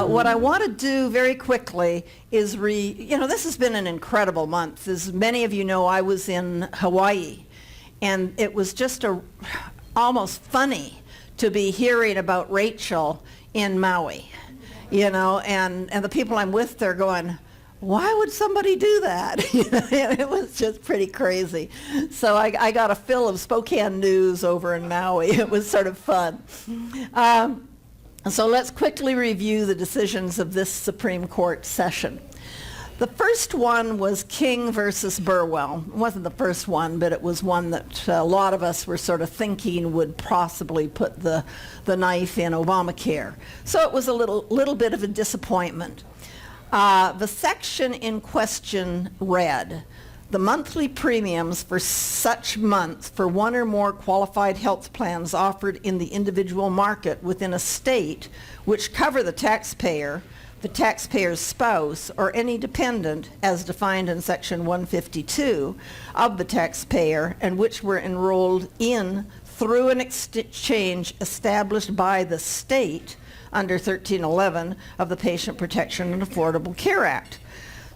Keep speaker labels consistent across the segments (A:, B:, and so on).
A: What I want to do very quickly is this has been an incredible month. As many of you know, I was in Hawaii, and it was just almost funny to be hearing about Rachel in Maui, and the people I'm with, they're going, why would somebody do that? It was just pretty crazy. So I got a fill of Spokane news over in Maui. It was sort of fun. So let's quickly review the decisions of this Supreme Court session. The first one was King versus Burwell. It wasn't the first one, but it was one that a lot of us were sort of thinking would possibly put the knife in Obamacare. So it was a little bit of a disappointment. The section in question read, the monthly premiums for such months for one or more qualified health plans offered in the individual market within a state which cover the taxpayer, the taxpayer's spouse, or any dependent as defined in section 152 of the taxpayer and which were enrolled in through an exchange established by the state under 1311 of the Patient Protection and Affordable Care Act.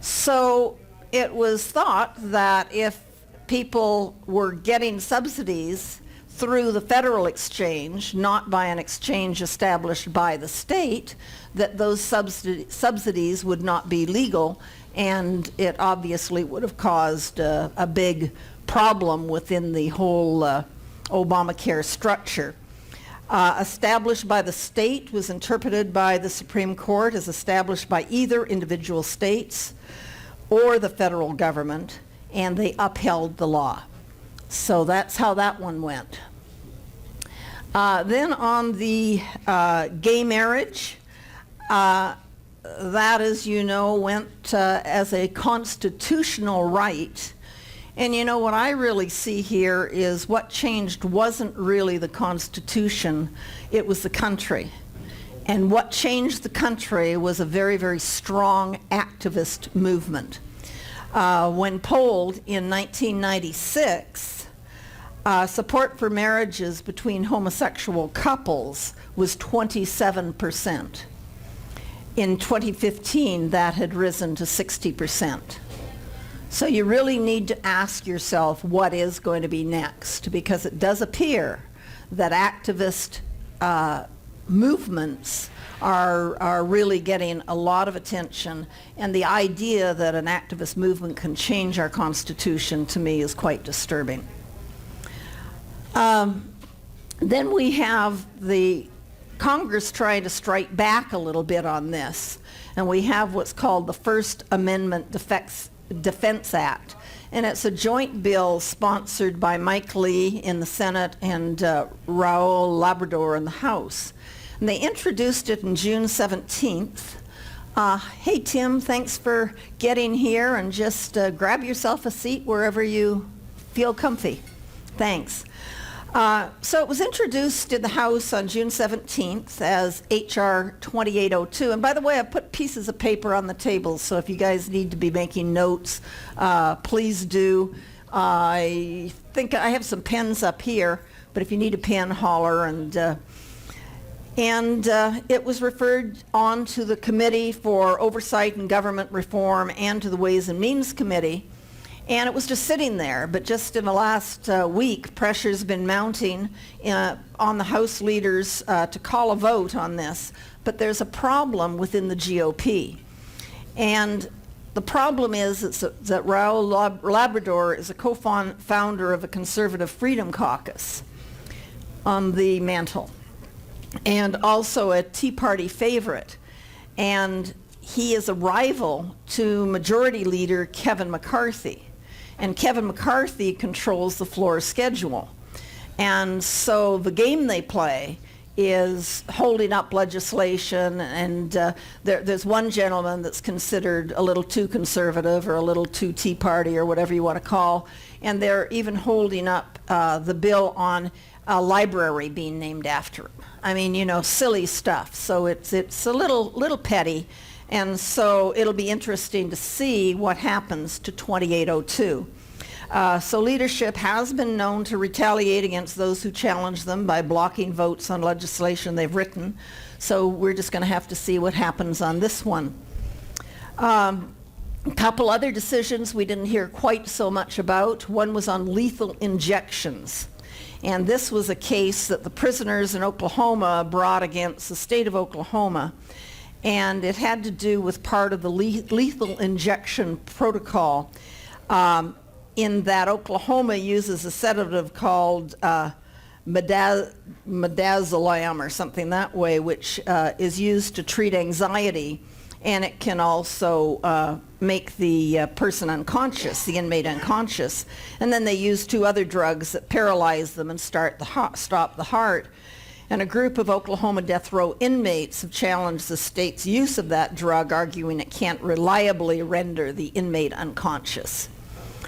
A: So it was thought that if people were getting subsidies through the federal exchange, not by an exchange established by the state, that those subsidies would not be legal, and it obviously would have caused a big problem within the whole Obamacare structure. Established by the state was interpreted by the Supreme Court as established by either individual states or the federal government, and they upheld the law. So that's how that one went. Then on the gay marriage, that, as you know, went as a constitutional right. And what I really see here is what changed wasn't really the Constitution, it was the country. And what changed the country was a very, very strong activist movement. When polled in 1996, support for marriages between homosexual couples was 27%. In 2015, that had risen to 60%. So you really need to ask yourself what is going to be next, because it does appear that activist movements are really getting a lot of attention, and the idea that an activist movement can change our Constitution, to me, is quite disturbing. Then we have the Congress trying to strike back a little bit on this, and we have what's called the First Amendment Defense Act, and it's a joint bill sponsored by Mike Lee in the Senate and Raul Labrador in the House. And they introduced it on June 17th. Hey Tim, thanks for getting here, and just grab yourself a seat wherever you feel comfy. Thanks. So it was introduced in the House on June 17th as H.R. 2802. And by the way, I put pieces of paper on the table, so if you guys need to be making notes, please do. I think I have some pens up here, but if you need a pen, holler. And it was referred on to the Committee for Oversight and Government Reform and to the Ways and Means Committee. And it was just sitting there, but just in the last week, pressure's been mounting on the House leaders to call a vote on this. But there's a problem within the GOP. And the problem is that Raul Labrador is a co-founder of a Conservative Freedom Caucus on the mantle, and also a Tea Party favorite. And he is a rival to Majority Leader Kevin McCarthy. And Kevin McCarthy controls the floor schedule. And so the game they play is holding up legislation, and there's one gentleman that's considered a little too conservative or a little too Tea Party or whatever you want to call, and they're even holding up the bill on a library being named after him. I mean, silly stuff. So it's a little petty. And so it'll be interesting to see what happens to 2802. So leadership has been known to retaliate against those who challenge them by blocking votes on legislation they've written. So we're just going to have to see what happens on this one. A couple other decisions we didn't hear quite so much about. One was on lethal injections. And this was a case that the prisoners in Oklahoma brought against the state of Oklahoma. And it had to do with part of the lethal injection protocol, in that Oklahoma uses a sedative called midazolam or something that way, which is used to treat anxiety, and it can also make the person unconscious, the inmate unconscious. And then they use two other drugs that paralyze them and stop the heart. And a group of Oklahoma death row inmates have challenged the state's use of that drug, arguing it can't reliably render the inmate unconscious.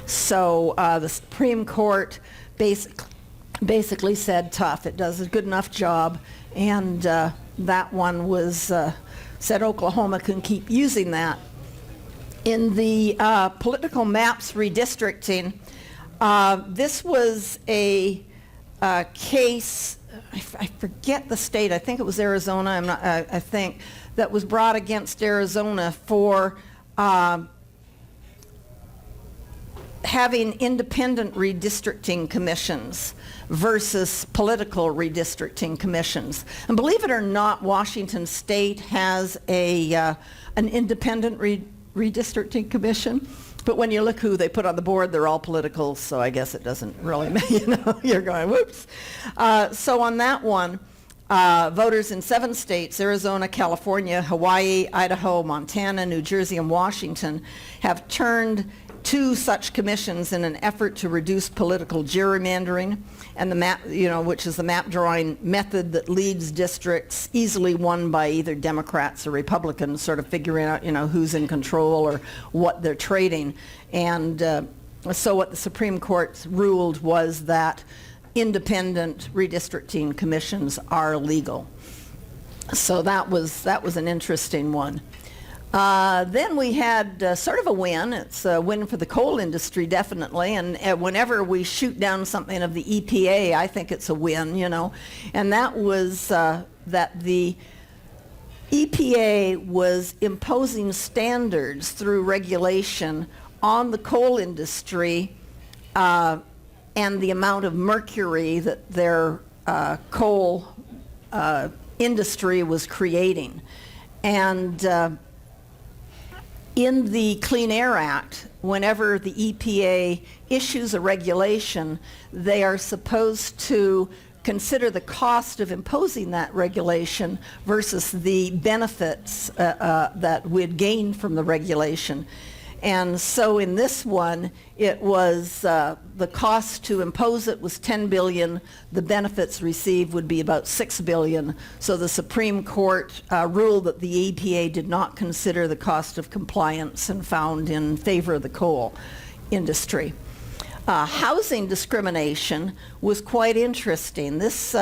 A: So the Supreme Court basically said tough. It does a good enough job, and that one was said Oklahoma can keep using that. In the political maps redistricting, this was a case, I forget the state, I think it was Arizona, I think, that was brought against Arizona for having independent redistricting commissions versus political redistricting commissions. And believe it or not, Washington State has an independent redistricting commission. But when you look who they put on the board, they're all political, so I guess it doesn't really matter. You're going, whoops. So on that one, voters in 7 states, Arizona, California, Hawaii, Idaho, Montana, New Jersey, and Washington, have turned to such commissions in an effort to reduce political gerrymandering, and the map, which is the map drawing method that leads districts easily won by either Democrats or Republicans, sort of figuring out, who's in control or what they're trading. And so what the Supreme Court ruled was that independent redistricting commissions are legal. So that was an interesting one. Then we had sort of a win. It's a win for the coal industry, definitely. And whenever we shoot down something of the EPA, I think it's a win, And that was that the EPA was imposing standards through regulation on the coal industry and the amount of mercury that their coal industry was creating. And in the Clean Air Act, whenever the EPA issues a regulation, they are supposed to consider the cost of imposing that regulation versus the benefits that we'd gain from the regulation. And so in this one, it was the cost to impose it was $10 billion. The benefits received would be about $6 billion. So the Supreme Court ruled that the EPA did not consider the cost of compliance and found in favor of the coal industry. Housing discrimination was quite interesting. This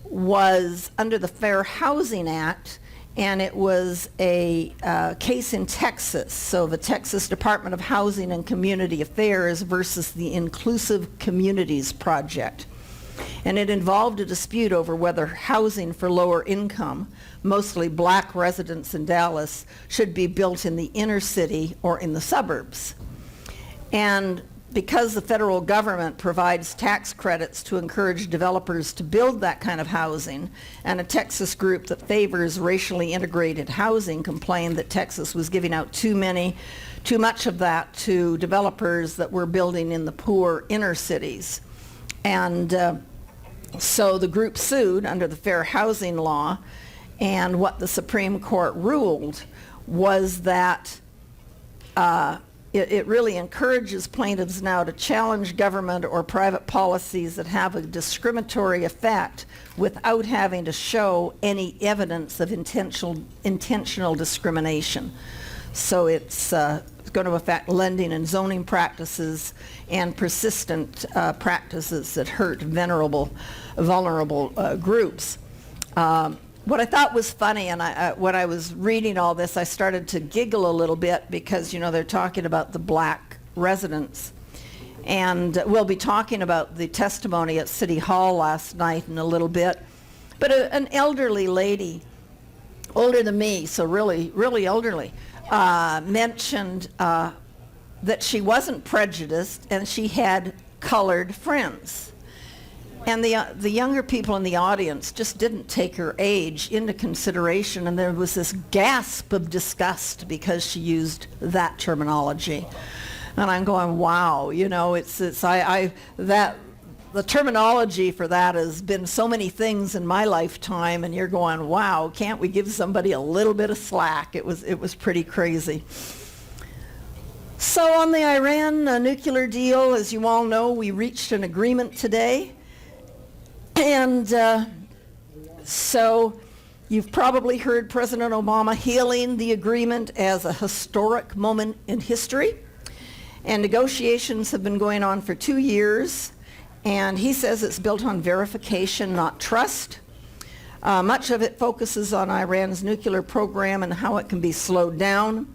A: was under the Fair Housing Act, and it was a case in Texas. So the Texas Department of Housing and Community Affairs versus the Inclusive Communities Project. And it involved a dispute over whether housing for lower income, mostly black residents in Dallas, should be built in the inner city or in the suburbs. And because the federal government provides tax credits to encourage developers to build that kind of housing, and a Texas group that favors racially integrated housing complained that Texas was giving out too much of that to developers that were building in the poor inner cities. And so the group sued under the Fair Housing Law, and what the Supreme Court ruled was that it really encourages plaintiffs now to challenge government or private policies that have a discriminatory effect without having to show any evidence of intentional discrimination. So it's going to affect lending and zoning practices and persistent practices that hurt vulnerable groups. What I thought was funny, and when I was reading all this, I started to giggle a little bit because, they're talking about the black residents. And we'll be talking about the testimony at City Hall last night in a little bit. But an elderly lady, older than me, so really, really elderly, mentioned that she wasn't prejudiced and she had colored friends. And the younger people in the audience just didn't take her age into consideration, and there was this gasp of disgust because she used that terminology. And I'm going, wow, you know, the terminology for that has been so many things in my lifetime, and you're going, wow, can't we give somebody a little bit of slack? It was pretty crazy. So on the Iran nuclear deal, as you all know, we reached an agreement today. And so you've probably heard President Obama hailing the agreement as a historic moment in history. And negotiations have been going on for 2 years. And he says it's built on verification, not trust. Much of it focuses on Iran's nuclear program and how it can be slowed down.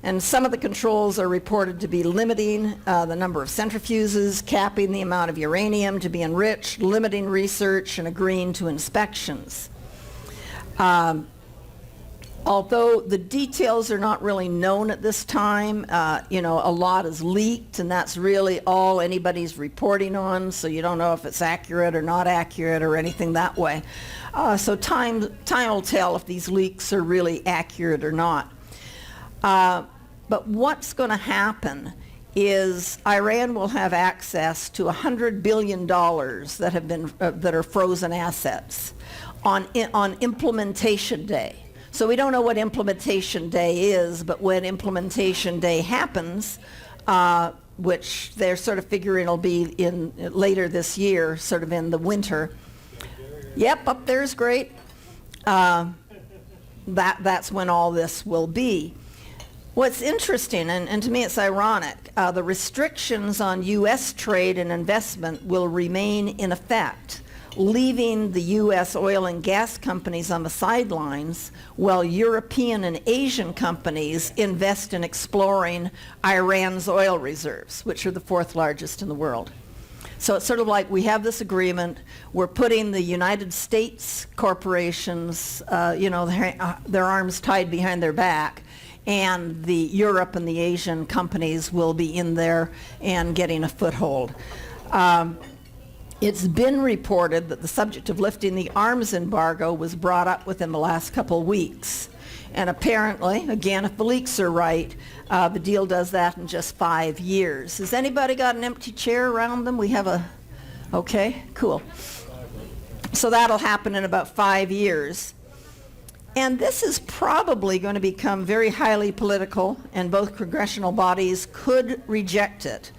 A: And some of the controls are reported to be limiting the number of centrifuges, capping the amount of uranium to be enriched, limiting research, and agreeing to inspections. Although the details are not really known at this time, you know, a lot is leaked, and that's really all anybody's reporting on, so you don't know if it's accurate or not accurate or anything that way. So time will tell if these leaks are really accurate or not. But what's going to happen is Iran will have access to $100 billion that have been that are frozen assets on implementation day. So we don't know what implementation day is, but when implementation day happens, which they're sort of figuring will be in later this year, sort of in the winter. Yep, up there is great. That's when all this will be. What's interesting, and to me it's ironic, the restrictions on U.S. trade and investment will remain in effect, leaving the U.S. oil and gas companies on the sidelines while European and Asian companies invest in exploring Iran's oil reserves, which are the 4th largest in the world. So it's sort of like we have this agreement, we're putting the United States corporations, you know, their arms tied behind their back, and the Europe and the Asian companies will be in there and getting a foothold. It's been reported that the subject of lifting the arms embargo was brought up within the last couple weeks. And apparently, again, if the leaks are right, the deal does that in just 5 years. Has anybody got an empty chair around them? We have a, okay, cool. So that'll happen in about 5 years. And this is probably going to become very highly political, and both congressional bodies could reject it.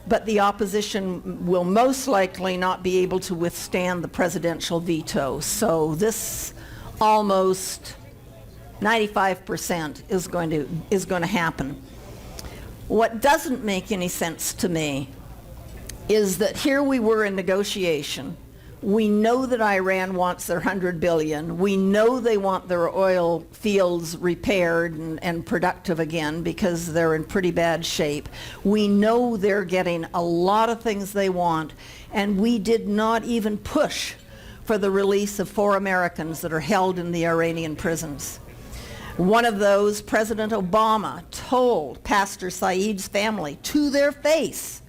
A: But the opposition will most likely not be able to withstand the presidential veto. So this almost 95% is going to happen. What doesn't make any sense to me is that here we were in negotiation. We know that Iran wants their $100 billion. We know they want their oil fields repaired and productive again because they're in pretty bad shape. We know they're getting a lot of things they want, and we did not even push for the release of 4 Americans that are held in the Iranian prisons. One of those, President Obama, told Pastor Saeed's family to their face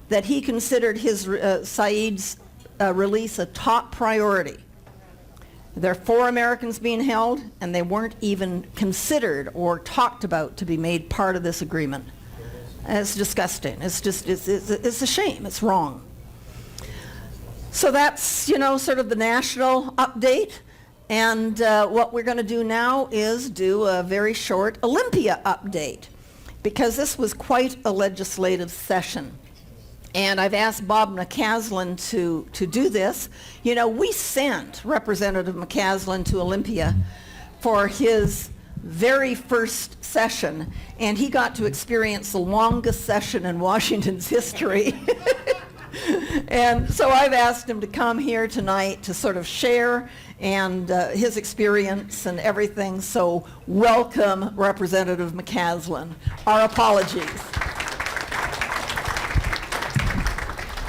A: that he considered his Saeed's release a top priority. There are 4 Americans being held, and they weren't even considered or talked about to be made part of this agreement. And it's disgusting. It's a shame. It's wrong. So that's, you know, sort of the national update. And what we're going to do now is do a very short Olympia update, because this was quite a legislative session. And I've asked Bob McCaslin to do this. You know, we sent Representative McCaslin to Olympia for his very first session, and he got to experience the longest session in Washington's history. And so I've asked him to come here tonight to sort of share and his experience and everything. So welcome, Representative McCaslin. Our apologies.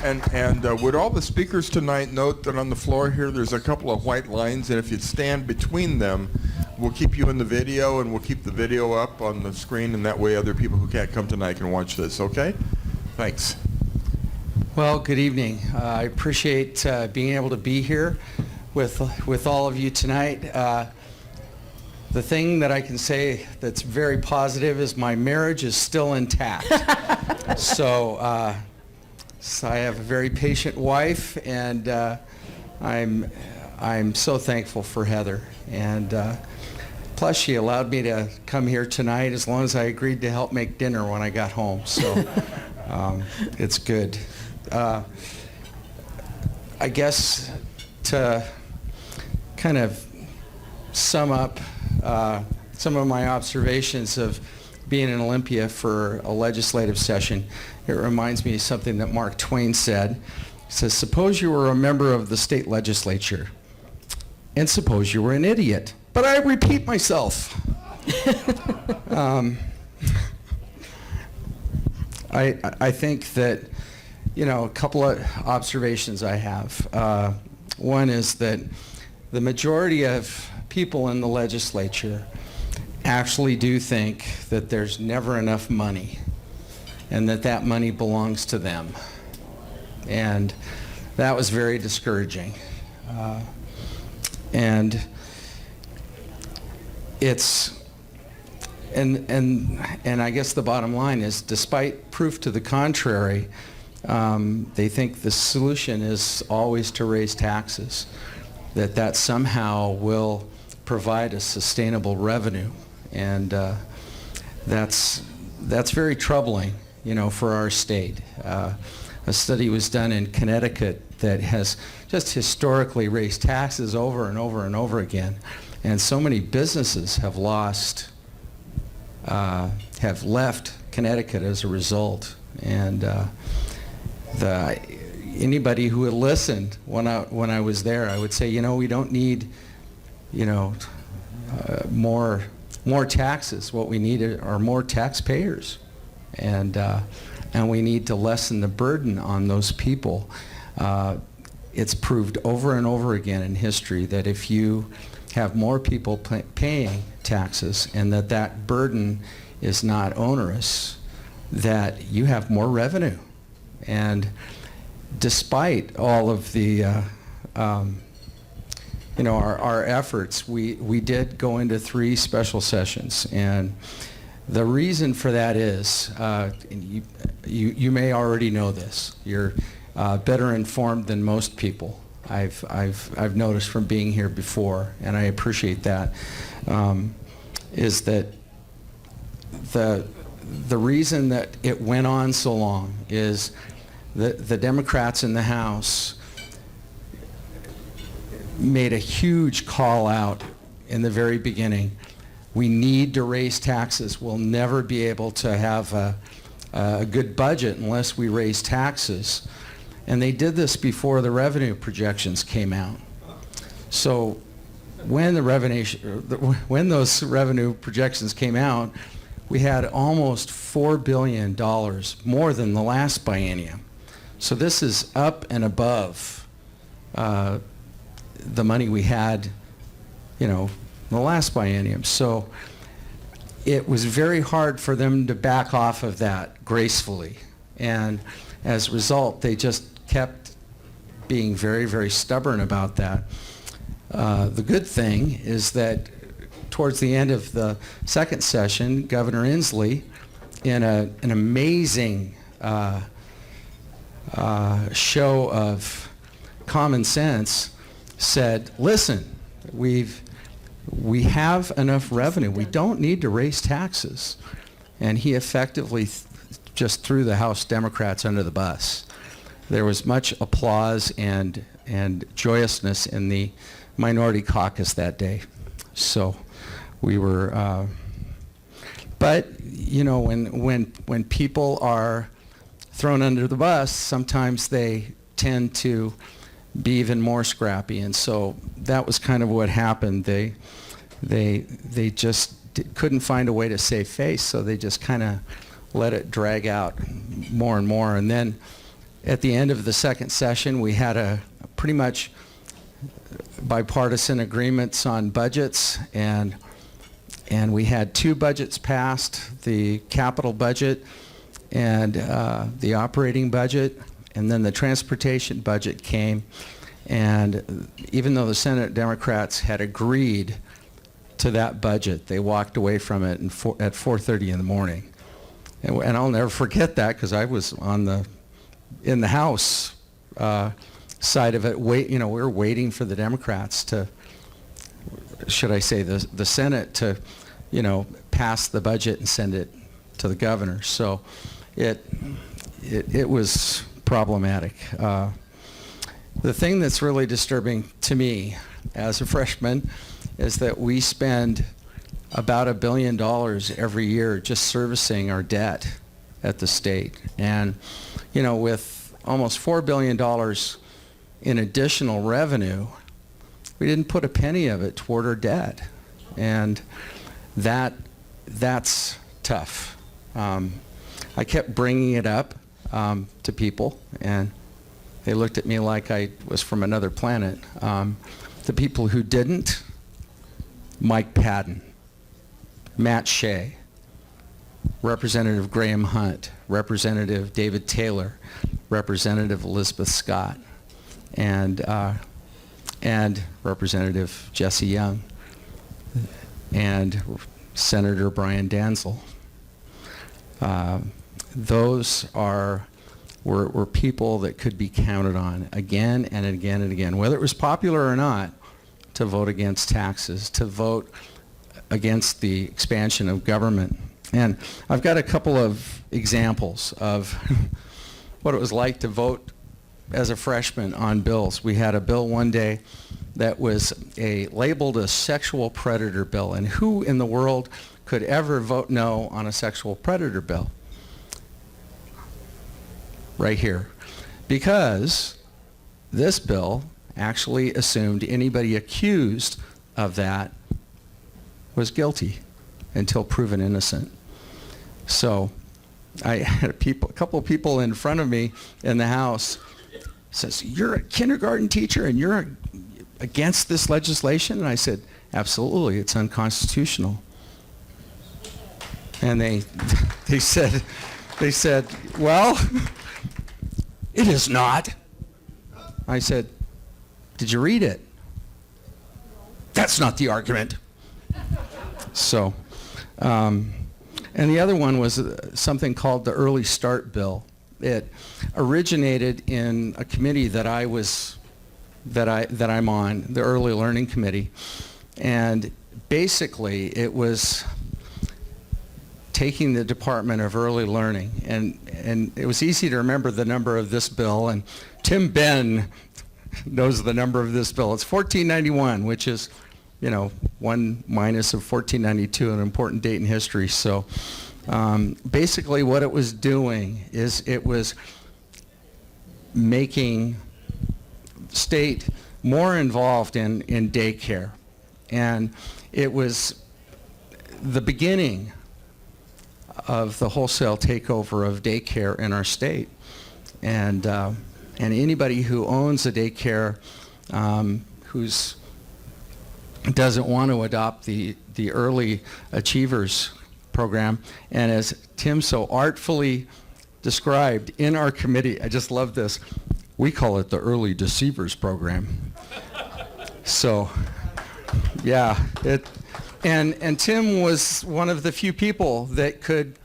B: And would all the speakers tonight note that on the floor here there's a couple of white lines, and if you'd stand between them, we'll keep you in the video, and we'll keep the video up on the screen, and that way other people who can't come tonight can watch this, okay? Thanks.
C: Well, good evening. I appreciate being able to be here with all of you tonight. The thing that I can say that's very positive is my marriage is still intact. So I have a very patient wife, and I'm so thankful for Heather. And plus, she allowed me to come here tonight as long as I agreed to help make dinner when I got home. So it's good. I guess to kind of sum up some of my observations of being in Olympia for a legislative session, it reminds me of something that Mark Twain said. He says, suppose you were a member of the state legislature, and suppose you were an idiot. But I repeat myself. I think that, a couple of observations I have. One is that the majority of people in the legislature actually do think that there's never enough money and that money belongs to them. And that was very discouraging. And I guess the bottom line is, despite proof to the contrary, they think the solution is always to raise taxes, that somehow will provide a sustainable revenue. And that's very troubling, for our state. A study was done in Connecticut that has just historically raised taxes over and over and over again. And so many businesses have left Connecticut as a result. And anybody who had listened when I was there, I would say, we don't need, more taxes. What we need are more taxpayers, and we need to lessen the burden on those people. It's proved over and over again in history that if you have more people paying taxes and that burden is not onerous, that you have more revenue. And despite all of the our efforts, we did go into 3 special sessions, and the reason for that is, you may already know this. You're better informed than most people. I've noticed from being here before, and I appreciate that. Is that the reason that it went on so long is the Democrats in the House made a huge call out in the very beginning. We need to raise taxes. We'll never be able to have a good budget unless we raise taxes. And they did this before the revenue projections came out. So when those revenue projections came out, we had almost $4 billion more than the last biennium. So this is up and above the money we had, the last biennium. So it was very hard for them to back off of that gracefully. And as a result, they just kept being very, very stubborn about that. The good thing is that towards the end of the second session, Governor Inslee, in an amazing show of common sense, said, listen, we have enough revenue. We don't need to raise taxes. And he effectively just threw the House Democrats under the bus. There was much applause and joyousness in the minority caucus that day. So we were, but when people are thrown under the bus, sometimes they tend to be even more scrappy, and so that was kind of what happened. They just couldn't find a way to save face, so they just kind of let it drag out more and more. And then at the end of the second session, we had a pretty much bipartisan agreements on budgets, and we had two budgets passed, the capital budget and the operating budget, and then the transportation budget came. And even though the Senate Democrats had agreed to that budget, they walked away from it at 4:30 in the morning. And I'll never forget that, because I was in the House side of it. We were waiting for the Democrats to, should I say, the Senate to, pass the budget and send it to the governor. So it was problematic. The thing that's really disturbing to me as a freshman is that we spend about $1 billion every year just servicing our debt at the state. And, with almost $4 billion in additional revenue, we didn't put a penny of it toward our debt. And that's tough. I kept bringing it up to people, and they looked at me like I was from another planet. The people who didn't, Mike Padden, Matt Shea, Representative Graham Hunt, Representative David Taylor, Representative Elizabeth Scott, and Representative Jesse Young, and Senator Brian Danzel. Those were people that could be counted on again and again and again, whether it was popular or not, to vote against taxes, to vote against the expansion of government. And I've got a couple of examples of what it was like to vote as a freshman on bills. We had a bill one day that was labeled a sexual predator bill, and who in the world could ever vote no on a sexual predator bill? Right here. Because this bill actually assumed anybody accused of that was guilty until proven innocent. So I had a couple of people in front of me in the House says, "You're a kindergarten teacher and you're against this legislation?" And I said, "Absolutely, it's unconstitutional." And they said, "Well, it is not." I said, "Did you read it?" "That's not the argument." So, and the other one was something called the Early Start Bill. It originated in a committee that I'm on, the Early Learning Committee, and basically it was taking the Department of Early Learning, and it was easy to remember the number of this bill, and Tim Ben knows the number of this bill. It's 1491, which is, 1 minus of 1492, an important date in history. So basically what it was doing is it was making state more involved in daycare. And it was the beginning of the wholesale takeover of daycare in our state. And anybody who owns a daycare who's doesn't want to adopt the Early Achievers program, and as Tim so artfully described in our committee, I just love this, we call it the Early Deceivers program. So, yeah, and Tim was one of the few people that could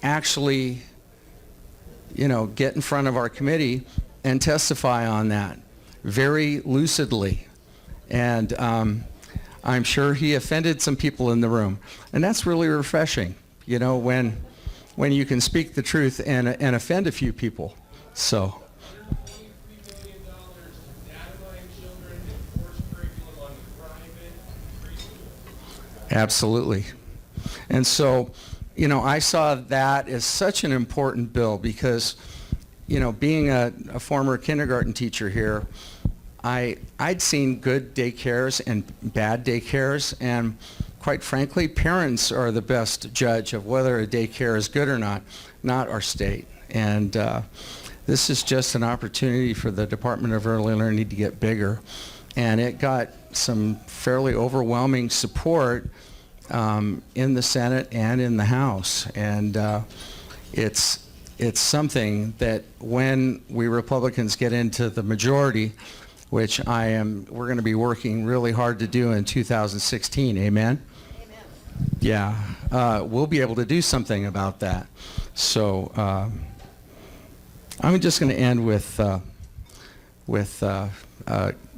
C: actually, get in front of our committee and testify on that very lucidly. And I'm sure he offended some people in the room. And that's really refreshing, when you can speak the truth and offend a few people. So. Absolutely. And so, I saw that as such an important bill because, being a former kindergarten teacher here, I'd seen good daycares and bad daycares, and quite frankly, parents are the best judge of whether a daycare is good or not our state. And this is just an opportunity for the Department of Early Learning to get bigger. And it got some fairly overwhelming support in the Senate and in the House. And it's something that when we Republicans get into the majority, which we're going to be working really hard to do in 2016, amen? Yeah, we'll be able to do something about that. So I'm just going to end with a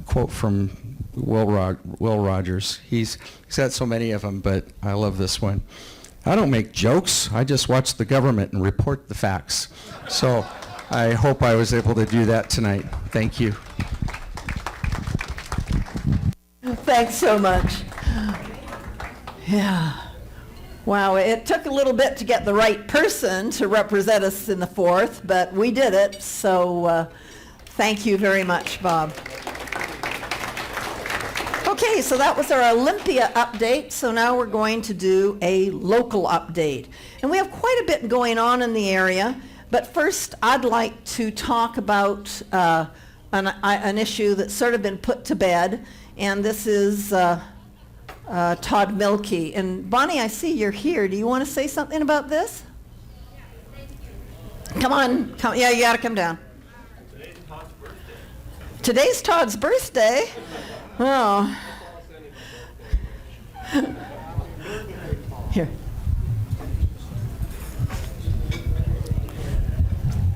C: quote from Will Rogers. He's got so many of them, but I love this one. I don't make jokes. I just watch the government and report the facts. So I hope I was able to do that tonight. Thank you.
A: Thanks so much. Yeah. Wow, it took a little bit to get the right person to represent us in the 4th, but we did it. So thank you very much, Bob. Okay, so that was our Olympia update. So now we're going to do a local update. And we have quite a bit going on in the area. But first, I'd like to talk about an issue that's sort of been put to bed. And this is Todd Milkey. And Bonnie, I see you're here. Do you want to say something about this?
D: Yeah, thank you.
A: Come on. Yeah, you got to come down. Today's Todd's birthday. Oh. Here.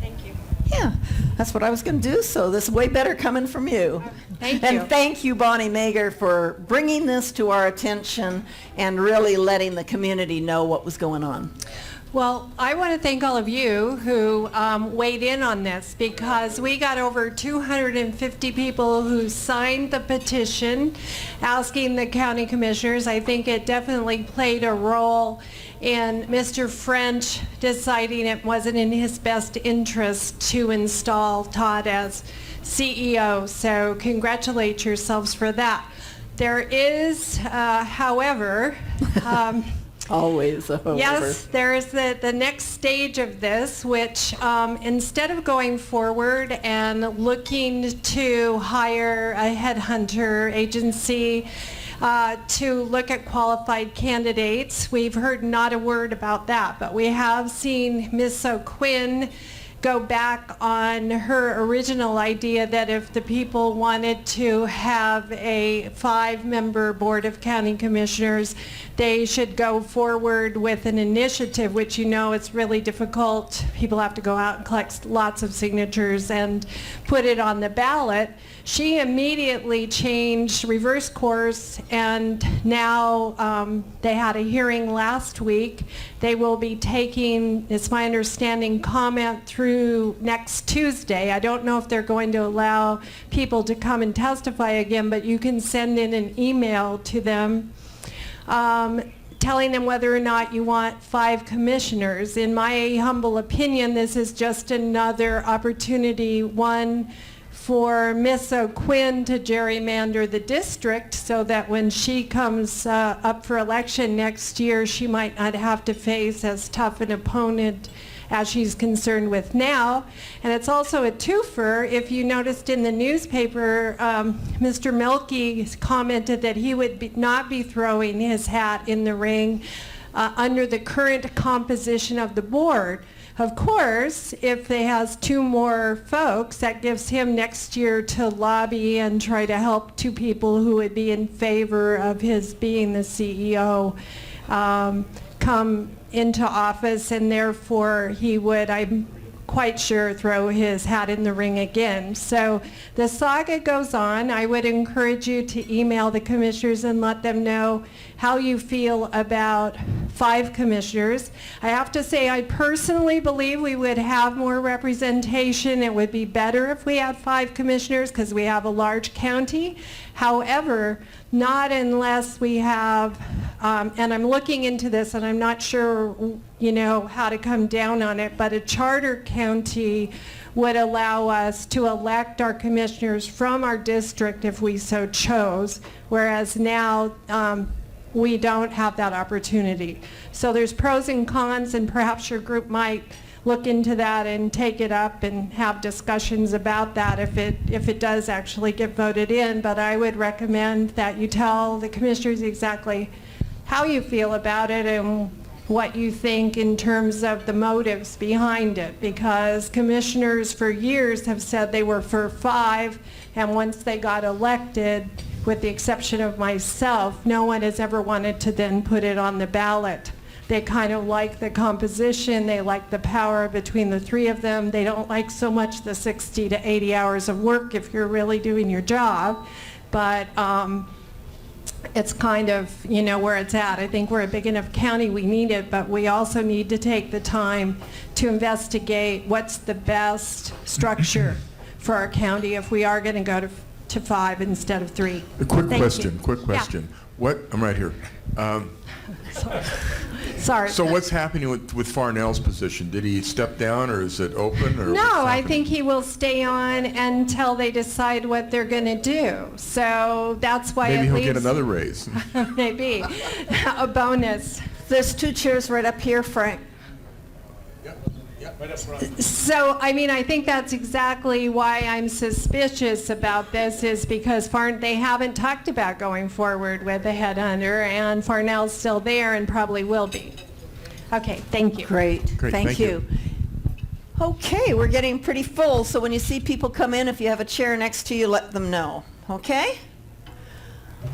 D: Thank you.
A: Yeah, that's what I was going to do, so this is way better coming from you.
D: Thank
A: And
D: you.
A: thank you, Bonnie Mager, for bringing this to our attention and really letting the community know what was going on.
D: Well, I want to thank all of you who weighed in on this, because we got over 250 people who signed the petition asking the county commissioners. I think it definitely played a role in Mr. French deciding it wasn't in his best interest to install Todd as CEO. So congratulate yourselves for that. There is, however,
A: Always a however.
D: yes, there is the next stage of this, which instead of going forward and looking to hire a headhunter agency to look at qualified candidates, we've heard not a word about that, but we have seen Ms. O'Quinn go back on her original idea that if the people wanted to have a 5-member board of county commissioners, they should go forward with an initiative, which you know it's really difficult. People have to go out and collect lots of signatures and put it on the ballot. She immediately changed, reverse course, and now they had a hearing last week. They will be taking, it's my understanding, comment through next Tuesday. I don't know if they're going to allow people to come and testify again, but you can send in an email to them telling them whether or not you want 5 commissioners. In my humble opinion, this is just another opportunity, one, for Miss O'Quinn to gerrymander the district so that when she comes up for election next year, she might not have to face as tough an opponent as she's concerned with now. And it's also a twofer. If you noticed in the newspaper, Mr. Milkey commented that he would not be throwing his hat in the ring under the current composition of the board. Of course, if they has 2 more folks, that gives him next year to lobby and try to help 2 people who would be in favor of his being the CEO come into office, and therefore he would, I'm quite sure, throw his hat in the ring again. So the saga goes on. I would encourage you to email the commissioners and let them know how you feel about 5 commissioners. I have to say, I personally believe we would have more representation. It would be better if we had 5 commissioners because we have a large county. However, not unless we have, and I'm looking into this and I'm not sure, you know, how to come down on it, but a charter county would allow us to elect our commissioners from our district if we so chose, whereas now we don't have that opportunity. So there's pros and cons, and perhaps your group might look into that and take it up and have discussions about that if it does actually get voted in. But I would recommend that you tell the commissioners exactly how you feel about it and what you think in terms of the motives behind it, because commissioners for years have said they were for 5, and once they got elected, with the exception of myself, no one has ever wanted to then put it on the ballot. They kind of like the composition, they like the power between the 3 of them. They don't like so much the 60 to 80 hours of work if you're really doing your job, but it's kind of, where it's at. I think we're a big enough county, we need it, but we also need to take the time to investigate what's the best structure for our county if we are going to go to 5 instead of 3.
B: A quick
D: Thank
B: question.
D: you.
B: Quick question.
D: Yeah.
B: I'm right here.
D: Sorry.
B: So what's happening with Farnell's position? Did he step down, or is it open? Or
D: No,
B: what's
D: I
B: happening?
D: think he will stay on until they decide what they're going to do. So that's why
B: Maybe
D: it
B: he'll
D: leaves
B: get another raise.
D: maybe a bonus.
A: There's 2 chairs right up here, Frank.
D: So, I think that's exactly why I'm suspicious about this, is because they haven't talked about going forward with the headhunter, and Farnell's still there and probably will be. Okay, thank you.
A: Great.
B: Great,
A: Thank
B: thank
A: you.
B: you.
A: Okay, we're getting pretty full, so when you see people come in, if you have a chair next to you, let them know. Okay?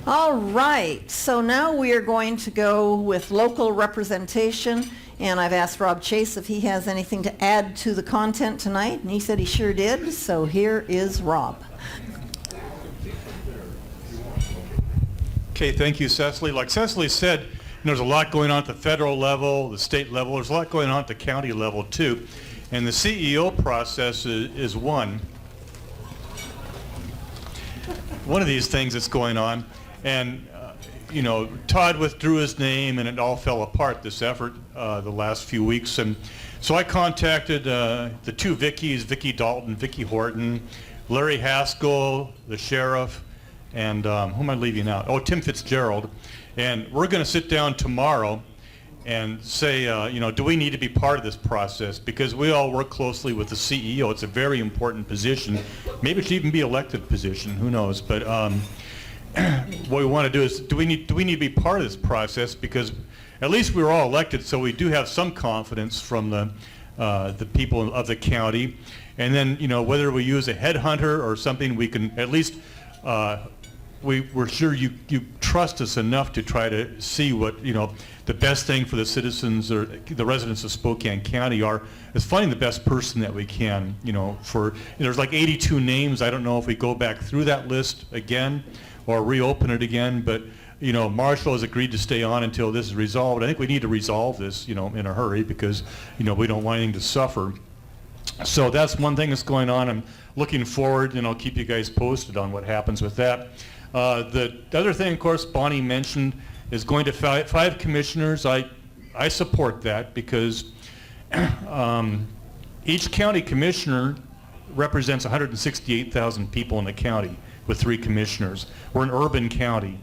A: All right, so now we are going to go with local representation, and I've asked Rob Chase if he has anything to add to the content tonight, and he said he sure did, so here is Rob.
E: Okay, thank you, Cecily. Like Cecily said, there's a lot going on at the federal level, the state level. There's a lot going on at the county level, too. And the CEO process is one of these things that's going on. And, Todd withdrew his name, and it all fell apart, this effort, the last few weeks. And so I contacted the 2 Vickies, Vicki Dalton, Vicki Horton, Larry Haskell, the sheriff, and who am I leaving out? Oh, Tim Fitzgerald. And we're going to sit down tomorrow and say, do we need to be part of this process? Because we all work closely with the CEO. It's a very important position. Maybe it should even be an elected position. Who knows? But what we want to do is, do we need to be part of this process? Because at least we were all elected, so we do have some confidence from the people of the county. And then, whether we use a headhunter or something, we can at least we're sure you trust us enough to try to see what the best thing for the citizens or the residents of Spokane County is finding the best person that we can. There's like 82 names. I don't know if we go back through that list again or reopen it again, but Marshall has agreed to stay on until this is resolved. I think we need to resolve this in a hurry, because we don't want anything to suffer. So that's one thing that's going on. I'm looking forward, and I'll keep you guys posted on what happens with that. The other thing, of course, Bonnie mentioned, is going to 5 commissioners. I support that, because each county commissioner represents 168,000 people in the county with 3 commissioners. We're an urban county.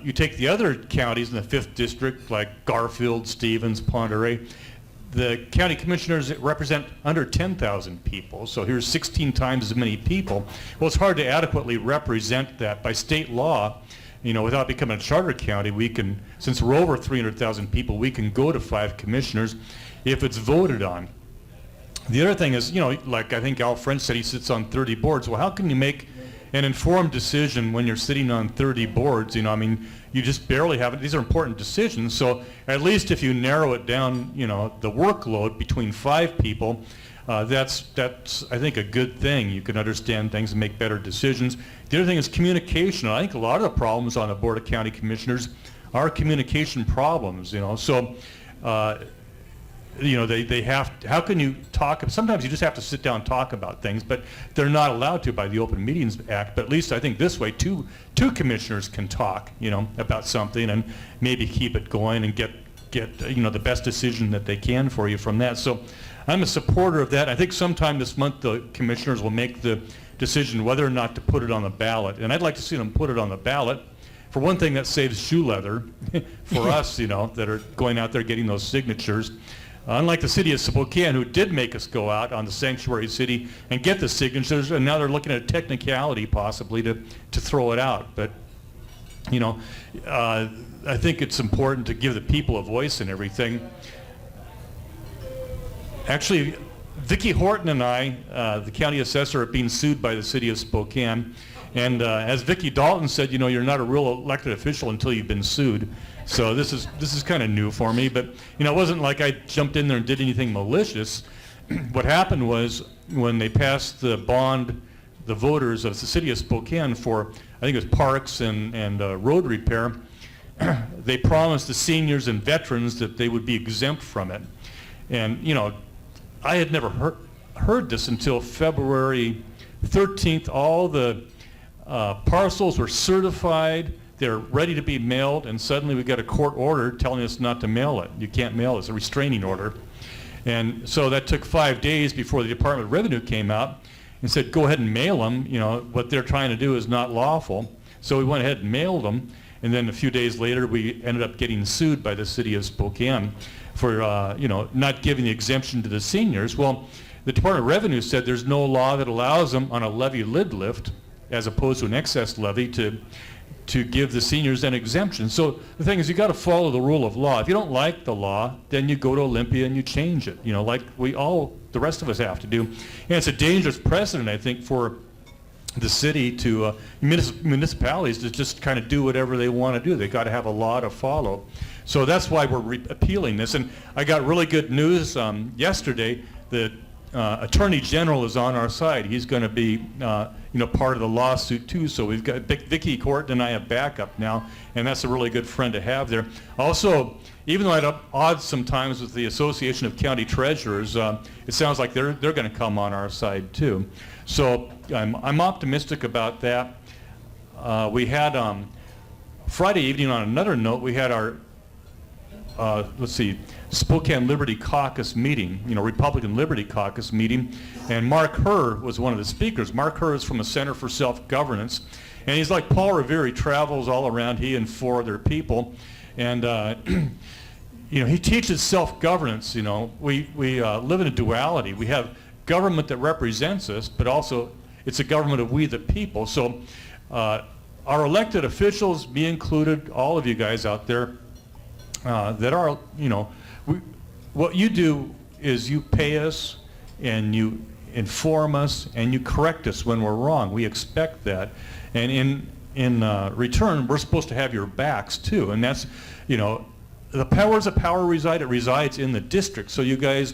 E: You take the other counties in the 5th district, like Garfield, Stevens, Pend Oreille, the county commissioners represent under 10,000 people, so here's 16 times as many people. Well, it's hard to adequately represent that. By state law, without becoming a charter county, we can, since we're over 300,000 people, we can go to 5 commissioners if it's voted on. The other thing is, like I think Al French said, he sits on 30 boards. Well, how can you make an informed decision when you're sitting on 30 boards? You just barely have it. These are important decisions. So at least if you narrow it down, the workload between 5 people, that's I think a good thing. You can understand things and make better decisions. The other thing is communication. I think a lot of the problems on the Board of County Commissioners are communication problems. So they have to, how can you talk? Sometimes you just have to sit down and talk about things, but they're not allowed to by the Open Meetings Act. But at least I think this way, two commissioners can talk, about something and maybe keep it going and get the best decision that they can for you from that. So I'm a supporter of that. I think sometime this month the commissioners will make the decision whether or not to put it on the ballot, and I'd like to see them put it on the ballot, for one thing, that saves shoe leather for us, that are going out there getting those signatures. Unlike the city of Spokane, who did make us go out on the sanctuary city and get the signatures, and now they're looking at a technicality possibly to throw it out. But, I think it's important to give the people a voice and everything. Actually, Vicki Horton and I, the county assessor, are being sued by the city of Spokane. And as Vicki Dalton said, you're not a real elected official until you've been sued. So this is kind of new for me, but it wasn't like I jumped in there and did anything malicious. What happened was when they passed the bond, the voters of the city of Spokane for, I think it was parks and road repair, they promised the seniors and veterans that they would be exempt from it. And I had never heard this until February 13th. All the parcels were certified. They're ready to be mailed, and suddenly we got a court order telling us not to mail it. You can't mail it. It's a restraining order. And so that took 5 days before the Department of Revenue came out and said, go ahead and mail them. What they're trying to do is not lawful. So we went ahead and mailed them. And then a few days later, we ended up getting sued by the city of Spokane for, not giving the exemption to the seniors. Well, the Department of Revenue said there's no law that allows them on a levy lid lift, as opposed to an excess levy, to give the seniors an exemption. So the thing is, you got to follow the rule of law. If you don't like the law, then you go to Olympia and you change it, like the rest of us have to do. And it's a dangerous precedent, I think, for the city to, municipalities to just kind of do whatever they want to do. They got to have a law to follow. So that's why we're appealing this. And I got really good news yesterday that Attorney General is on our side. He's going to be, part of the lawsuit too. So we've got Vicki Horton and I have backup now, and that's a really good friend to have there. Also, even though I had odds sometimes with the Association of County Treasurers, it sounds like they're going to come on our side too. So I'm optimistic about that. We had Friday evening, on another note, we had our Spokane Liberty Caucus meeting, Republican Liberty Caucus meeting, and Mark Herr was one of the speakers. Mark Herr is from the Center for Self-Governance, and he's like Paul Revere. He travels all around, he and 4 other people, and he teaches self-governance. We live in a duality. We have government that represents us, but also it's a government of we the people. So our elected officials, me included, all of you guys out there, that are, what you do is you pay us and you inform us and you correct us when we're wrong. We expect that. And in return, we're supposed to have your backs too. And that's, the powers of power reside, it resides in the district. So you guys,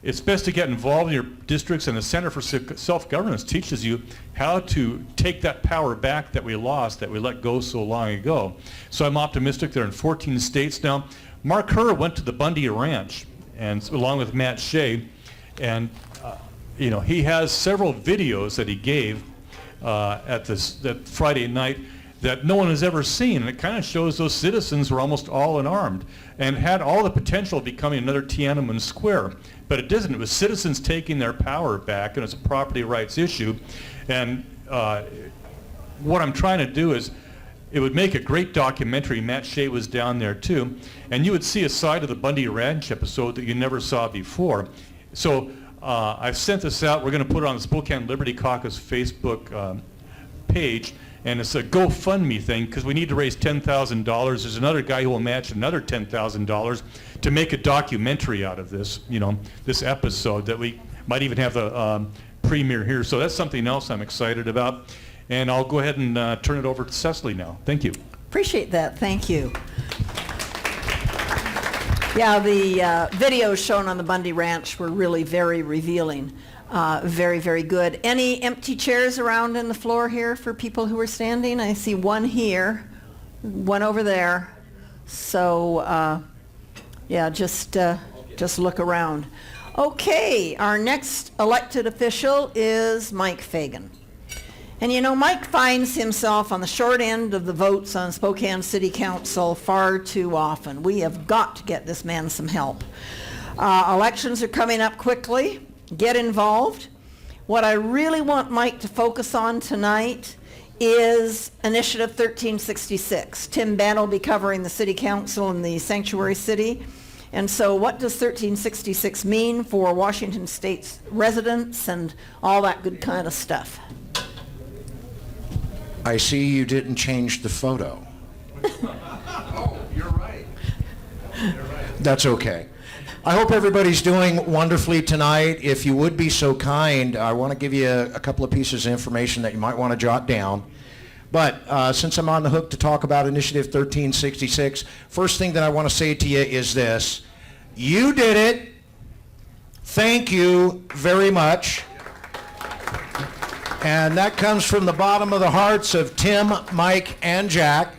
E: it's best to get involved in your districts, and the Center for Self-Governance teaches you how to take that power back that we lost, that we let go so long ago. So I'm optimistic. They're in 14 states now. Mark Herr went to the Bundy Ranch, and along with Matt Shea, and he has several videos that he gave that Friday night that no one has ever seen, and it kind of shows those citizens were almost all unarmed and had all the potential of becoming another Tiananmen Square. But it didn't. It was citizens taking their power back, and it's a property rights issue. And what I'm trying to do is, it would make a great documentary. Matt Shea was down there too, and you would see a side of the Bundy Ranch episode that you never saw before. So I've sent this out. We're going to put it on the Spokane Liberty Caucus Facebook page, and it's a GoFundMe thing because we need to raise $10,000. There's another guy who will match another $10,000 to make a documentary out of this, this episode that we might even have the premiere here. So that's something else I'm excited about. And I'll go ahead and turn it over to Cecily now. Thank you.
A: Appreciate that. Thank you. Yeah, the videos shown on the Bundy Ranch were really very revealing. Very, very good. Any empty chairs around in the floor here for people who are standing? I see one here, one over there. So, yeah, just look around. Okay, our next elected official is Mike Fagan. And Mike finds himself on the short end of the votes on Spokane City Council far too often. We have got to get this man some help. Elections are coming up quickly. Get involved. What I really want Mike to focus on tonight is Initiative 1366. Tim Benn will be covering the City Council in the Sanctuary City. And so what does 1366 mean for Washington State's residents and all that good kind of stuff?
F: I see you didn't change the photo.
B: Oh, you're right.
F: That's okay. I hope everybody's doing wonderfully tonight. If you would be so kind, I want to give you a couple of pieces of information that you might want to jot down. But since I'm on the hook to talk about Initiative 1366, first thing that I want to say to you is this. You did it. Thank you very much. And that comes from the bottom of the hearts of Tim, Mike, and Jack.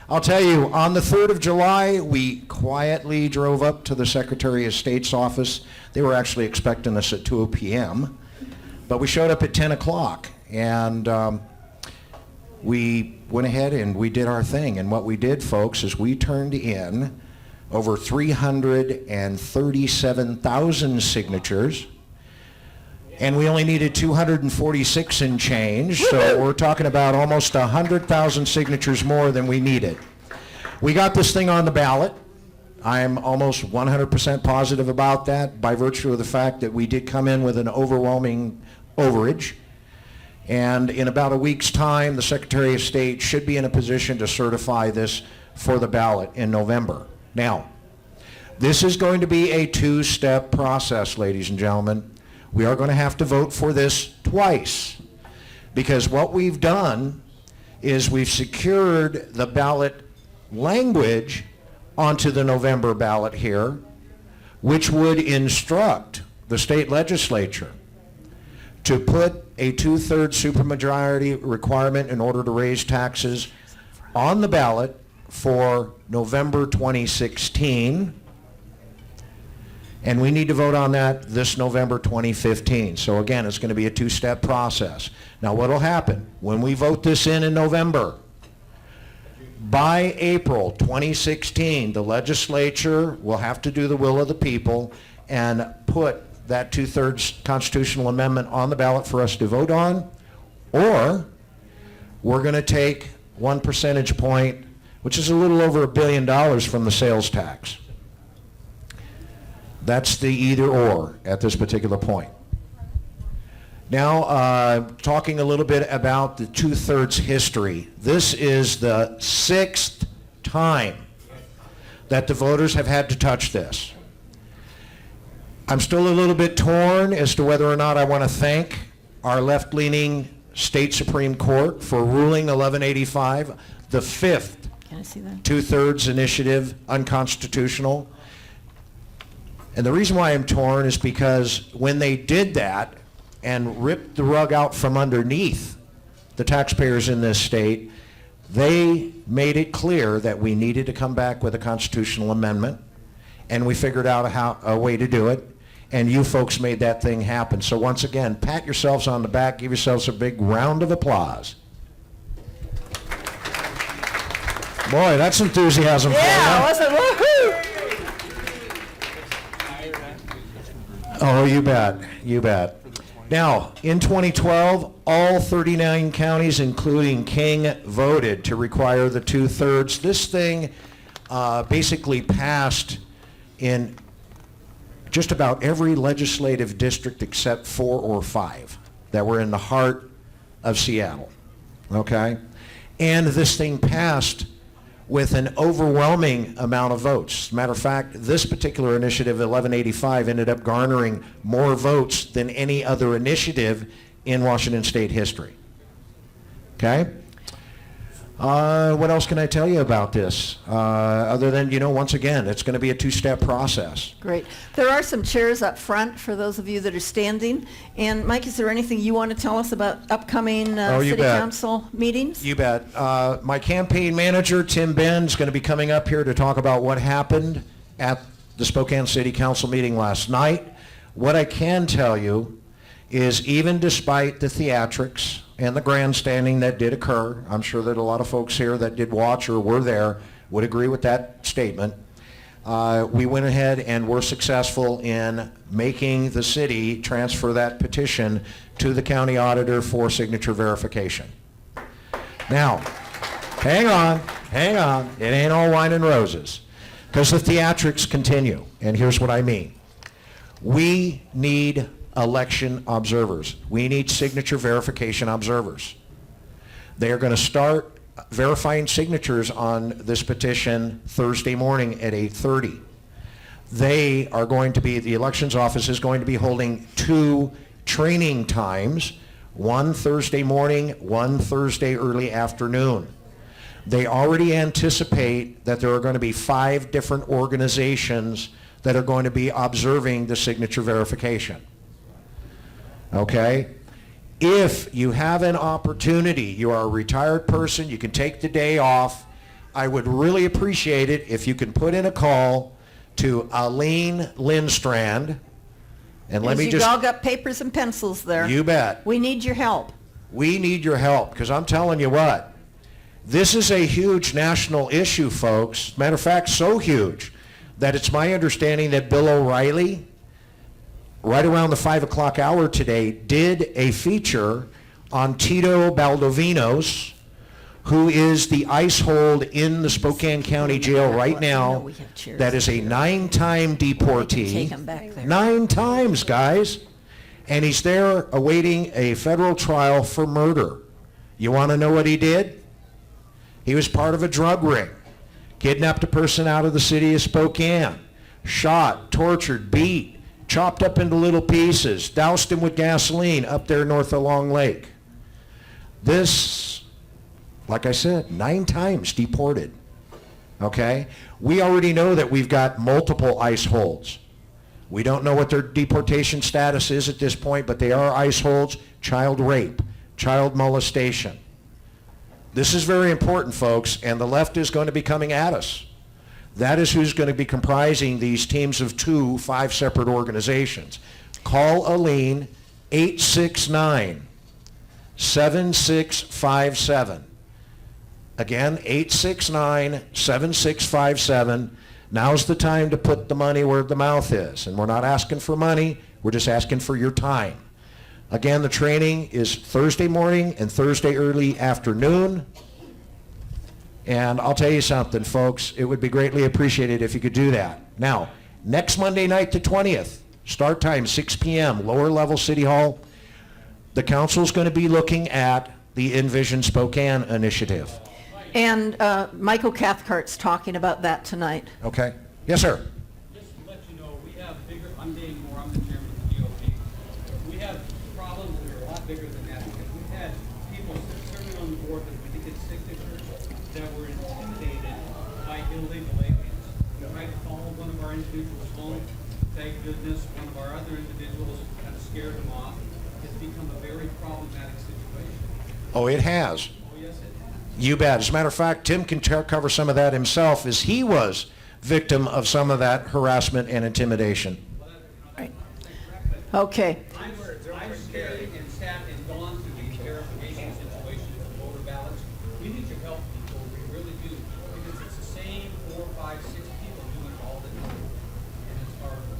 F: I'll tell you, on the 3rd of July, we quietly drove up to the Secretary of State's office. They were actually expecting us at 2 p.m., but we showed up at 10 o'clock, and we went ahead and we did our thing. And what we did, folks, is we turned in over 337,000 signatures, and we only needed 246 and change, so we're talking about almost 100,000 signatures more than we needed. We got this thing on the ballot. I'm almost 100% positive about that by virtue of the fact that we did come in with an overwhelming overage. And in about a week's time, the Secretary of State should be in a position to certify this for the ballot in November. Now, this is going to be a two-step process, ladies and gentlemen. We are going to have to vote for this twice, because what we've done is we've secured the ballot language onto the November ballot here, which would instruct the state legislature to put a 2/3 supermajority requirement in order to raise taxes on the ballot for November 2016. And we need to vote on that this November 2015. So again, it's going to be a two-step process. Now what will happen when we vote this in November? By April 2016, the legislature will have to do the will of the people and put that 2/3 constitutional amendment on the ballot for us to vote on, or we're going to take 1 percentage point, which is a little over $1 billion from the sales tax. That's the either or at this particular point. Now, talking a little bit about the 2/3 history. This is the 6th time that the voters have had to touch this. I'm still a little bit torn as to whether or not I want to thank our left-leaning state Supreme Court for ruling 1185, the 5th
A: Can I see that?
F: 2/3 initiative unconstitutional. And the reason why I'm torn is because when they did that and ripped the rug out from underneath the taxpayers in this state, they made it clear that we needed to come back with a constitutional amendment, and we figured out a way to do it, and you folks made that thing happen. So once again, pat yourselves on the back, give yourselves a big round of applause. Boy, that's enthusiasm for you.
A: Yeah, wasn't woohoo!
F: Oh, you bet. You bet. Now, in 2012, all 39 counties, including King, voted to require the 2/3. This thing basically passed in just about every legislative district except 4 or 5 that were in the heart of Seattle. Okay? And this thing passed with an overwhelming amount of votes. As a matter of fact, this particular initiative, 1185, ended up garnering more votes than any other initiative in Washington State history. Okay? What else can I tell you about this? Other than, once again, it's going to be a two-step process.
A: Great. There are some chairs up front for those of you that are standing. And Mike, is there anything you want to tell us about upcoming
F: you
A: city
F: bet.
A: council meetings?
F: You bet. My campaign manager, Tim Benn, is going to be coming up here to talk about what happened at the Spokane City Council meeting last night. What I can tell you is even despite the theatrics and the grandstanding that did occur, I'm sure that a lot of folks here that did watch or were there would agree with that statement. We went ahead and were successful in making the city transfer that petition to the county auditor for signature verification. Now, hang on. It ain't all wine and roses. Because the theatrics continue. And here's what I mean. We need election observers. We need signature verification observers. They are going to start verifying signatures on this petition Thursday morning at 8:30. They are going to be, the elections office is going to be holding 2 training times, one Thursday morning, one Thursday early afternoon. They already anticipate that there are going to be 5 different organizations that are going to be observing the signature verification. Okay? If you have an opportunity, you are a retired person, you can take the day off, I would really appreciate it if you can put in a call to Aline Lindstrand, and let me
A: You
F: just...
A: all got papers and pencils there.
F: You bet.
A: We need your help.
F: We need your help, because I'm telling you what, this is a huge national issue, folks. Matter of fact, so huge that it's my understanding that Bill O'Reilly, right around the 5 o'clock hour today, did a feature on Tito Baldovinos, who is the ice hold in the Spokane County Jail right now. That is a 9-time deportee.
A: Take him back there.
F: 9 times, guys. And he's there awaiting a federal trial for murder. You want to know what he did? He was part of a drug ring. Kidnapped a person out of the city of Spokane. Shot, tortured, beat, chopped up into little pieces, doused him with gasoline up there north of Long Lake. This, like I said, 9 times deported. Okay? We already know that we've got multiple ICE holds. We don't know what their deportation status is at this point, but they are ICE holds, child rape, child molestation. This is very important, folks, and the left is going to be coming at us. That is who's going to be comprising these teams of 2, 5 separate organizations. Call Aline, 869-7657. Again, 869-7657. Now's the time to put the money where the mouth is. And we're not asking for money, we're just asking for your time. Again, the training is Thursday morning and Thursday early afternoon. And I'll tell you something, folks, it would be greatly appreciated if you could do that. Now, next Monday night, the 20th, start time 6 p.m., lower level City Hall. The council's going to be looking at the Envision Spokane initiative.
A: And Michael Cathcart's talking about that tonight.
F: Okay? Yes, sir.
G: Just to let you know, we have bigger, I'm Dave Moore, I'm the chairman of the GOP. We have problems that are a lot bigger than that, because we've had people serving on the board that we think it's signatures that were intimidated by illegal aliens. We tried to follow one of our individuals home. Thank goodness, one of our other individuals kind of scared him off. It's become a very problematic situation.
F: Oh, it has.
G: Oh, yes, it has.
F: You bet. As a matter of fact, Tim can cover some of that himself, as he was victim of some of that harassment and intimidation.
A: Okay.
G: I'm scared and sat and gone through these verification situations with voter ballots. We need your help, people. We really do. Because it's the same 4, 5, 6 people doing it all the time. And it's horrible.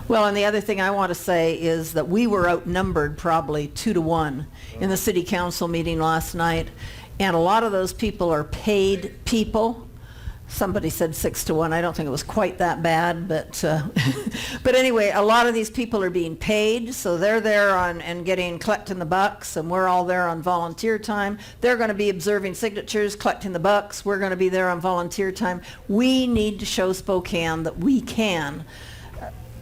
A: Well, and the other thing I want to say is that we were outnumbered probably 2-1 in the city council meeting last night. And a lot of those people are paid people. Somebody said 6-1. I don't think it was quite that bad, but but anyway, a lot of these people are being paid, so they're there on and collecting the bucks, and we're all there on volunteer time. They're going to be observing signatures, collecting the bucks. We're going to be there on volunteer time. We need to show Spokane that we can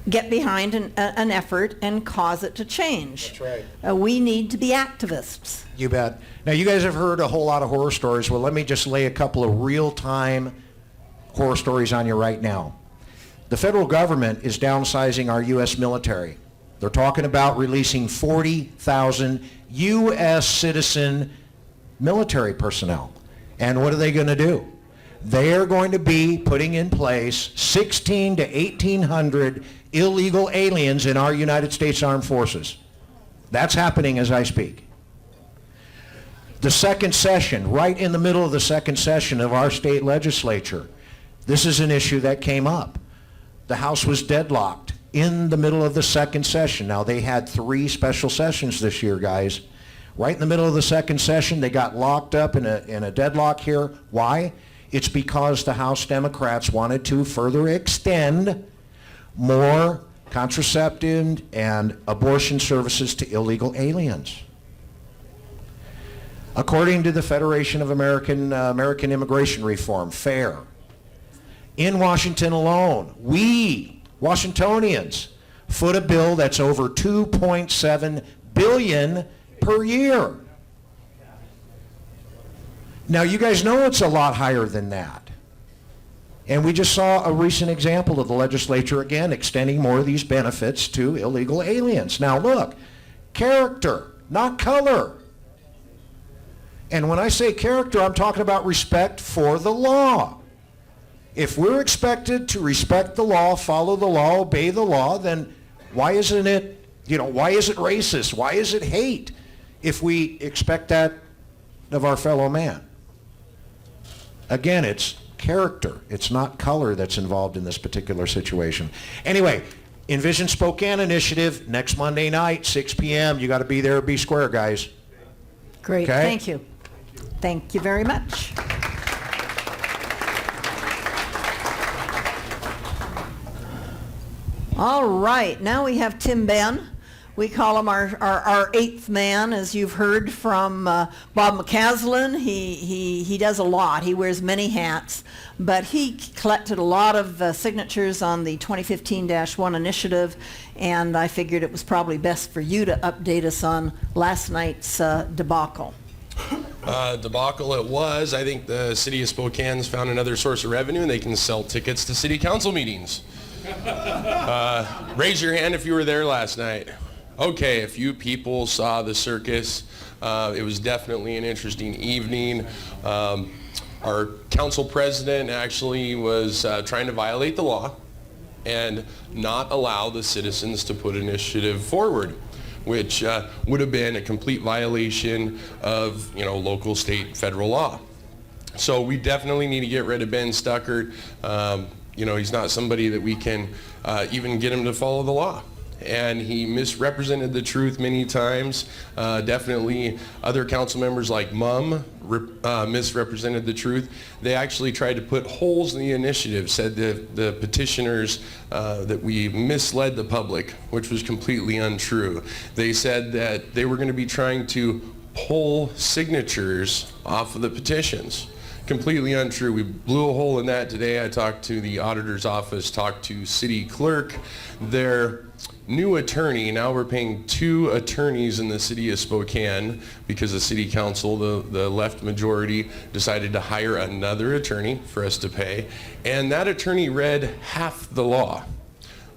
A: get behind an effort and cause it to change.
F: That's right.
A: We need to be activists.
F: You bet. Now, you guys have heard a whole lot of horror stories. Well, let me just lay a couple of real-time horror stories on you right now. The federal government is downsizing our U.S. military. They're talking about releasing 40,000 U.S. citizen military personnel. And what are they going to do? They are going to be putting in place 1,600 to 1,800 illegal aliens in our United States Armed Forces. That's happening as I speak. The second session, right in the middle of the second session of our state legislature, this is an issue that came up. The House was deadlocked in the middle of the second session. Now, they had 3 special sessions this year, guys. Right in the middle of the second session, they got locked up in a deadlock here. Why? It's because the House Democrats wanted to further extend more contraceptive and abortion services to illegal aliens. According to the Federation of American Immigration Reform, FAIR, in Washington alone, we, Washingtonians, foot a bill that's over $2.7 billion per year. Now, you guys know it's a lot higher than that. And we just saw a recent example of the legislature, again, extending more of these benefits to illegal aliens. Now, look, character, not color. And when I say character, I'm talking about respect for the law. If we're expected to respect the law, follow the law, obey the law, then why isn't it, why is it racist? Why is it hate if we expect that of our fellow man? Again, it's character. It's not color that's involved in this particular situation. Anyway, Envision Spokane Initiative, next Monday night, 6 p.m. You got to be there or be square, guys.
A: Great,
F: Okay.
A: thank you. Thank you very much. All right, now we have Tim Ben. We call him our eighth man, as you've heard from Bob McCaslin. He does a lot. He wears many hats, but he collected a lot of signatures on the 2015-1 initiative, and I figured it was probably best for you to update us on last night's debacle.
H: Debacle it was. I think the city of Spokane's found another source of revenue, and they can sell tickets to city council meetings. Raise your hand if you were there last night. Okay, a few people saw the circus. It was definitely an interesting evening. Our council president actually was trying to violate the law and not allow the citizens to put initiative forward, which would have been a complete violation of, local, state, federal law. So we definitely need to get rid of Ben Stuckert. He's not somebody that we can even get him to follow the law. And he misrepresented the truth many times. Definitely other council members like Mum misrepresented the truth. They actually tried to put holes in the initiative, said the petitioners that we misled the public, which was completely untrue. They said that they were going to be trying to pull signatures off of the petitions. Completely untrue. We blew a hole in that today. I talked to the auditor's office, talked to city clerk. Their new attorney, now we're paying 2 attorneys in the city of Spokane because the city council, the left majority, decided to hire another attorney for us to pay. And that attorney read half the law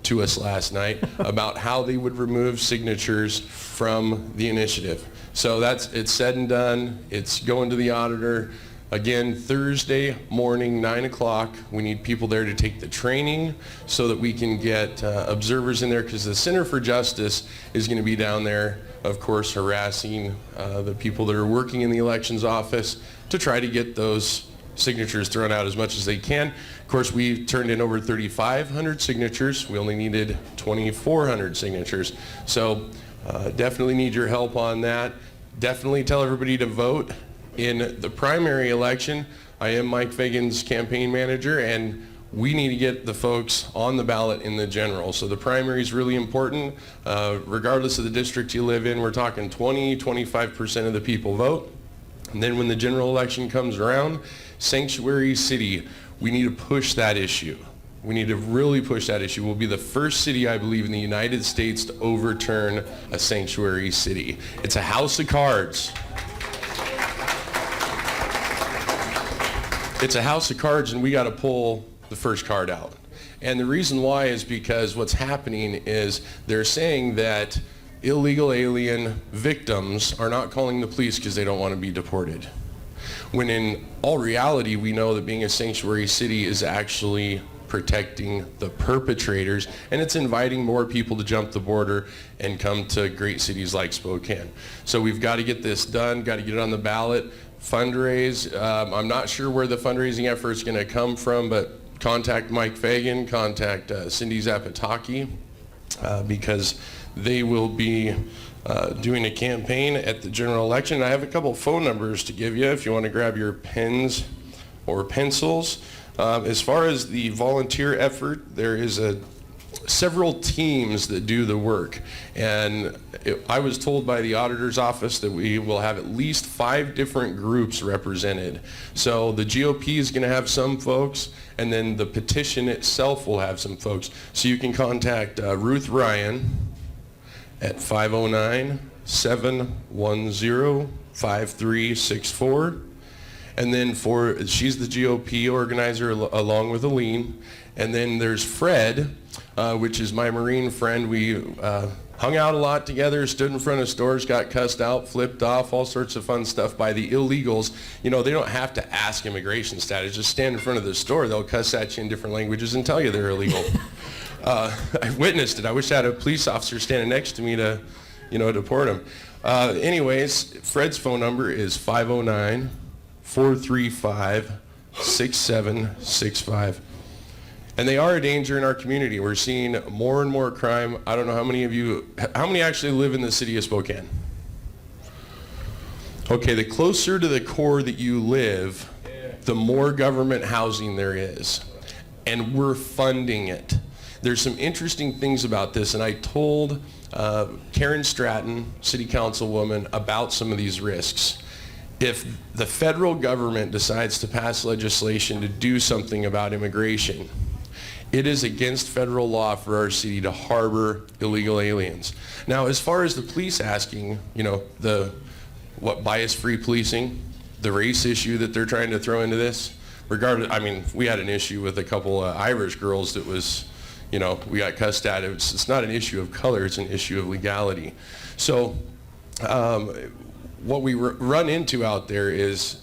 H: to us last night about how they would remove signatures from the initiative. So it's said and done. It's going to the auditor. Again, Thursday morning, 9 o'clock, we need people there to take the training so that we can get observers in there, because the Center for Justice is going to be down there, of course, harassing the people that are working in the elections office to try to get those signatures thrown out as much as they can. Of course, we turned in over 3,500 signatures. We only needed 2,400 signatures. So definitely need your help on that. Definitely tell everybody to vote. In the primary election, I am Mike Fagan's campaign manager, and we need to get the folks on the ballot in the general. So the primary is really important. Regardless of the district you live in, we're talking 25% of the people vote. And then when the general election comes around, sanctuary city, we need to push that issue. We need to really push that issue. We'll be the first city, I believe, in the United States to overturn a sanctuary city. It's a house of cards. It's a house of cards, and we got to pull the first card out. And the reason why is because what's happening is they're saying that illegal alien victims are not calling the police because they don't want to be deported. When in all reality, we know that being a sanctuary city is actually protecting the perpetrators, and it's inviting more people to jump the border and come to great cities like Spokane. So we've got to get this done, got to get it on the ballot. Fundraise. I'm not sure where the fundraising effort is going to come from, but contact Mike Fagan, contact Cindy Zapataki. because they will be doing a campaign at the general election. I have a couple phone numbers to give you if you want to grab your pens or pencils. As far as the volunteer effort, there is several teams that do the work, and I was told by the auditor's office that we will have at least 5 different groups represented. So the GOP is going to have some folks, and then the petition itself will have some folks. So you can contact Ruth Ryan at 509-710-5364. And then she's the GOP organizer along with Aline. And then there's Fred, which is my Marine friend. We hung out a lot together, stood in front of stores, got cussed out, flipped off, all sorts of fun stuff by the illegals. You know, they don't have to ask immigration status. Just stand in front of the store. They'll cuss at you in different languages and tell you they're illegal. I witnessed it. I wish I had a police officer standing next to me to, deport them. Anyways, Fred's phone number is 509-435-6765. And they are a danger in our community. We're seeing more and more crime. I don't know how many actually live in the city of Spokane? Okay, the closer to the core that you live, the more government housing there is. And we're funding it. There's some interesting things about this, and I told Karen Stratton, city councilwoman, about some of these risks. If the federal government decides to pass legislation to do something about immigration, it is against federal law for our city to harbor illegal aliens. Now, as far as the police asking, bias-free policing, the race issue that they're trying to throw into this, we had an issue with a couple of Irish girls that was, we got cussed at. It's not an issue of color, it's an issue of legality. So what we run into out there is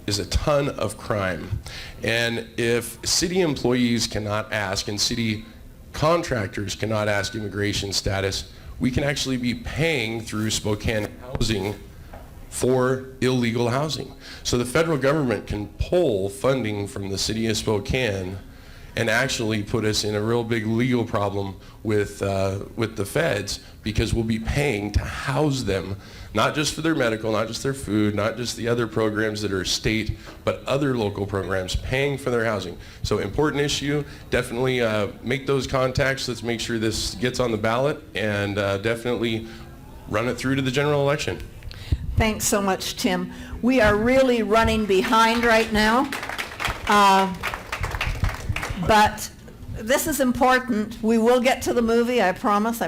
H: a ton of crime. And if city employees cannot ask and city contractors cannot ask immigration status, we can actually be paying through Spokane Housing for illegal housing. So the federal government can pull funding from the city of Spokane and actually put us in a real big legal problem with the feds, because we'll be paying to house them, not just for their medical, not just their food, not just the other programs that are state, but other local programs, paying for their housing. So important issue, definitely make those contacts. Let's make sure this gets on the ballot, and definitely run it through to the general election.
A: Thanks so much, Tim. We are really running behind right now. But this is important. We will get to the movie, I promise.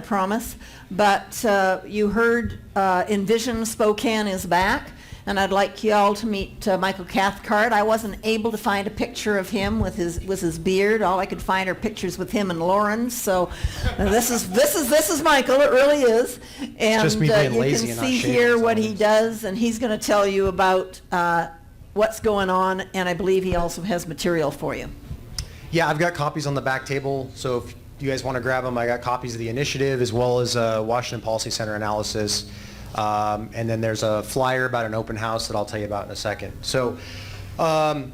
A: But you heard Envision Spokane is back, and I'd like you all to meet Michael Cathcart. I wasn't able to find a picture of him with his beard. All I could find are pictures with him and Lauren. So this is Michael. It really is. And
I: just me being
A: you
I: lazy
A: can
I: and not
A: see
I: shaving
A: here what
I: sometimes.
A: he does, and he's going to tell you about what's going on. And I believe he also has material for you.
I: Yeah, I've got copies on the back table, so if you guys want to grab them, I got copies of the initiative as well as Washington Policy Center analysis. And then there's a flyer about an open house that I'll tell you about in a second. So yeah,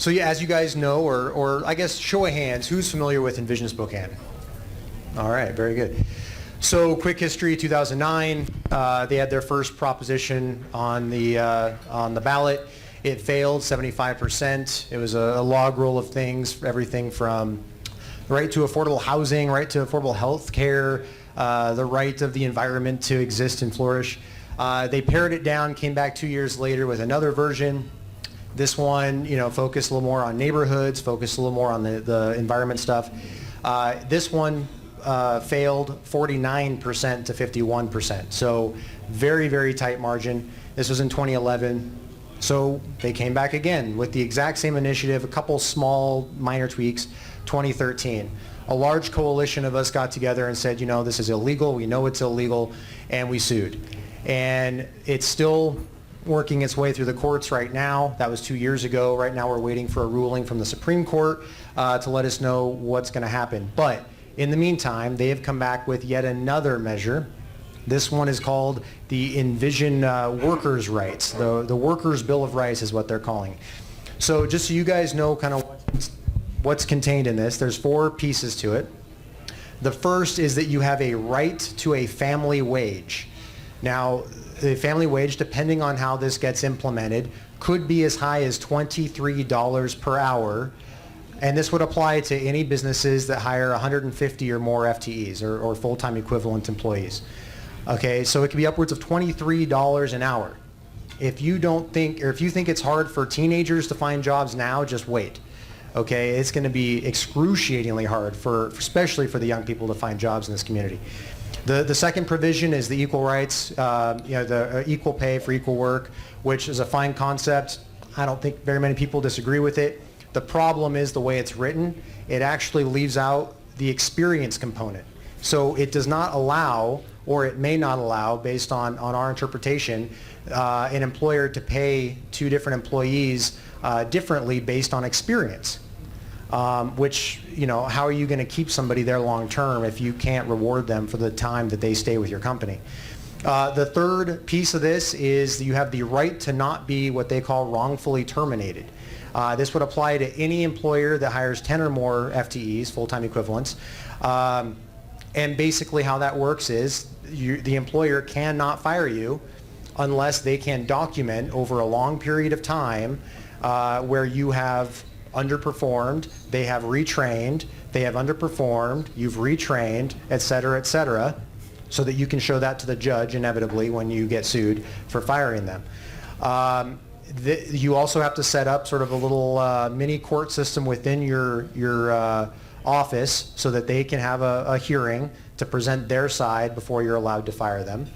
I: as you guys know, or I guess show of hands, who's familiar with Envision Spokane? All right, very good. So quick history, 2009, they had their first proposition on the ballot. It failed 75%. It was a log roll of things, everything from right to affordable housing, right to affordable health care, the right of the environment to exist and flourish. They pared it down, came back 2 years later with another version. This one, focused a little more on neighborhoods, focused a little more on the environment stuff. This one failed 49% to 51%. So very, very tight margin. This was in 2011. So they came back again with the exact same initiative, a couple small minor tweaks, 2013. A large coalition of us got together and said, this is illegal, we know it's illegal, and we sued. And it's still working its way through the courts right now. That was 2 years ago. Right now we're waiting for a ruling from the Supreme Court to let us know what's going to happen. But in the meantime, they have come back with yet another measure. This one is called the Envision Workers' Rights. The Workers' Bill of Rights is what they're calling. So just so you guys know kind of what's contained in this, there's 4 pieces to it. The first is that you have a right to a family wage. Now, the family wage, depending on how this gets implemented, could be as high as $23 per hour. And this would apply to any businesses that hire 150 or more FTEs or full-time equivalent employees. Okay, so it could be upwards of $23 an hour. If you think it's hard for teenagers to find jobs now, just wait. Okay, it's going to be excruciatingly hard especially for the young people to find jobs in this community. The second provision is the equal rights, the equal pay for equal work, which is a fine concept. I don't think very many people disagree with it. The problem is the way it's written. It actually leaves out the experience component. So it does not allow, or it may not allow, based on our interpretation, an employer to pay two different employees differently based on experience. Which, how are you going to keep somebody there long term if you can't reward them for the time that they stay with your company? The third piece of this is that you have the right to not be what they call wrongfully terminated. This would apply to any employer that hires 10 or more FTEs, full-time equivalents. And basically how that works is the employer cannot fire you unless they can document over a long period of time where you have underperformed, they have retrained, they have underperformed, you've retrained, et cetera, so that you can show that to the judge inevitably when you get sued for firing them. You also have to set up sort of a little mini court system within your office so that they can have a hearing to present their side before you're allowed to fire them.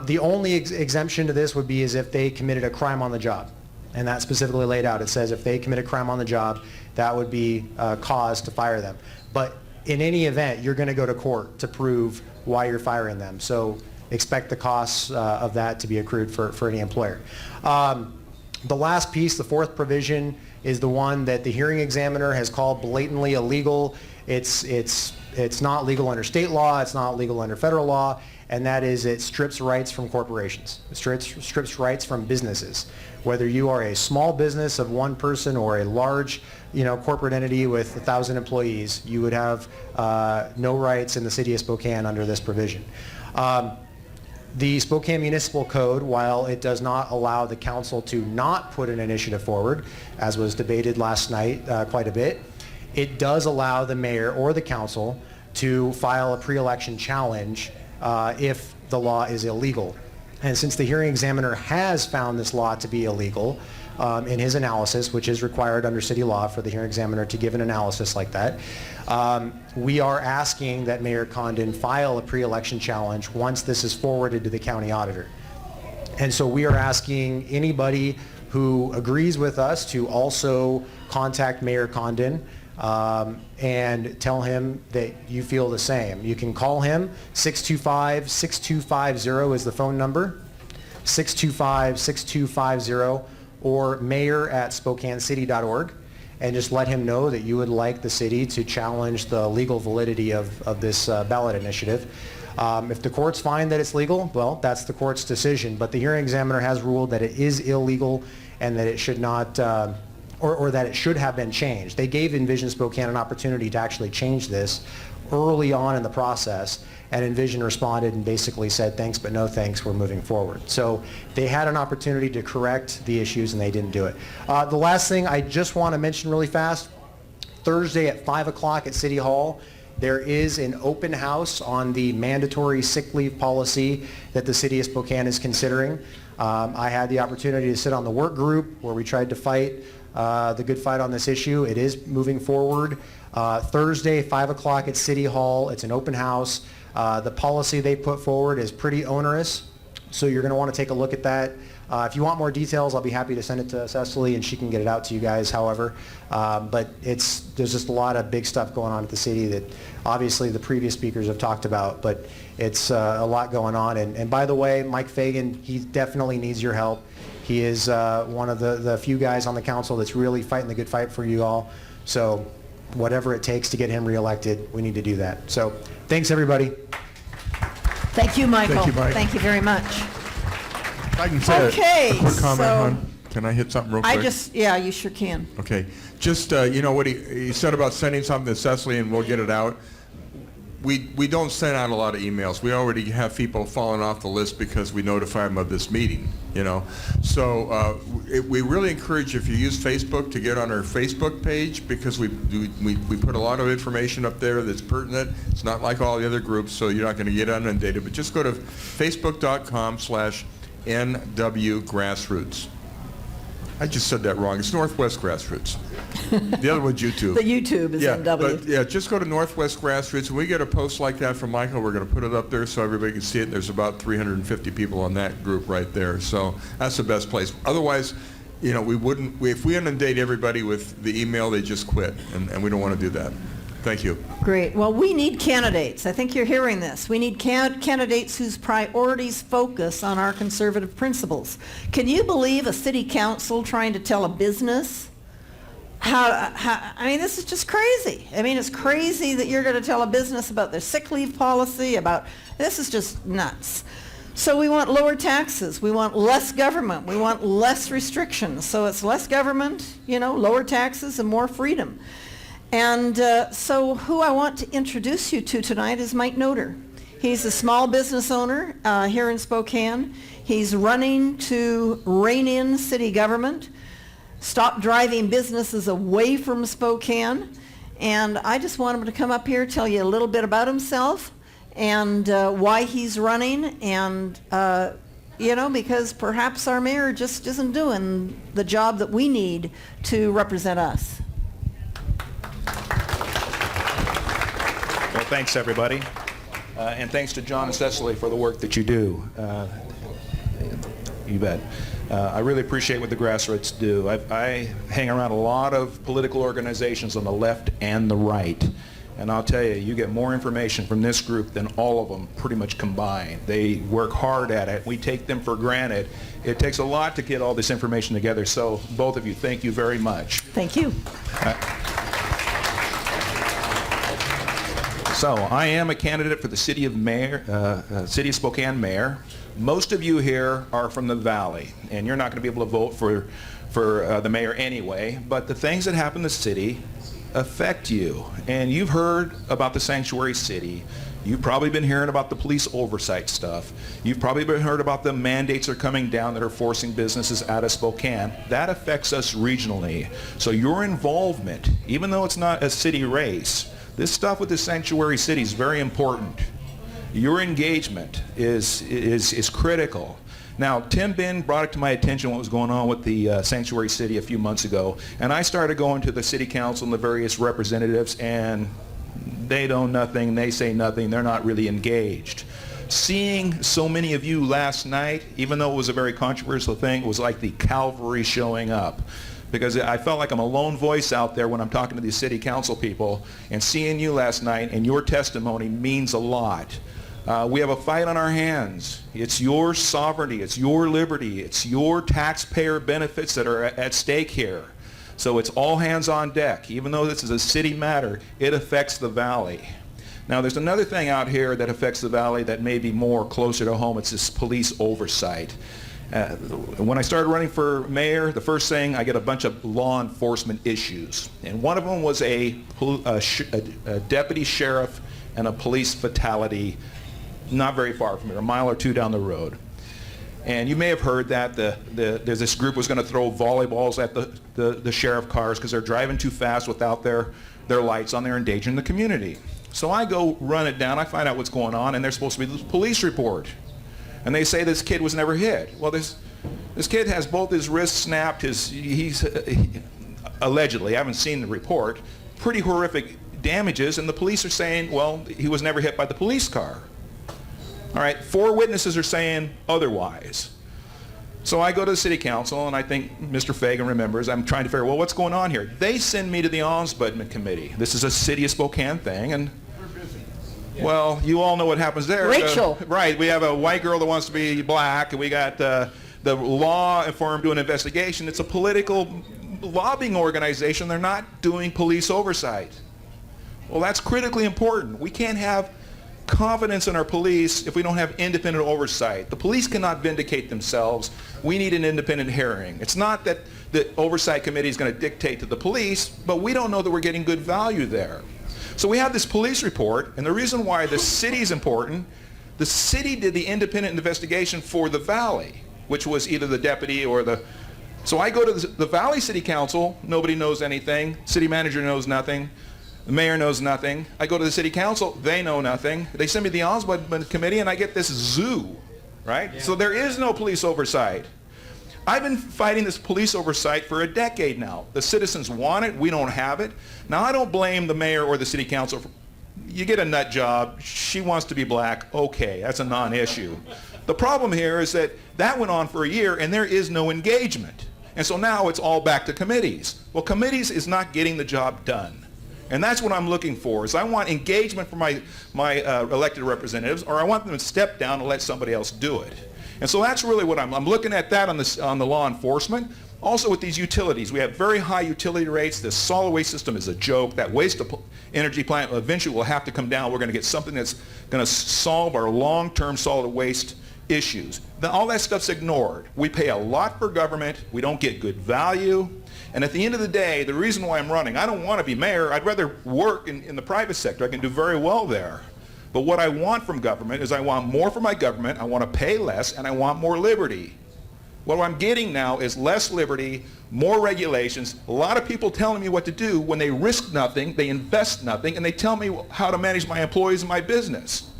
I: The only exemption to this would be is if they committed a crime on the job. And that's specifically laid out. It says if they commit a crime on the job, that would be cause to fire them. But in any event, you're going to go to court to prove why you're firing them. So expect the costs of that to be accrued for any employer. The last piece, the fourth provision, is the one that the hearing examiner has called blatantly illegal. It's not legal under state law. It's not legal under federal law. And that is it strips rights from corporations. It strips rights from businesses. Whether you are a small business of one person or a large corporate entity with 1,000 employees, you would have no rights in the city of Spokane under this provision. The Spokane Municipal Code, while it does not allow the council to not put an initiative forward, as was debated last night quite a bit, it does allow the mayor or the council to file a pre-election challenge if the law is illegal. And since the hearing examiner has found this law to be illegal in his analysis, which is required under city law for the hearing examiner to give an analysis like that, we are asking that Mayor Condon file a pre-election challenge once this is forwarded to the county auditor. And so we are asking anybody who agrees with us to also contact Mayor Condon and tell him that you feel the same. You can call him. 625-6250 is the phone number. 625-6250 or mayor@spokanecity.org, and just let him know that you would like the city to challenge the legal validity of this ballot initiative. If the courts find that it's legal, well, that's the court's decision, but the hearing examiner has ruled that it is illegal and that it should not or that it should have been changed. They gave Envision Spokane an opportunity to actually change this early on in the process, and Envision responded and basically said, thanks but no thanks, we're moving forward. So they had an opportunity to correct the issues and they didn't do it. The last thing I just want to mention really fast, Thursday at 5 o'clock at City Hall, there is an open house on the mandatory sick leave policy that the city of Spokane is considering. I had the opportunity to sit on the work group where we tried to fight the good fight on this issue. It is moving forward. Thursday, 5 o'clock at City Hall. It's an open house. The policy they put forward is pretty onerous, so you're going to want to take a look at that. If you want more details, I'll be happy to send it to Cecily and she can get it out to you guys, however. But there's just a lot of big stuff going on at the city that obviously the previous speakers have talked about, but it's a lot going on. And by the way, Mike Fagan, he definitely needs your help. He is one of the few guys on the council that's really fighting the good fight for you all. So whatever it takes to get him reelected, we need to do that. So thanks, everybody.
A: Thank you, Michael.
B: Thank you, Mike.
A: Thank you very much.
B: If I can say
A: Okay,
B: a quick comment,
A: so-
B: hon. Can I hit something real quick?
A: Yeah, you sure can.
B: Okay. Just, what he said about sending something to Cecily and we'll get it out. we don't send out a lot of emails. We already have people falling off the list because we notify them of this meeting, you know. So we really encourage, if you use Facebook, to get on our Facebook page, because we put a lot of information up there that's pertinent. It's not like all the other groups, so you're not going to get inundated. But just go to facebook.com/NW Grassroots. I just said that wrong. It's Northwest Grassroots. The other one's YouTube.
A: The YouTube is
B: Yeah,
A: NW.
B: but yeah, just go to Northwest Grassroots. When we get a post like that from Michael, we're going to put it up there so everybody can see it. There's about 350 people on that group right there. So that's the best place. Otherwise, you know, if we inundate everybody with the email, they just quit, and we don't want to do that. Thank you.
A: Great. Well, we need candidates. I think you're hearing this. We need candidates whose priorities focus on our conservative principles. Can you believe a city council trying to tell a business I mean, this is just crazy. I mean, it's crazy that you're going to tell a business about their sick leave policy, this is just nuts. So we want lower taxes. We want less government. We want less restrictions. So it's less government, you know, lower taxes and more freedom. And so who I want to introduce you to tonight is Mike Noter. He's a small business owner here in Spokane. He's running to rein in city government, stop driving businesses away from Spokane. And I just want him to come up here, tell you a little bit about himself and why he's running, and you know, because perhaps our mayor just isn't doing the job that we need to represent us.
F: Well, thanks, everybody. And thanks to John and Cecily for the work that you do. You bet. I really appreciate what the grassroots do. I hang around a lot of political organizations on the left and the right. And I'll tell you, you get more information from this group than all of them pretty much combined. They work hard at it. We take them for granted. It takes a lot to get all this information together. So both of you, thank you very much.
A: Thank you.
F: So I am a candidate for the City of Spokane mayor. Most of you here are from the Valley, and you're not going to be able to vote for the mayor anyway. But the things that happen in the city affect you. And you've heard about the sanctuary city. You've probably been hearing about the police oversight stuff. You've probably been heard about the mandates that are coming down that are forcing businesses out of Spokane. That affects us regionally. So your involvement, even though it's not a city race, this stuff with the sanctuary city is very important. Your engagement is critical. Now, Tim Ben brought it to my attention what was going on with the sanctuary city a few months ago, and I started going to the city council and the various representatives, and they know nothing, they say nothing, they're not really engaged. Seeing so many of you last night, even though it was a very controversial thing, it was like the cavalry showing up. Because I felt like I'm a lone voice out there when I'm talking to these city council people, and seeing you last night and your testimony means a lot. We have a fight on our hands. It's your sovereignty, it's your liberty, it's your taxpayer benefits that are at stake here. So it's all hands on deck. Even though this is a city matter, it affects the Valley. Now there's another thing out here that affects the Valley that may be more closer to home. It's this police oversight. When I started running for mayor, the first thing, I get a bunch of law enforcement issues. And one of them was a deputy sheriff and a police fatality not very far from here, a mile or two down the road. And you may have heard that there's this group was going to throw volleyballs at the sheriff cars because they're driving too fast without their lights on. They're endangering the community. So I go run it down. I find out what's going on, and there's supposed to be this police report. And they say this kid was never hit. Well, this kid has both his wrists snapped. He's allegedly, I haven't seen the report, pretty horrific damages, and the police are saying, well, he was never hit by the police car. All right, 4 witnesses are saying otherwise. So I go to the city council, and I think Mr. Fagan remembers, I'm trying to figure, well, what's going on here? They send me to the Ombudsman Committee. This is a City of Spokane thing, and well, you all know what happens there.
A: Rachel.
F: Right, we have a white girl that wants to be black, and we got the law firm doing an investigation. It's a political lobbying organization. They're not doing police oversight. Well, that's critically important. We can't have confidence in our police if we don't have independent oversight. The police cannot vindicate themselves. We need an independent hearing. It's not that the oversight committee is going to dictate to the police, but we don't know that we're getting good value there.
J: So we have this police report, and the reason why the city is important, the city did the independent investigation for the Valley, which was either the deputy or the... So I go to the Valley City Council, nobody knows anything, city manager knows nothing, the mayor knows nothing. I go to the city council, they know nothing. They send me the ombudsman committee and I get this zoo, right? Yeah. So there is no police oversight. I've been fighting this police oversight for a decade now. The citizens want it, we don't have it. Now I don't blame the mayor or the city council. You get a nut job, she wants to be black, okay, that's a non-issue. The problem here is that went on for a year and there is no engagement. And so now it's all back to committees. Well, committees is not getting the job done. And that's what I'm looking for, is I want engagement from my elected representatives, or I want them to step down and let somebody else do it. And so that's really what I'm looking at that on the law enforcement. Also with these utilities, we have very high utility rates. This solid waste system is a joke. That waste energy plant eventually will have to come down. We're going to get something that's going to solve our long-term solid waste issues. All that stuff's ignored. We pay a lot for government. We don't get good value. And at the end of the day, the reason why I'm running, I don't want to be mayor. I'd rather work in the private sector. I can do very well there. But what I want from government is I want more for my government, I want to pay less, and I want more liberty. What I'm getting now is less liberty, more regulations, a lot of people telling me what to do when they risk nothing, they invest nothing, and they tell me how to manage my employees and my business.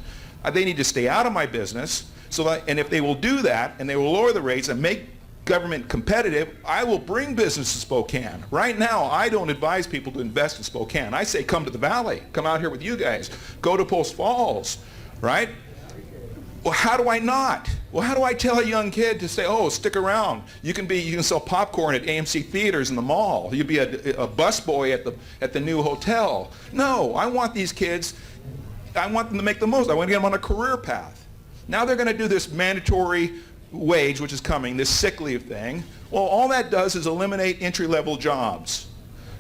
J: They need to stay out of my business, and if they will do that, and they will lower the rates and make government competitive, I will bring business to Spokane. Right now, I don't advise people to invest in Spokane. I say come to the Valley, come out here with you guys, go to Post Falls, right? Well, how do I not? Well, how do I tell a young kid to say, oh, stick around. You can sell popcorn at AMC theaters in the mall. You can be a busboy at the new hotel. No, I want these kids, I want them to make the most. I want to get them on a career path. Now they're going to do this mandatory wage, which is coming, this sick leave thing. Well, all that does is eliminate entry-level jobs.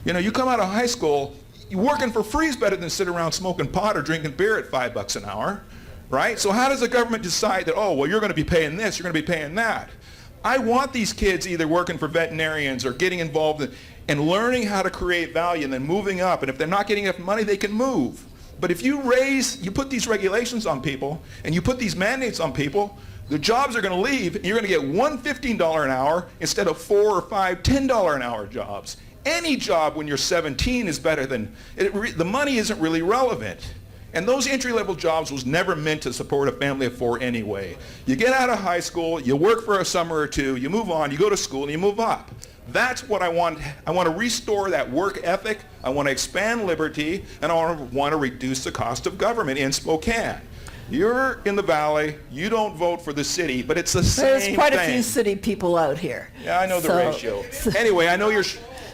J: You know, you come out of high school, working for free is better than sitting around smoking pot or drinking beer at $5 an hour, right? So how does the government decide that, oh, well, you're going to be paying this, you're going to be paying that? I want these kids either working for veterinarians or getting involved and learning how to create value and then moving up. And if they're not getting enough money, they can move. But if you put these regulations on people and you put these mandates on people, the jobs are going to leave, and you're going to get one $15 an hour instead of $4 or $5, $10 an hour jobs. Any job when you're 17 is better than, the money isn't really relevant. And those entry-level jobs was never meant to support a family of four anyway. You get out of high school, you work for a summer or two, you move on, you go to school, and you move up. That's what I want. I want to restore that work ethic, I want to expand liberty, and I want to reduce the cost of government in Spokane. You're in the Valley, you don't vote for the city, but it's the same thing.
A: There's quite a few city people out here.
J: Yeah, I know the ratio. Anyway, I know you're...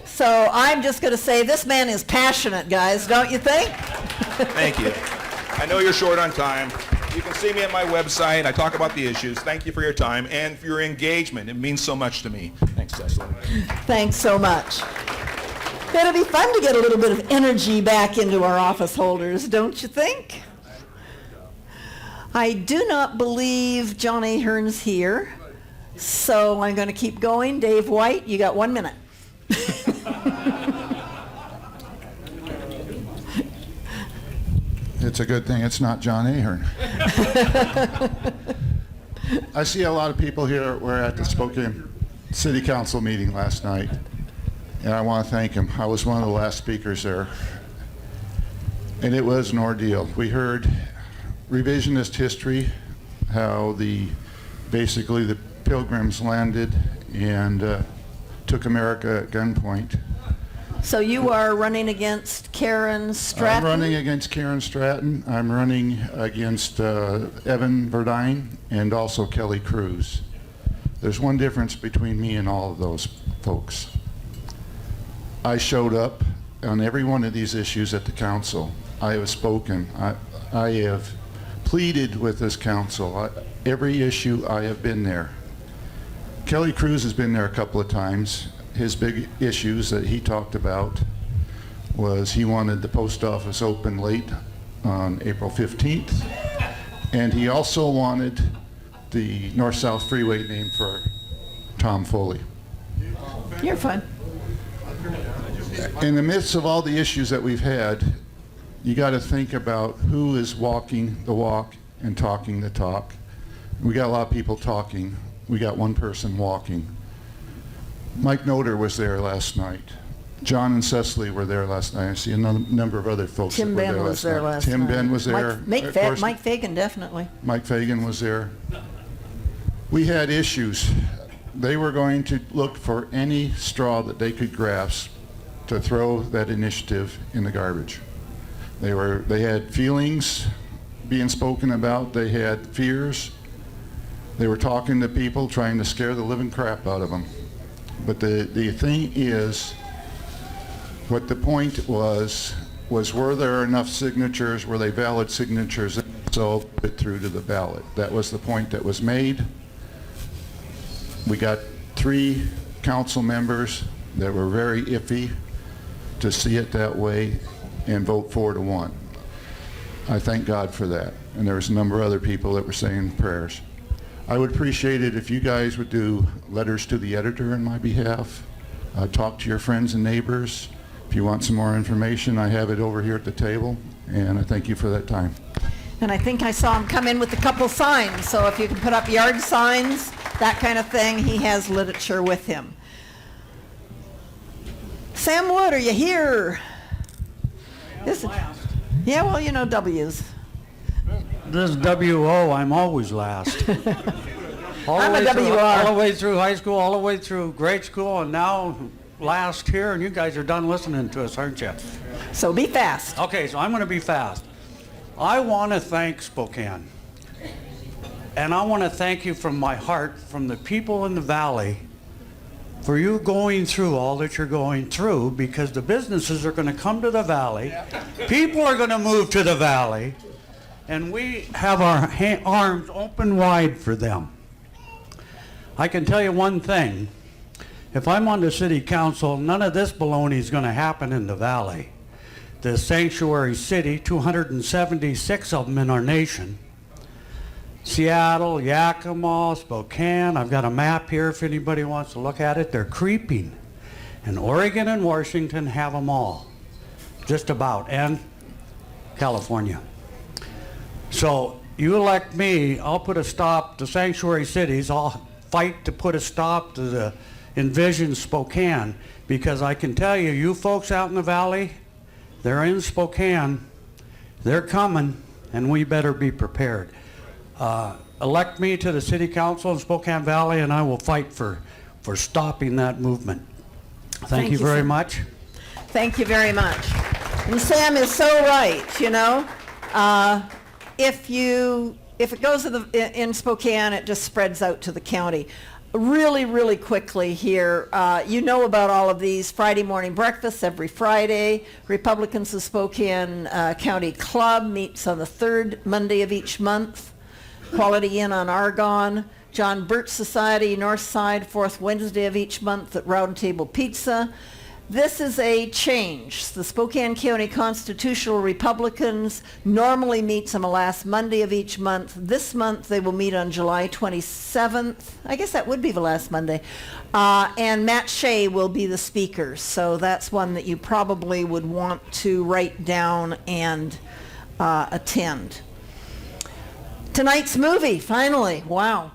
A: So I'm just going to say this man is passionate, guys, don't you think?
J: Thank you. I know you're short on time. You can see me at my website. I talk about the issues. Thank you for your time and for your engagement. It means so much to me. Thanks, Cecily.
A: Thanks so much. It'll be fun to get a little bit of energy back into our office holders, don't you think? I do not believe John Ahern's here, so I'm going to keep going. Dave White, you got 1 minute.
K: It's a good thing it's not John Ahern. I see a lot of people here. We're at the Spokane City Council meeting last night, and I want to thank them. I was one of the last speakers there, and it was an ordeal. We heard revisionist history, how basically the Pilgrims landed and took America at gunpoint.
A: So you are running against Karen Stratton?
K: I'm running against Karen Stratton. I'm running against Evan Verdine and also Kelly Cruz. There's one difference between me and all of those folks. I showed up on every one of these issues at the council. I have spoken. I have pleaded with this council. Every issue I have been there. Kelly Cruz has been there a couple of times. His big issues that he talked about was he wanted the post office open late on April 15th, and he also wanted the North-South Freeway named for Tom Foley.
A: You're fine.
K: In the midst of all the issues that we've had, you got to think about who is walking the walk and talking the talk. We got a lot of people talking. We got one person walking. Mike Noter was there last night. John and Cecily were there last night. I see a number of other folks
A: Tim
K: that were
A: Ben
K: there
A: was
K: last
A: there
K: night.
A: last night.
K: Tim Ben was there. Of course,
A: Mike Fagan, definitely.
K: Mike Fagan was there. We had issues. They were going to look for any straw that they could grasp to throw that initiative in the garbage. They had feelings being spoken about. They had fears. They were talking to people, trying to scare the living crap out of them. But the thing is, what the point was were there enough signatures, were they valid signatures, so put it through to the ballot. That was the point that was made. We got 3 council members that were very iffy to see it that way and vote 4-1. I thank God for that. And there was a number of other people that were saying prayers. I would appreciate it if you guys would do letters to the editor on my behalf. Talk to your friends and neighbors. If you want some more information, I have it over here at the table, and I thank you for that time.
A: And I think I saw him come in with a couple signs, so if you can put up yard signs, that kind of thing, he has literature with him. Sam Wood, are you here? Yeah, well, you know W's.
L: This is WO, I'm always last.
A: I'm a WR.
L: All the way through high school, all the way through grade school, and now last here, and you guys are done listening to us, aren't you?
A: So be fast.
L: Okay, so I'm going to be fast. I want to thank Spokane. And I want to thank you from my heart, from the people in the valley, for you going through all that you're going through, because the businesses are going to come to the valley, people are going to move to the valley, and we have our arms open wide for them. I can tell you one thing. If I'm on the city council, none of this baloney is going to happen in the valley. The sanctuary city, 276 of them in our nation. Seattle, Yakima, Spokane, I've got a map here if anybody wants to look at it. They're creeping. And Oregon and Washington have them all, just about, and California. So you elect me, I'll put a stop to sanctuary cities, I'll fight to put a stop to the Envision Spokane, because I can tell you, you folks out in the valley, they're in Spokane, they're coming, and we better be prepared. Elect me to the city council in Spokane Valley, and I will fight for stopping that movement. Thank you very
A: Sam.
L: much.
A: Thank you very much. And Sam is so right, you know. If it goes in Spokane, it just spreads out to the county. Really, really quickly here, you know about all of these Friday morning breakfasts every Friday. Republicans of Spokane County Club meets on the 3rd Monday of each month. Quality Inn on Argonne. John Birch Society, North Side, 4th Wednesday of each month at Round Table Pizza. This is a change. The Spokane County Constitutional Republicans normally meets on the last Monday of each month. This month they will meet on July 27th. I guess that would be the last Monday. And Matt Shea will be the speaker. So that's one that you probably would want to write down and attend. Tonight's movie, finally. Wow.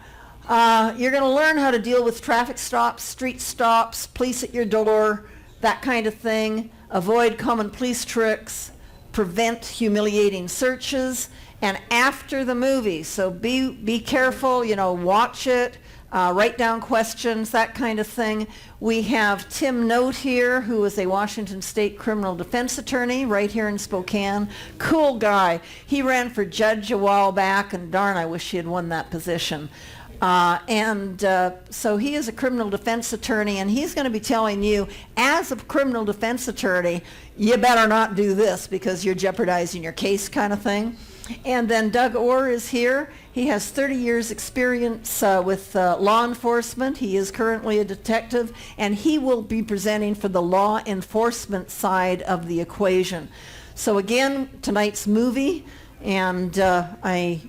A: You're going to learn how to deal with traffic stops, street stops, police at your door, that kind of thing. Avoid common police tricks, prevent humiliating searches, and after the movie. So be careful, you know, watch it, write down questions, that kind of thing. We have Tim Note here, who is a Washington State criminal defense attorney right here in Spokane. Cool guy. He ran for judge a while back, and darn, I wish he had won that position. So he is a criminal defense attorney, and he's going to be telling you, as a criminal defense attorney, you better not do this because you're jeopardizing your case, kind of thing. And then Doug Orr is here. He has 30 years experience with law enforcement. He is currently a detective, and he will be presenting for the law enforcement side of the equation. So again, tonight's movie, and I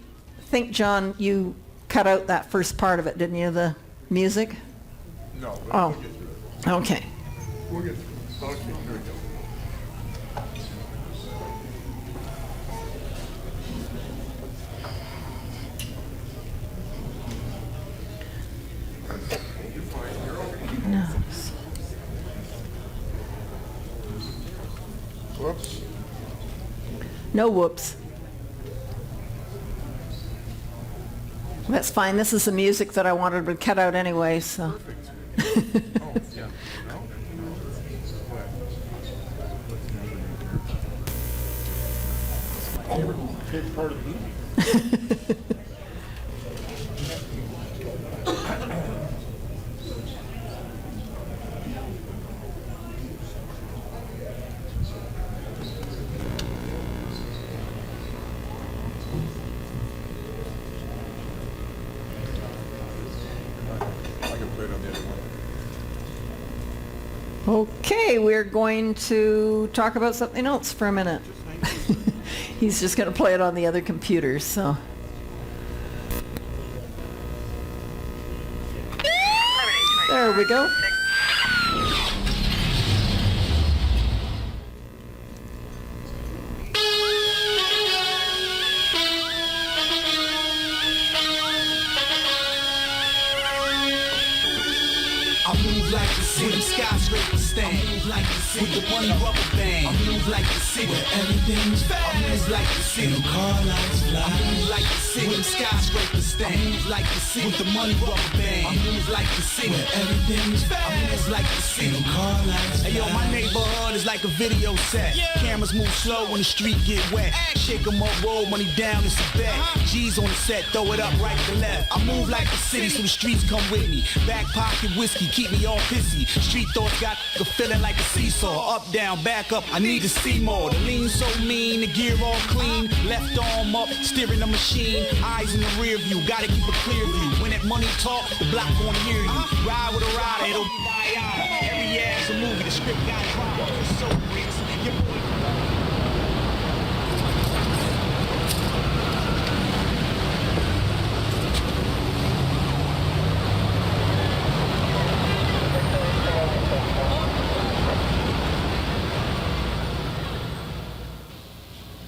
A: think, John, you cut out that first part of it, didn't you, the music?
B: No.
A: Oh, okay.
B: We'll get through. Okay, here we go.
A: No whoops. That's fine. This is the music that I wanted to cut out anyway, so. Okay, we're going to talk about something else for a minute. He's just going to play it on the other computer, so. There we go.
M: I move like the city, skyscraper stand. I move like the city, with the money rubber band. I move like the city, where everything's fast. I move like the city, and car lights fly. I move like the city, with skyscraper stand. I move like the city, with the money rubber band. I move like the city, where everything's fast. I move like the city, and car lights fly. Hey yo, my neighborhood is like a video set. Cameras move slow when the street get wet. Shake 'em up, roll money down, it's a bet. G's on the set, throw it up right to left. I move like the city, so the streets come with me. Back pocket whiskey, keep me all pissy. Street thoughts got a feeling like a seesaw. Up, down, back up, I need to see more. The lean so mean, the gear all clean. Left arm up, steering the machine. Eyes in the rear view, gotta keep a clear view. When that money talk, the block gonna hear you. Ride with a rider, it'll be Diana. Every ass a movie, the script got drama. It's so bricks, your boy.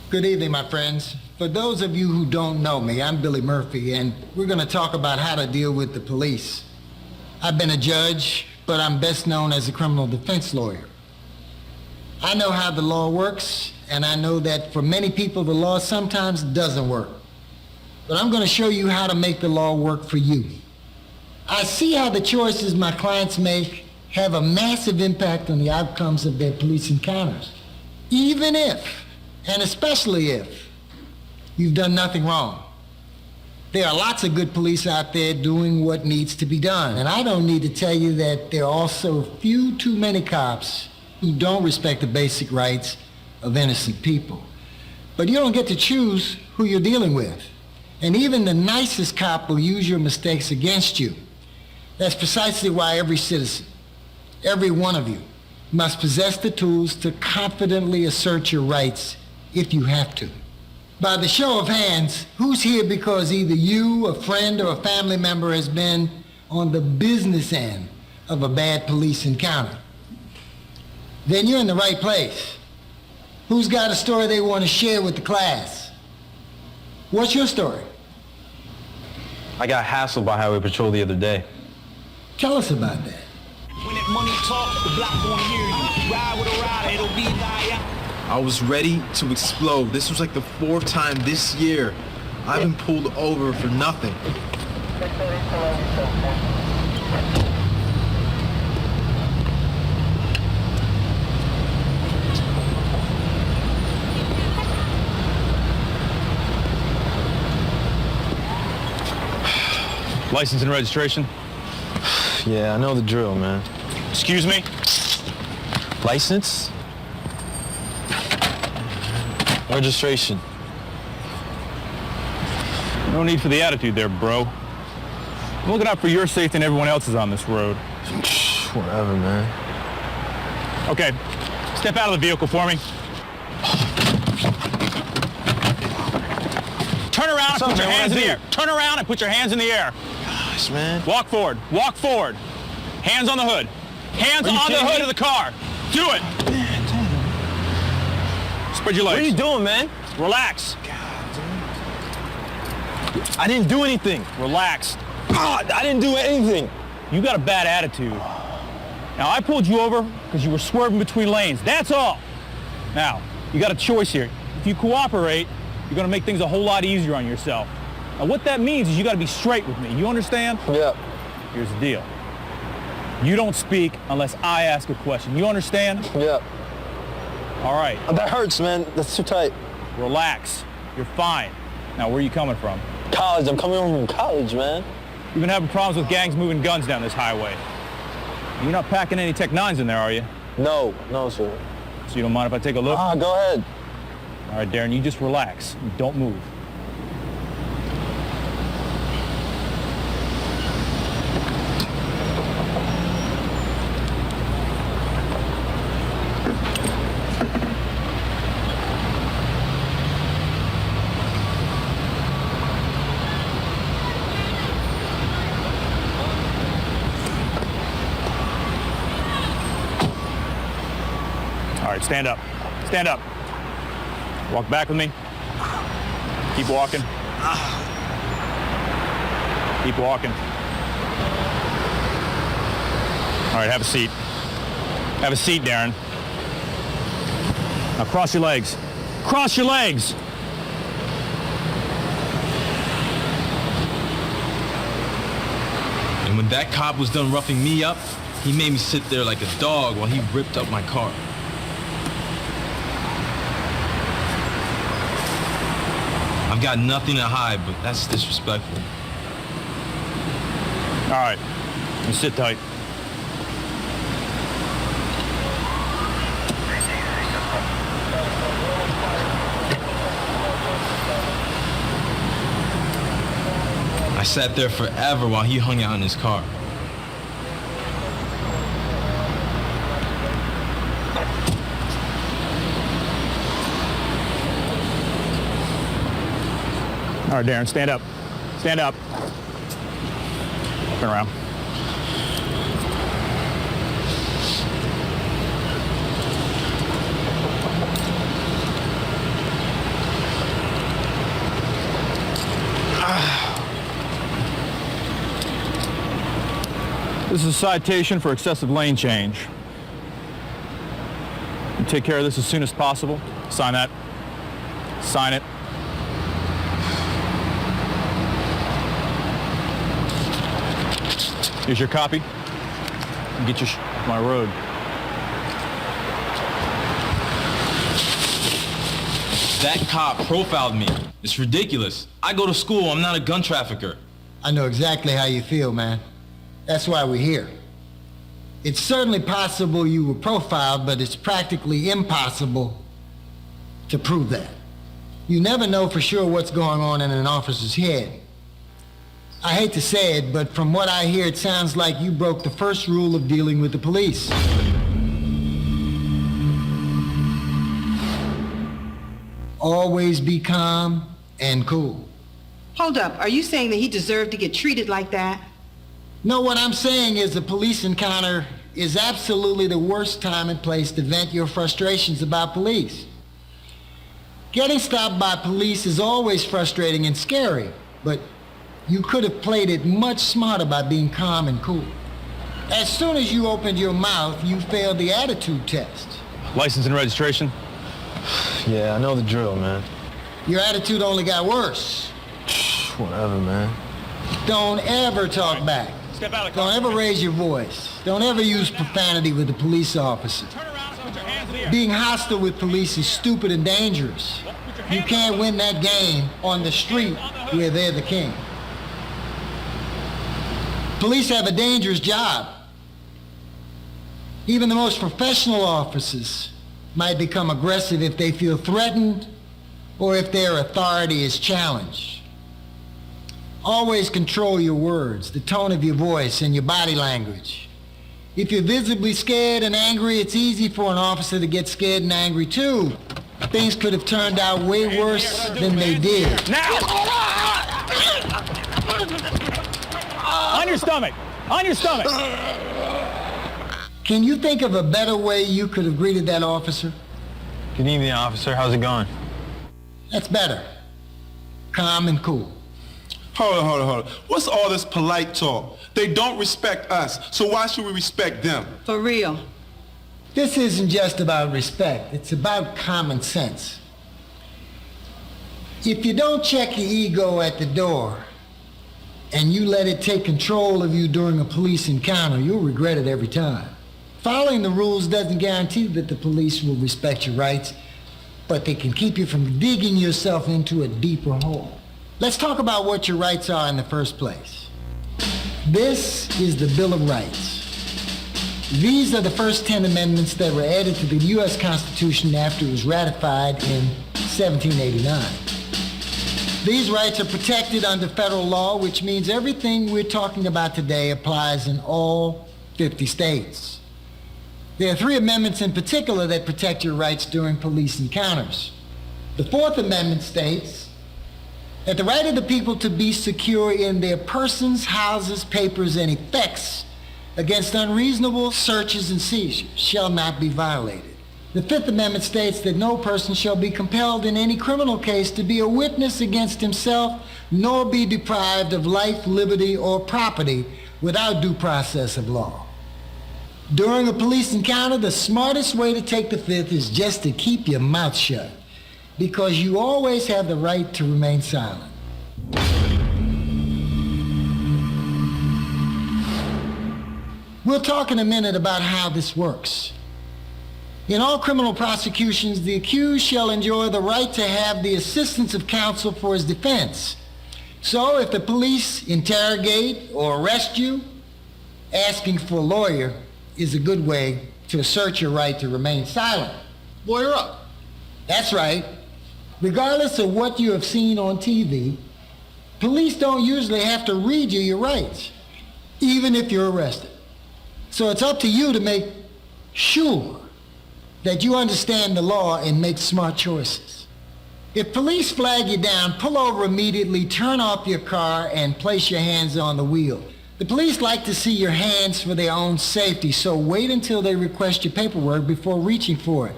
N: Good evening, my friends. For those of you who don't know me, I'm Billy Murphy, and we're going to talk about how to deal with the police. I've been a judge, but I'm best known as a criminal defense lawyer. I know how the law works, and I know that for many people, the law sometimes doesn't work. But I'm going to show you how to make the law work for you. I see how the choices my clients make have a massive impact on the outcomes of their police encounters, even if, and especially if, you've done nothing wrong. There are lots of good police out there doing what needs to be done. And I don't need to tell you that there are also few too many cops who don't respect the basic rights of innocent people. But you don't get to choose who you're dealing with. And even the nicest cop will use your mistakes against you. That's precisely why every citizen, every one of you, must possess the tools to confidently assert your rights if you have to. By the show of hands, who's here because either you, a friend, or a family member has been on the business end of a bad police encounter? Then you're in the right place. Who's got a story they want to share with the class? What's your story?
O: I got hassled by Highway Patrol the other day.
N: Tell us about that.
M: When that money talk, the block gonna hear you. Ride with a rider, it'll be Diana.
O: I was ready to explode. This was like the 4th time this year I've been pulled over for nothing.
P: License and registration?
O: Yeah, I know the drill, man.
P: Excuse me?
O: License? Registration.
P: No need for the attitude there, bro. I'm looking out for your safety and everyone else's on this road.
O: Whatever, man.
P: Okay, step out of the vehicle for me. Turn around and put your hands in the air. Turn around and put your hands in the air.
O: Gosh, man.
P: Walk forward. Walk forward. Hands on the hood. Hands on the hood of the car. Do it. Spread your legs.
O: What are you doing, man?
P: Relax.
O: God, dude. I didn't do anything.
P: Relax.
O: God, I didn't do anything.
P: You got a bad attitude. Now, I pulled you over because you were swerving between lanes. That's all. Now, you got a choice here. If you cooperate, you're going to make things a whole lot easier on yourself. Now, what that means is you got to be straight with me. You understand?
Q: Yeah.
P: Here's the deal. You don't speak unless I ask a question. You understand?
Q: Yeah.
P: All right.
Q: That hurts, man. That's too tight.
P: Relax. You're fine. Now, where are you coming from?
Q: College. I'm coming home from college, man.
P: You've been having problems with gangs moving guns down this highway. You're not packing any Tech 9s in there, are you?
Q: No, sir.
P: So you don't mind if I take a look?
Q: Go ahead.
P: All right, Darren, you just relax. Don't move. All right, stand up. Stand up. Walk back with me. Keep walking. Keep walking. All right, have a seat. Have a seat, Darren. Now cross your legs. Cross your legs!
O: And when that cop was done roughing me up, he made me sit there like a dog while he ripped up my car. I've got nothing to hide, but that's disrespectful.
P: All right, you sit tight.
O: I sat there forever while he hung out in his car.
P: All right, Darren, stand up. Stand up. Turn around. This is a citation for excessive lane change. You take care of this as soon as possible. Sign that. Sign it. Here's your copy. Get your my road.
O: That cop profiled me. It's ridiculous. I go to school. I'm not a gun trafficker.
N: I know exactly how you feel, man. That's why we're here. It's certainly possible you were profiled, but it's practically impossible to prove that. You never know for sure what's going on in an officer's head. I hate to say it, but from what I hear, it sounds like you broke the first rule of dealing with the police. Always be calm and cool.
R: Hold up, are you saying that he deserved to get treated like that?
N: No, what I'm saying is a police encounter is absolutely the worst time and place to vent your frustrations about police. Getting stopped by police is always frustrating and scary, but you could have played it much smarter by being calm and cool. As soon as you opened your mouth, you failed the attitude test.
P: License and registration?
Q: Yeah, I know the drill, man.
N: Your attitude only got worse.
Q: Whatever, man.
N: Don't ever talk back.
P: Step out of the car.
N: Don't ever raise your voice. Don't ever use profanity with a police officer.
P: Turn around and put your hands in the air.
N: Being hostile with police is stupid and dangerous. You can't win that game on the street where they're the king. Police have a dangerous job. Even the most professional officers might become aggressive if they feel threatened or if their authority is challenged. Always control your words, the tone of your voice, and your body language. If you're visibly scared and angry, it's easy for an officer to get scared and angry too. Things could have turned out way worse than they did.
P: Now! On your stomach! On your stomach!
N: Can you think of a better way you could have greeted that officer?
Q: Good evening, officer. How's it going?
N: That's better. Calm and cool.
S: Hold on. What's all this polite talk? They don't respect us, so why should we respect them?
R: For real.
N: This isn't just about respect. It's about common sense. If you don't check your ego at the door and you let it take control of you during a police encounter, you'll regret it every time. Following the rules doesn't guarantee that the police will respect your rights, but they can keep you from digging yourself into a deeper hole. Let's talk about what your rights are in the first place. This is the Bill of Rights. These are the first 10 amendments that were added to the U.S. Constitution after it was ratified in 1789. These rights are protected under federal law, which means everything we're talking about today applies in all 50 states. There are 3 amendments in particular that protect your rights during police encounters. The 4th Amendment states that the right of the people to be secure in their persons, houses, papers, and effects against unreasonable searches and seizures shall not be violated. The 5th Amendment states that no person shall be compelled in any criminal case to be a witness against himself, nor be deprived of life, liberty, or property without due process of law. During a police encounter, the smartest way to take the 5th is just to keep your mouth shut, because you always have the right to remain silent. We'll talk in a minute about how this works. In all criminal prosecutions, the accused shall enjoy the right to have the assistance of counsel for his defense. So if the police interrogate or arrest you, asking for a lawyer is a good way to assert your right to remain silent. Lawyer up. That's right. Regardless of what you have seen on TV, police don't usually have to read you your rights, even if you're arrested. So it's up to you to make sure that you understand the law and make smart choices. If police flag you down, pull over immediately, turn off your car, and place your hands on the wheel. The police like to see your hands for their own safety, so wait until they request your paperwork before reaching for it.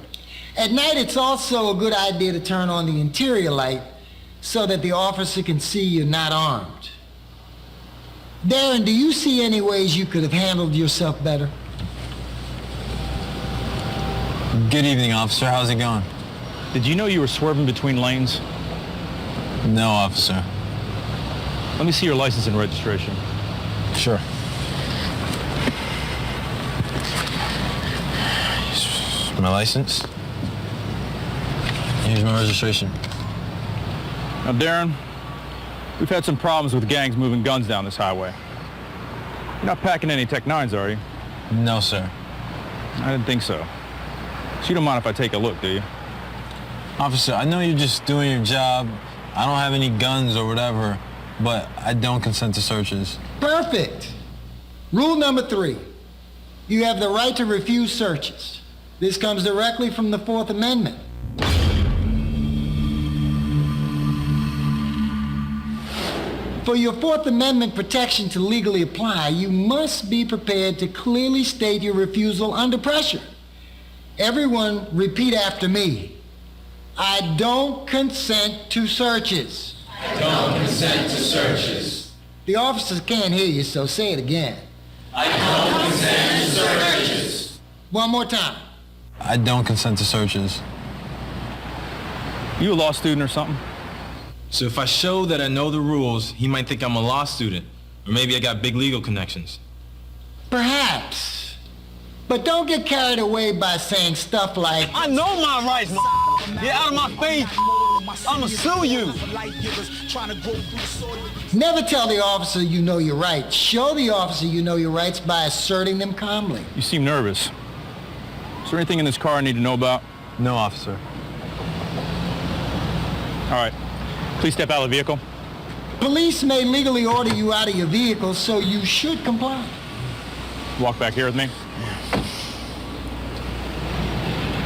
N: At night, it's also a good idea to turn on the interior light so that the officer can see you're not armed. Darren, do you see any ways you could have handled yourself better?
Q: Good evening, officer. How's it going?
P: Did you know you were swerving between lanes?
Q: No, officer.
P: Let me see your license and registration.
Q: Sure. My license. Here's my registration.
P: Now, Darren, we've had some problems with gangs moving guns down this highway. You're not packing any Tech 9s, are you?
Q: No, sir.
P: I didn't think so. So you don't mind if I take a look, do you?
Q: Officer, I know you're just doing your job. I don't have any guns or whatever, but I don't consent to searches.
N: Perfect. Rule number 3. You have the right to refuse searches. This comes directly from the 4th Amendment. For your 4th Amendment protection to legally apply, you must be prepared to clearly state your refusal under pressure. Everyone repeat after me. I don't consent to searches.
M: I don't consent to searches.
N: The officers can't hear you, so say it again.
M: I don't consent to searches.
N: One more time.
Q: I don't consent to searches.
P: You a law student or something?
Q: So if I show that I know the rules, he might think I'm a law student. Or maybe I got big legal connections.
N: Perhaps. But don't get carried away by saying stuff like,
Q: I know my rights, Get out of my face! I'ma sue you!
N: Never tell the officer you know your rights. Show the officer you know your rights by asserting them calmly.
P: You seem nervous. Is there anything in this car I need to know about?
Q: No, officer.
P: All right. Please step out of the vehicle.
N: Police may legally order you out of your vehicle, so you should comply.
P: Walk back here with me.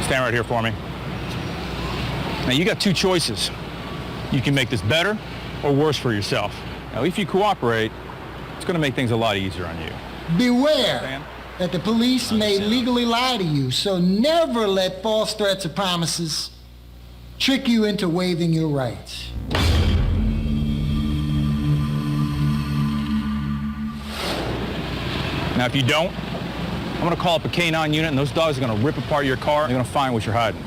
P: Stand right here for me. Now, you got 2 choices. You can make this better or worse for yourself. Now, if you cooperate, it's going to make things a lot easier on you.
N: Beware that the police may legally lie to you, so never let false threats or promises trick you into waiving your rights.
P: Now, if you don't, I'm going to call up a K-9 unit, and those dogs are going to rip apart your car, and they're going to find what you're hiding.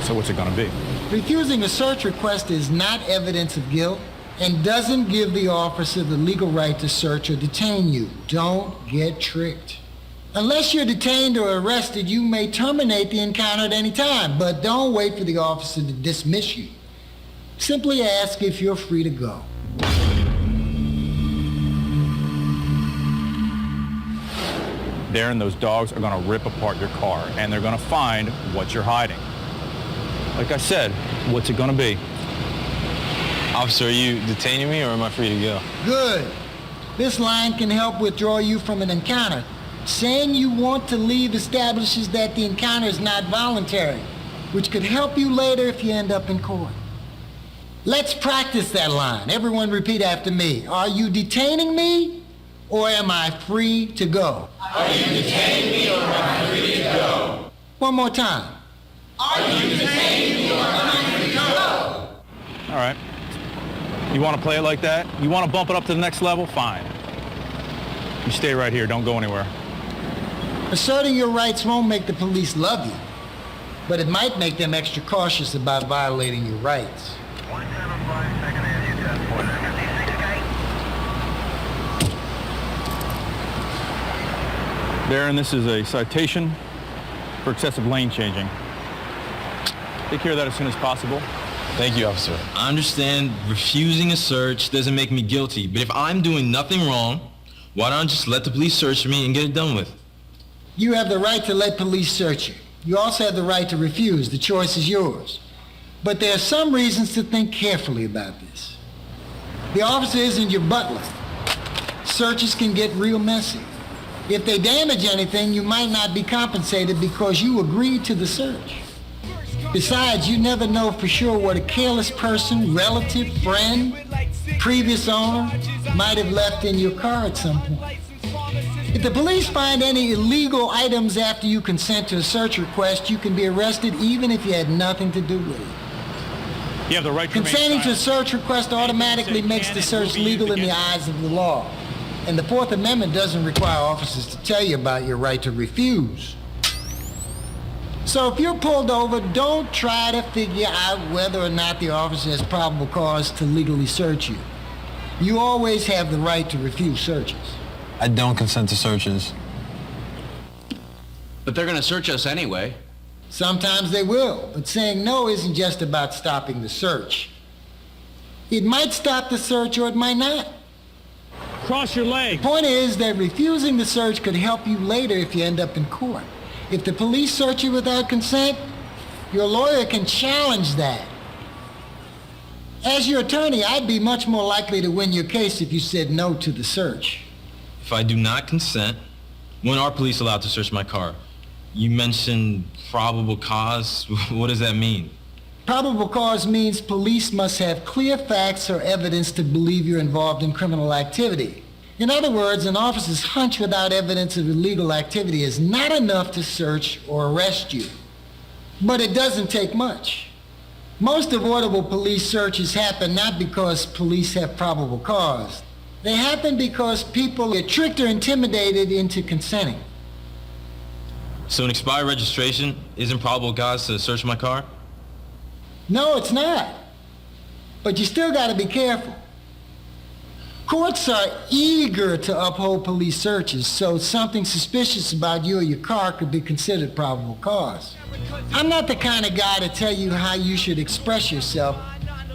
P: So what's it going to be?
N: Refusing a search request is not evidence of guilt and doesn't give the officer the legal right to search or detain you. Don't get tricked. Unless you're detained or arrested, you may terminate the encounter at any time, but don't wait for the officer to dismiss you. Simply ask if you're free to go.
P: Darren, those dogs are going to rip apart your car, and they're going to find what you're hiding. Like I said, what's it going to be?
Q: Officer, are you detaining me or am I free to go?
N: Good. This line can help withdraw you from an encounter. Saying you want to leave establishes that the encounter is not voluntary, which could help you later if you end up in court. Let's practice that line. Everyone repeat after me. Are you detaining me or am I free to go?
M: Are you detaining me or am I free to go?
N: One more time.
M: Are you detaining me or am I free to go?
P: All right. You want to play it like that? You want to bump it up to the next level? Fine. You stay right here. Don't go anywhere.
N: Asserting your rights won't make the police love you, but it might make them extra cautious about violating your rights.
P: Darren, this is a citation for excessive lane changing. Take care of that as soon as possible.
Q: Thank you, officer. I understand refusing a search doesn't make me guilty, but if I'm doing nothing wrong, why don't I just let the police search me and get it done with?
N: You have the right to let police search you. You also have the right to refuse. The choice is yours. But there are some reasons to think carefully about this. The officer isn't your butler. Searches can get real messy. If they damage anything, you might not be compensated because you agreed to the search. Besides, you never know for sure what a careless person, relative, friend, previous owner might have left in your car at some point. If the police find any illegal items after you consent to a search request, you can be arrested even if you had nothing to do with it.
P: You have the right to
N: Consenting to a search request automatically makes the search legal in the eyes of the law. And the Fourth Amendment doesn't require officers to tell you about your right to refuse. So if you're pulled over, don't try to figure out whether or not the officer has probable cause to legally search you. You always have the right to refuse searches.
Q: I don't consent to searches.
T: But they're going to search us anyway.
N: Sometimes they will, but saying no isn't just about stopping the search. It might stop the search or it might not.
P: Cross your legs.
N: The point is that refusing the search could help you later if you end up in court. If the police search you without consent, your lawyer can challenge that. As your attorney, I'd be much more likely to win your case if you said no to the search.
Q: If I do not consent, when are police allowed to search my car? You mentioned probable cause. What does that mean?
N: Probable cause means police must have clear facts or evidence to believe you're involved in criminal activity. In other words, an officer's hunch without evidence of illegal activity is not enough to search or arrest you. But it doesn't take much. Most avoidable police searches happen not because police have probable cause. They happen because people get tricked or intimidated into consenting.
Q: So an expired registration isn't probable cause to search my car?
N: No, it's not. But you still got to be careful. Courts are eager to uphold police searches, so something suspicious about you or your car could be considered probable cause. I'm not the kind of guy to tell you how you should express yourself.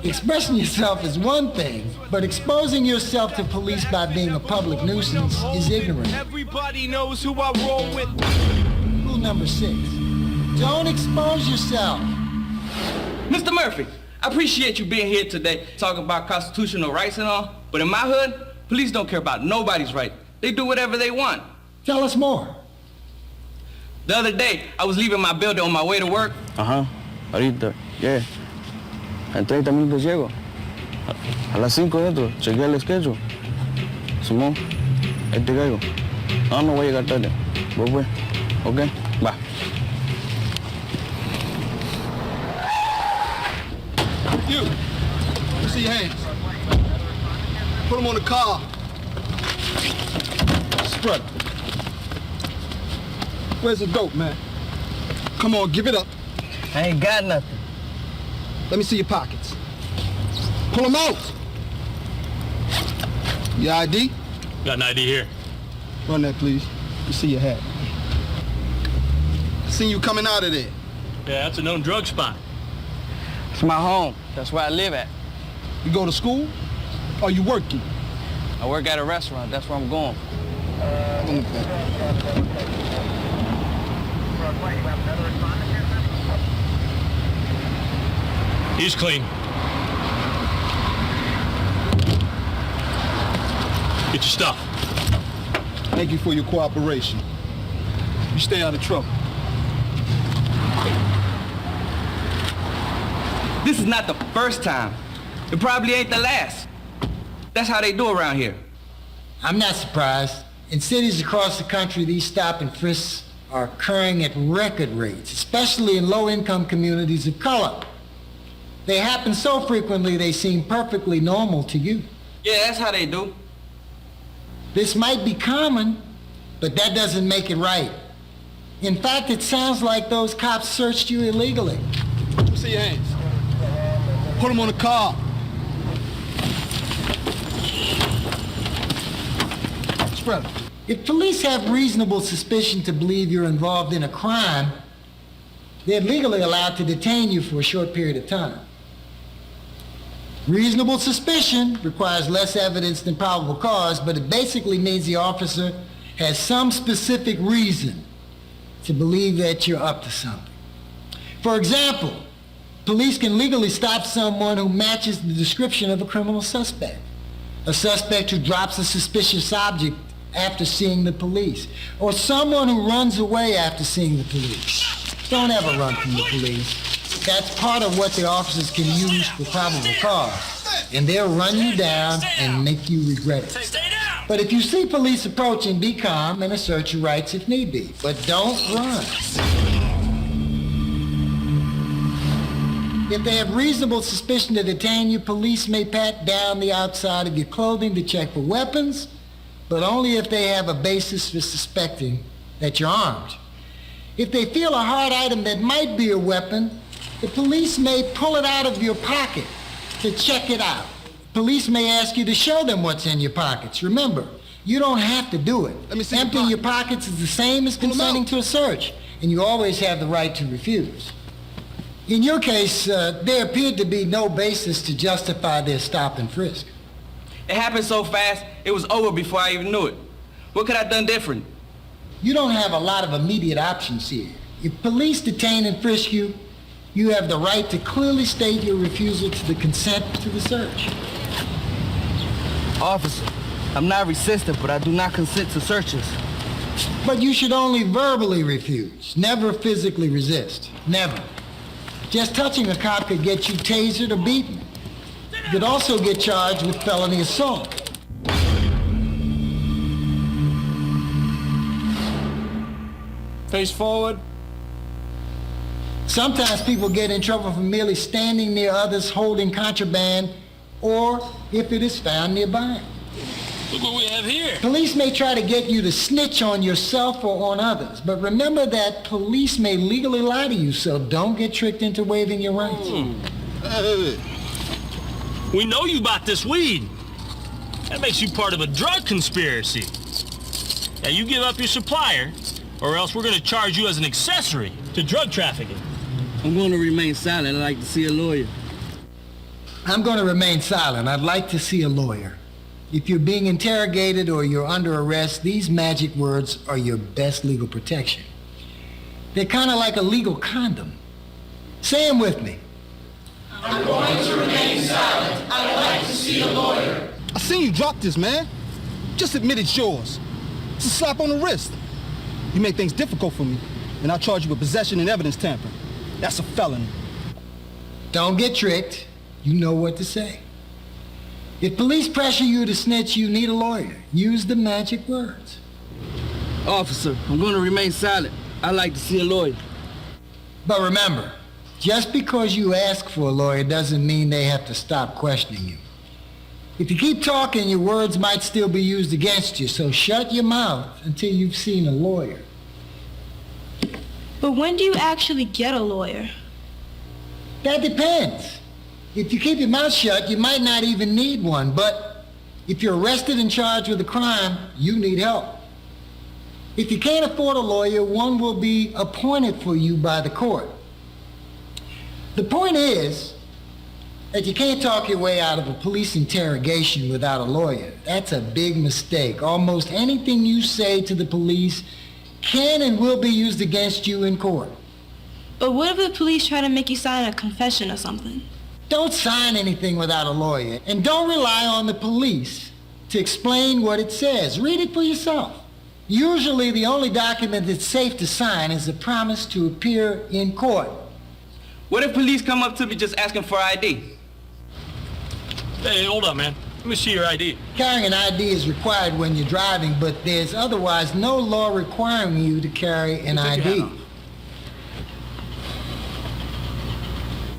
N: Expressing yourself is one thing, but exposing yourself to police by being a public nuisance is ignorant.
M: Everybody knows who I roll with.
N: Rule number 6. Don't expose yourself.
T: Mr. Murphy, I appreciate you being here today talking about constitutional rights and all, but in my hood, police don't care about nobody's right. They do whatever they want.
N: Tell us more.
T: The other day, I was leaving my building on my way to work.
U: Ajá, ahorita, yeah. En 30 minutos llego. A las 5 dentro, chequeé el schedule. Simón, ahí te caigo. No voy a llegar tarde. Voy pues. Ok, va.
V: You. Let me see your hands. Put them on the car. Spread. Where's the dope, man? Come on, give it up.
U: I ain't got nothing.
V: Let me see your pockets. Pull them out. Your ID?
P: Got an ID here.
V: Run that, please. Let me see your hat. I seen you coming out of there.
P: Yeah, that's a known drug spot.
T: It's my home. That's where I live at.
V: You go to school? Or you working?
T: I work at a restaurant. That's where I'm going.
P: He's clean. Get your stuff.
V: Thank you for your cooperation. You stay out of trouble.
T: This is not the first time. It probably ain't the last. That's how they do around here.
N: I'm not surprised. In cities across the country, these stop and frisks are occurring at record rates, especially in low-income communities of color. They happen so frequently they seem perfectly normal to you.
T: Yeah, that's how they do.
N: This might be common, but that doesn't make it right. In fact, it sounds like those cops searched you illegally.
V: Let me see your hands. Put them on the car. Spread them.
N: If police have reasonable suspicion to believe you're involved in a crime, they're legally allowed to detain you for a short period of time. Reasonable suspicion requires less evidence than probable cause, but it basically means the officer has some specific reason to believe that you're up to something. For example, police can legally stop someone who matches the description of a criminal suspect. A suspect who drops a suspicious object after seeing the police, or someone who runs away after seeing the police. Don't ever run from the police. That's part of what the officers can use for probable cause, and they'll run you down and make you regret it. But if you see police approaching, be calm and assert your rights if need be, but don't run. If they have reasonable suspicion to detain you, police may pat down the outside of your clothing to check for weapons, but only if they have a basis for suspecting that you're armed. If they feel a hard item that might be a weapon, the police may pull it out of your pocket to check it out. Police may ask you to show them what's in your pockets. Remember, you don't have to do it. Emptying your pockets is the same as consenting to a search, and you always have the right to refuse. In your case, there appeared to be no basis to justify their stop and frisk.
T: It happened so fast, it was over before I even knew it. What could I have done different?
N: You don't have a lot of immediate options here. If police detain and frisk you, you have the right to clearly state your refusal to the consent to the search.
T: Officer, I'm not resistant, but I do not consent to searches.
N: But you should only verbally refuse, never physically resist. Never. Just touching a cop could get you tasered or beaten. You could also get charged with felony assault.
T: Face forward.
N: Sometimes people get in trouble for merely standing near others holding contraband, or if it is found nearby.
P: Look what we have here.
N: Police may try to get you to snitch on yourself or on others, but remember that police may legally lie to you, so don't get tricked into waiving your rights.
P: We know you bought this weed. That makes you part of a drug conspiracy. Now you give up your supplier, or else we're going to charge you as an accessory to drug trafficking.
T: I'm going to remain silent. I'd like to see a lawyer.
N: I'm going to remain silent. I'd like to see a lawyer. If you're being interrogated or you're under arrest, these magic words are your best legal protection. They're kind of like a legal condom. Say them with me.
M: I'm going to remain silent. I'd like to see a lawyer.
V: I seen you drop this, man. Just admit it's yours. It's a slap on the wrist. You make things difficult for me, and I'll charge you with possession and evidence tampering. That's a felony.
N: Don't get tricked. You know what to say. If police pressure you to snitch, you need a lawyer. Use the magic words.
T: Officer, I'm going to remain silent. I'd like to see a lawyer.
N: But remember, just because you ask for a lawyer doesn't mean they have to stop questioning you. If you keep talking, your words might still be used against you, so shut your mouth until you've seen a lawyer.
C: But when do you actually get a lawyer?
N: That depends. If you keep your mouth shut, you might not even need one, but if you're arrested and charged with a crime, you need help. If you can't afford a lawyer, one will be appointed for you by the court. The point is that you can't talk your way out of a police interrogation without a lawyer. That's a big mistake. Almost anything you say to the police can and will be used against you in court.
C: But what if the police try to make you sign a confession or something?
N: Don't sign anything without a lawyer, and don't rely on the police to explain what it says. Read it for yourself. Usually the only document that's safe to sign is a promise to appear in court.
T: What if police come up to me just asking for ID?
D: Hey, hold up, man. Let me see your ID.
N: Carrying an ID is required when you're driving, but there's otherwise no law requiring you to carry an ID.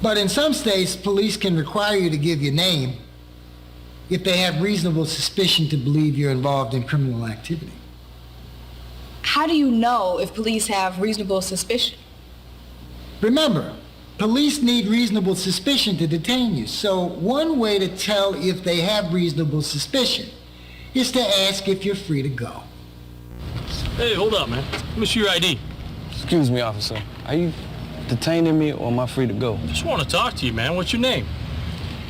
N: But in some states, police can require you to give your name if they have reasonable suspicion to believe you're involved in criminal activity.
C: How do you know if police have reasonable suspicion?
N: Remember, police need reasonable suspicion to detain you. So one way to tell if they have reasonable suspicion is to ask if you're free to go.
D: Hey, hold up, man. Let me see your ID.
U: Excuse me, officer. Are you detaining me or am I free to go?
D: Just want to talk to you, man. What's your name?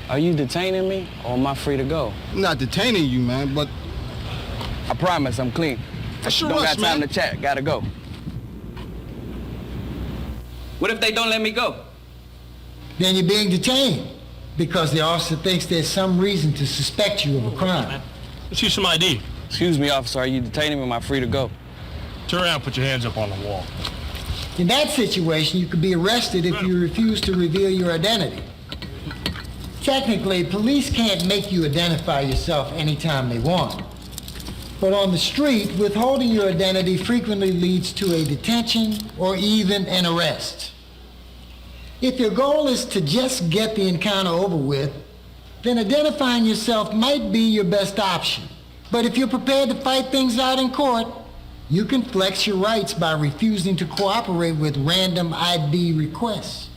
U: Are you detaining me or am I free to go?
V: I'm not detaining you, man, but...
U: I promise I'm clean.
V: That's your
U: Don't
V: rush,
U: got time
V: man.
U: to chat. Gotta go.
T: What if they don't let me go?
N: Then you're being detained because the officer thinks there's some reason to suspect you of a crime.
D: Let's see some ID.
U: Excuse me, officer. Are you detaining me or am I free to go?
D: Turn around and put your hands up on the wall.
N: In that situation, you could be arrested if you refuse to reveal your identity. Technically, police can't make you identify yourself anytime they want. But on the street, withholding your identity frequently leads to a detention or even an arrest. If your goal is to just get the encounter over with, then identifying yourself might be your best option. But if you're prepared to fight things out in court, you can flex your rights by refusing to cooperate with random ID requests.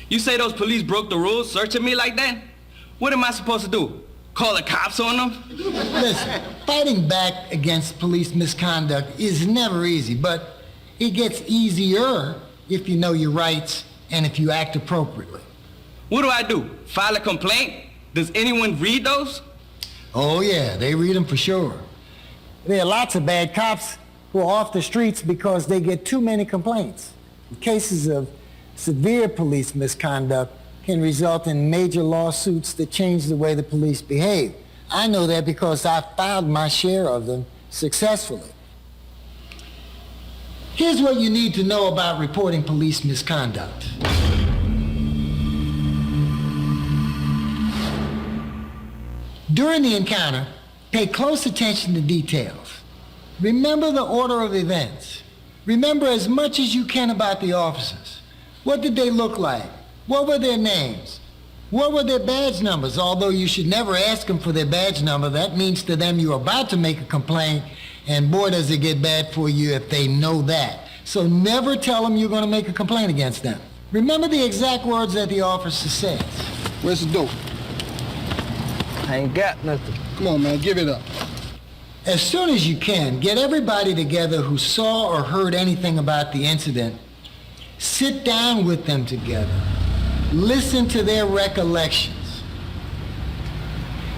T: You say those police broke the rules searching me like that? What am I supposed to do? Call the cops on them?
N: Listen, fighting back against police misconduct is never easy, but it gets easier if you know your rights and if you act appropriately.
T: What do I do? File a complaint? Does anyone read those?
N: Oh yeah, they read them for sure. There are lots of bad cops who are off the streets because they get too many complaints. Cases of severe police misconduct can result in major lawsuits that change the way the police behave. I know that because I filed my share of them successfully. Here's what you need to know about reporting police misconduct. During the encounter, pay close attention to details. Remember the order of events. Remember as much as you can about the officers. What did they look like? What were their names? What were their badge numbers? Although you should never ask them for their badge number. That means to them you're about to make a complaint, and boy does it get bad for you if they know that. So never tell them you're going to make a complaint against them. Remember the exact words that the officer says.
V: Where's the dope?
U: I ain't got nothing.
V: Come on, man, give it up.
N: As soon as you can, get everybody together who saw or heard anything about the incident. Sit down with them together. Listen to their recollections.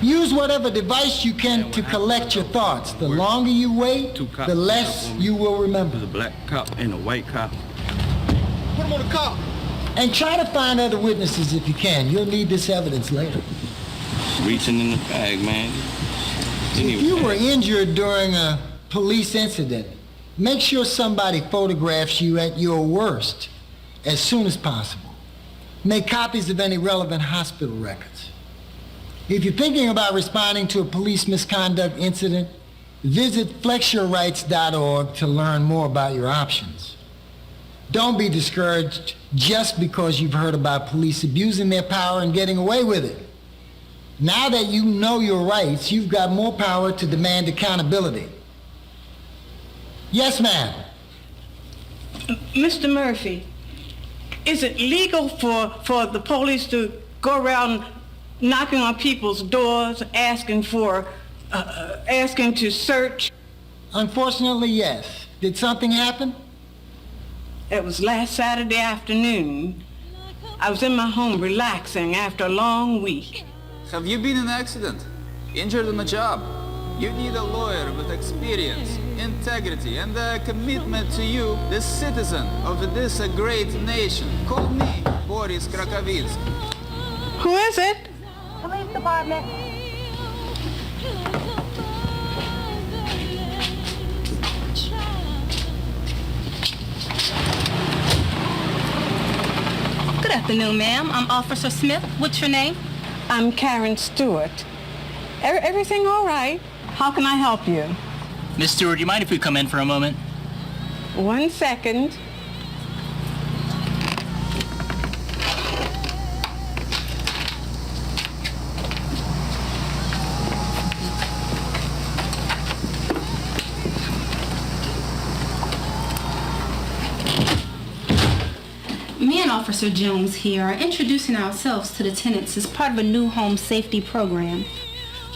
N: Use whatever device you can to collect your thoughts. The longer you wait, the less you will remember.
U: There's a black cop and a white cop.
V: Put him on the car.
N: And try to find other witnesses if you can. You'll need this evidence later.
U: Reaching in the bag, man.
N: If you were injured during a police incident, make sure somebody photographs you at your worst as soon as possible. Make copies of any relevant hospital records. If you're thinking about responding to a police misconduct incident, visit flexyourrights.org to learn more about your options. Don't be discouraged just because you've heard about police abusing their power and getting away with it. Now that you know your rights, you've got more power to demand accountability. Yes, ma'am.
R: Mr. Murphy, is it legal for the police to go around knocking on people's doors, asking to search?
N: Unfortunately, yes. Did something happen?
R: It was last Saturday afternoon. I was in my home relaxing after a long week.
E: Have you been in an accident? Injured on the job? You need a lawyer with experience, integrity, and a commitment to you, the citizen of this great nation. Call me, Boris Krakovitsky.
R: Who is it?
G: Police department.
W: Good afternoon, ma'am. I'm Officer Smith. What's your name?
R: I'm Karen Stewart. Everything all right? How can I help you?
X: Miss Stewart, do you mind if we come in for a moment?
R: 1 second.
W: Me and Officer Jones here are introducing ourselves to the tenants as part of a new home safety program.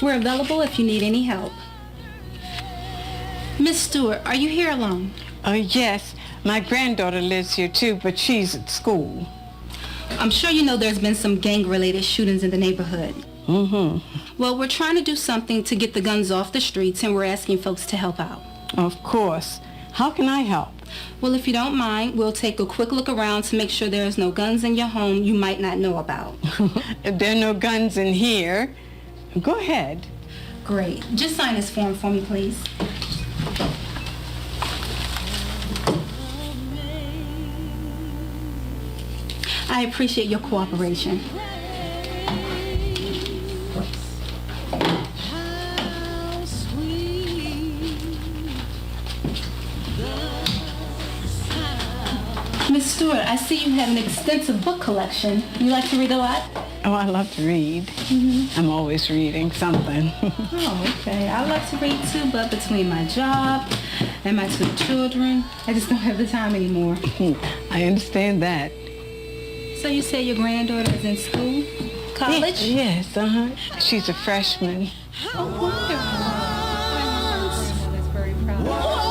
W: We're available if you need any help. Miss Stewart, are you here alone?
R: Yes. My granddaughter lives here too, but she's at school.
W: I'm sure you know there's been some gang-related shootings in the neighborhood.
R: Mm-hmm.
W: Well, we're trying to do something to get the guns off the streets, and we're asking folks to help out.
R: Of course. How can I help?
W: Well, if you don't mind, we'll take a quick look around to make sure there's no guns in your home you might not know about.
R: If there are no guns in here, go ahead.
W: Great. Just sign this form for me, please. I appreciate your cooperation. Miss Stewart, I see you have an extensive book collection. You like to read a lot?
R: Oh, I love to read.
W: Mm-hmm.
R: I'm always reading something.
W: Oh, okay. I love to read too, but between my job and my 2 children, I just don't have the time anymore.
R: I understand that.
W: So you say your granddaughter is in school? College?
R: Yes, uh-huh. She's a freshman.
W: Oh, wonderful. That's very proud of her.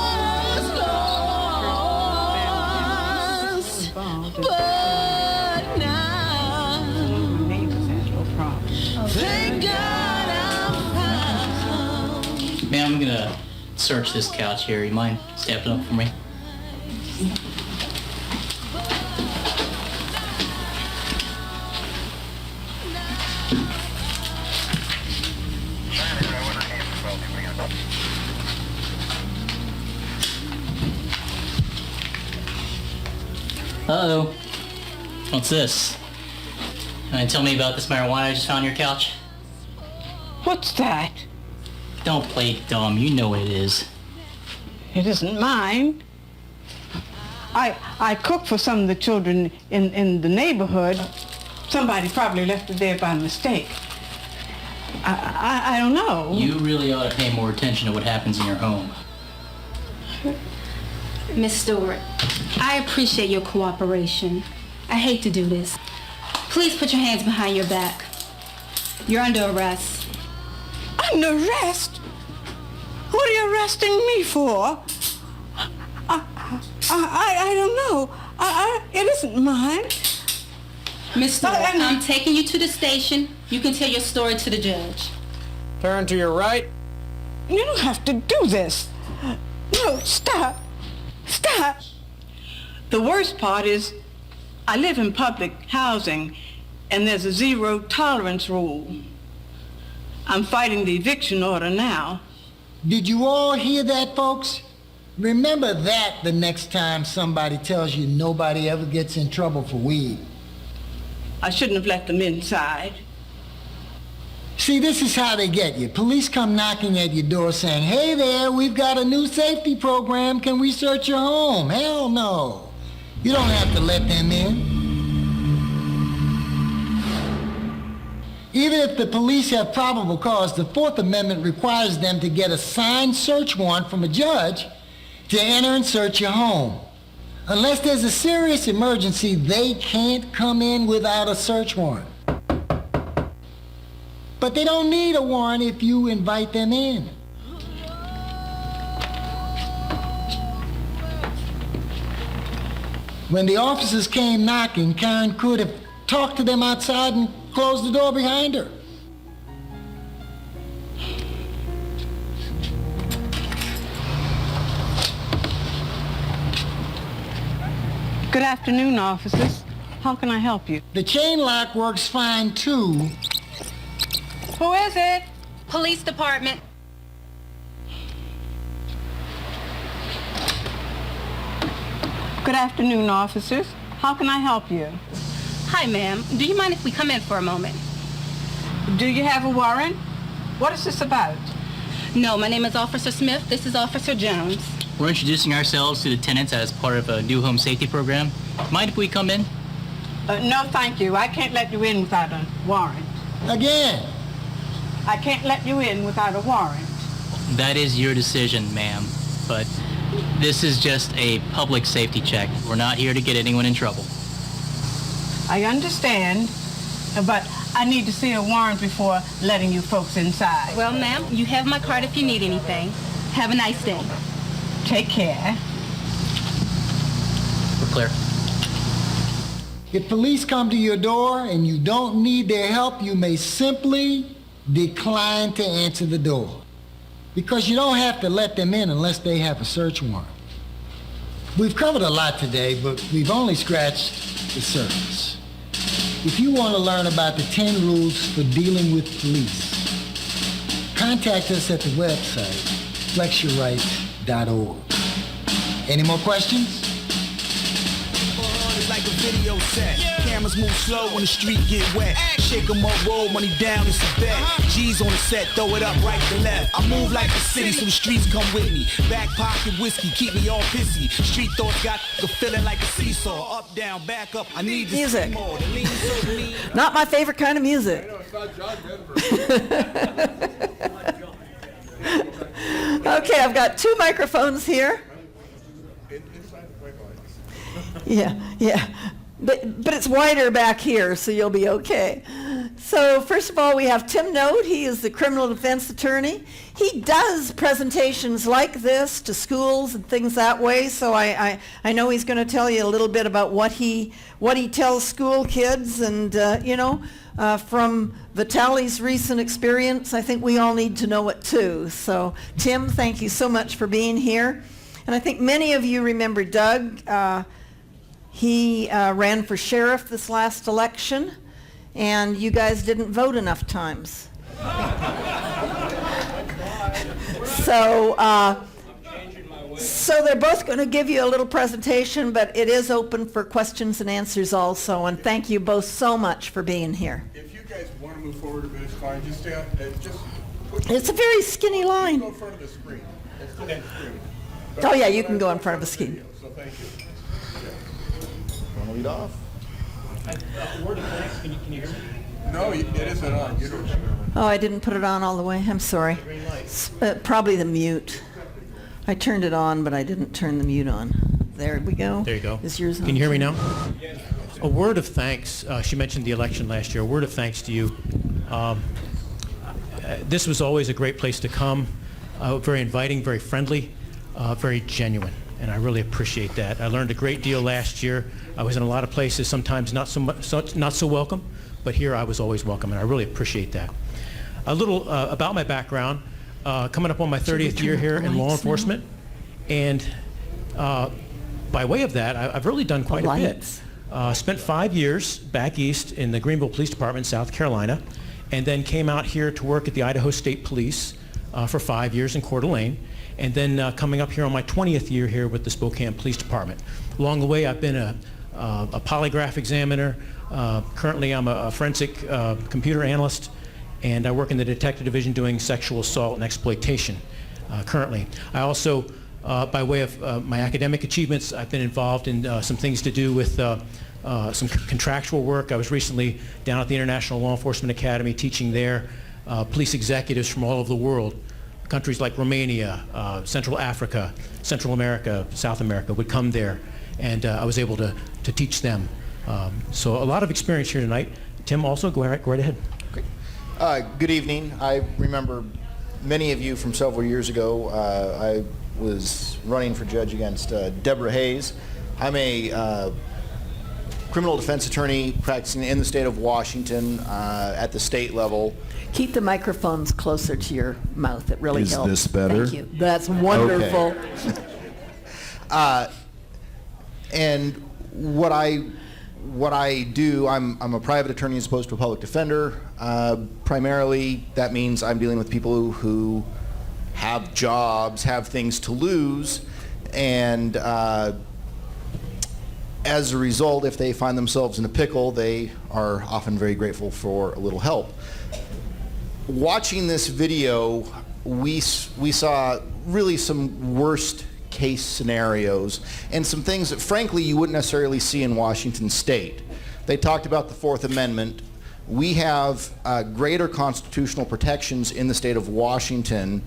M: But now, thank God I'm found.
U: Ma'am, I'm gonna search this couch here. You mind stepping up for me? Uh-oh. What's this? Can you tell me about this marijuana I just found on your couch?
R: What's that?
U: Don't play dumb. You know what it is.
R: It isn't mine. I cook for some of the children in the neighborhood. Somebody probably left it there by mistake. I don't know.
U: You really ought to pay more attention to what happens in your home.
W: Miss Stewart, I appreciate your cooperation. I hate to do this. Please put your hands behind your back. You're under arrest.
R: Under arrest? What are you arresting me for? I don't know. It isn't mine.
W: Miss Stewart, I'm taking you to the station. You can tell your story to the judge.
Y: Turn to your right.
R: You don't have to do this. No, stop. Stop. The worst part is I live in public housing and there's a zero tolerance rule. I'm fighting the eviction order now.
N: Did you all hear that, folks? Remember that the next time somebody tells you nobody ever gets in trouble for weed.
R: I shouldn't have let them inside.
N: See, this is how they get you. Police come knocking at your door saying, "Hey there, we've got a new safety program. Can we search your home?" Hell no. You don't have to let them in. Even if the police have probable cause, the Fourth Amendment requires them to get a signed search warrant from a judge to enter and search your home. Unless there's a serious emergency, they can't come in without a search warrant. But they don't need a warrant if you invite them in. When the officers came knocking, Karen could have talked to them outside and closed the door behind her.
R: Good afternoon, officers. How can I help you?
N: The chain lock works fine, too.
R: Who is it?
W: Police department.
R: Good afternoon, officers. How can I help you?
W: Hi, ma'am. Do you mind if we come in for a moment?
R: Do you have a warrant? What is this about?
W: No, my name is Officer Smith. This is Officer Jones.
X: We're introducing ourselves to the tenants as part of a new home safety program. Mind if we come in?
R: No, thank you. I can't let you in without a warrant.
N: Again.
R: I can't let you in without a warrant.
X: That is your decision, ma'am. But this is just a public safety check. We're not here to get anyone in trouble.
R: I understand, but I need to see a warrant before letting you folks inside.
W: Well, ma'am, you have my card if you need anything. Have a nice day.
R: Take care.
X: We're clear.
N: If police come to your door and you don't need their help, you may simply decline to answer the door. Because you don't have to let them in unless they have a search warrant. We've covered a lot today, but we've only scratched the surface. If you want to learn about the 10 rules for dealing with police, contact us at the website, flexyourrights.org. Any more questions?
M: Like a video set. Cameras move slow when the street get wet. Shake 'em up, roll money down, it's a bet. G's on the set, throw it up right to left. I move like the city, so the streets come with me. Back pocket whiskey, keep me all pissy. Street thoughts got the feeling like a seesaw. Up, down, back up. I need this
A: music.
M: more.
A: Not my favorite kind of music. Okay, I've got 2 microphones here. Yeah. But it's wider back here, so you'll be okay. So first of all, we have Tim Note. He is the criminal defense attorney. He does presentations like this to schools and things that way, so I know he's going to tell you a little bit about what he tells school kids, and from Vitaly's recent experience, I think we all need to know it too. So Tim, thank you so much for being here. And I think many of you remember Doug. He ran for sheriff this last election, and you guys didn't vote enough times. So they're both going to give you a little presentation, but it is open for questions and answers also, and thank you both so much for being here.
B: If you guys want to move forward a bit, it's fine. Just stay on.
A: It's a very skinny line.
B: Go in front of the screen.
A: Oh yeah, you can go in front of a screen.
B: So thank you. Want to lead off?
D: Word of thanks. Can you hear me?
B: No, it isn't on. You don't.
A: Oh, I didn't put it on all the way. I'm sorry. Probably the mute. I turned it on, but I didn't turn the mute on. There we go.
F: There you go.
A: Is yours on?
F: Can you hear me now? A word of thanks. She mentioned the election last year. A word of thanks to you. This was always a great place to come. Very inviting, very friendly, very genuine. And I really appreciate that. I learned a great deal last year. I was in a lot of places, sometimes not so welcome, but here I was always welcome, and I really appreciate that. A little about my background. Coming up on my 30th year here in law enforcement, and by way of that, I've really done quite a bit. Spent 5 years back east in the Greenville Police Department, South Carolina, and then came out here to work at the Idaho State Police for 5 years in Coeur d'Alene, and then coming up here on my 20th year here with the Spokane Police Department. Along the way, I've been a polygraph examiner. Currently, I'm a forensic computer analyst, and I work in the detective division doing sexual assault and exploitation currently. I also, by way of my academic achievements, I've been involved in some things to do with some contractual work. I was recently down at the International Law Enforcement Academy teaching there. Police executives from all over the world, countries like Romania, Central Africa, Central America, South America would come there, and I was able to teach them. So a lot of experience here tonight. Tim, also, go right ahead.
B: Great.
H: Good evening. I remember many of you from several years ago. I was running for judge against Deborah Hayes. I'm a criminal defense attorney practicing in the state of Washington at the state level.
A: Keep the microphones closer to your mouth. It really helps.
H: Is this better?
A: Thank you. That's wonderful.
H: Okay. And what I do, I'm a private attorney as opposed to a public defender. Primarily, that means I'm dealing with people who have jobs, have things to lose, and as a result, if they find themselves in a pickle, they are often very grateful for a little help. Watching this video, we saw really some worst case scenarios and some things that frankly you wouldn't necessarily see in Washington state. They talked about the Fourth Amendment. We have greater constitutional protections in the state of Washington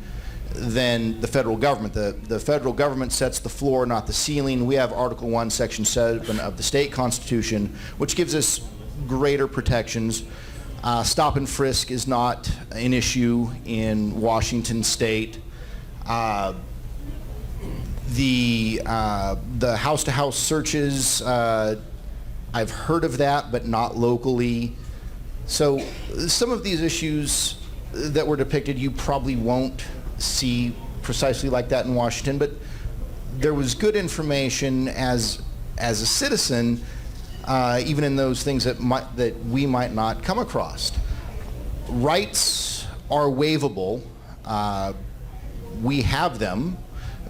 H: than the federal government. The federal government sets the floor, not the ceiling. We have Article 1, Section 7 of the state constitution, which gives us greater protections. Stop and frisk is not an issue in Washington state. The house-to-house searches, I've heard of that, but not locally. So some of these issues that were depicted, you probably won't see precisely like that in Washington, but there was good information as a citizen, even in those things that we might not come across. Rights are waivable. We have them,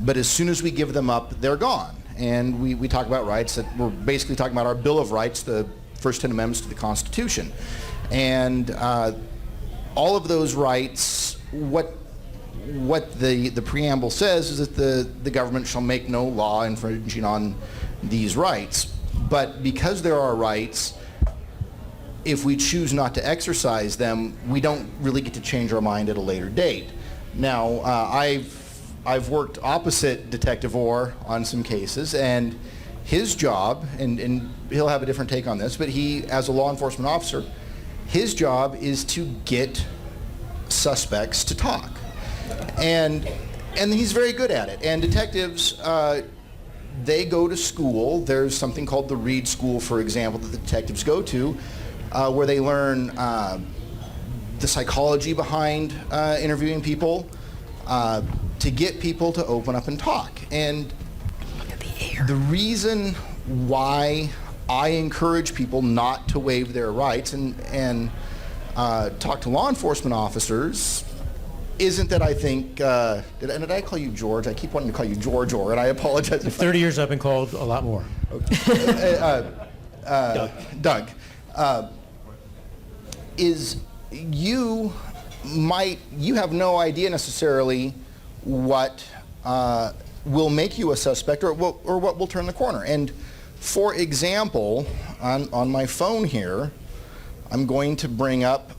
H: but as soon as we give them up, they're gone. And we talk about rights that we're basically talking about our Bill of Rights, the first 10 amendments to the Constitution. And all of those rights, what the preamble says is that the government shall make no law infringing on these rights. But because there are rights, if we choose not to exercise them, we don't really get to change our mind at a later date. Now, I've worked opposite Detective Orr on some cases, and his job, and he'll have a different take on this, but he, as a law enforcement officer, his job is to get suspects to talk. And he's very good at it. And detectives, they go to school. There's something called the Reed School, for example, that the detectives go to, where they learn the psychology behind interviewing people, to get people to open up and talk. And the reason why I encourage people not to waive their rights and talk to law enforcement officers isn't that I think, did I call you George? I keep wanting to call you George Orr, and I apologize.
F: In 30 years I've been called a lot more.
H: Doug, is you have no idea necessarily what will make you a suspect or what will turn the corner. And for example, on my phone here, I'm going to bring up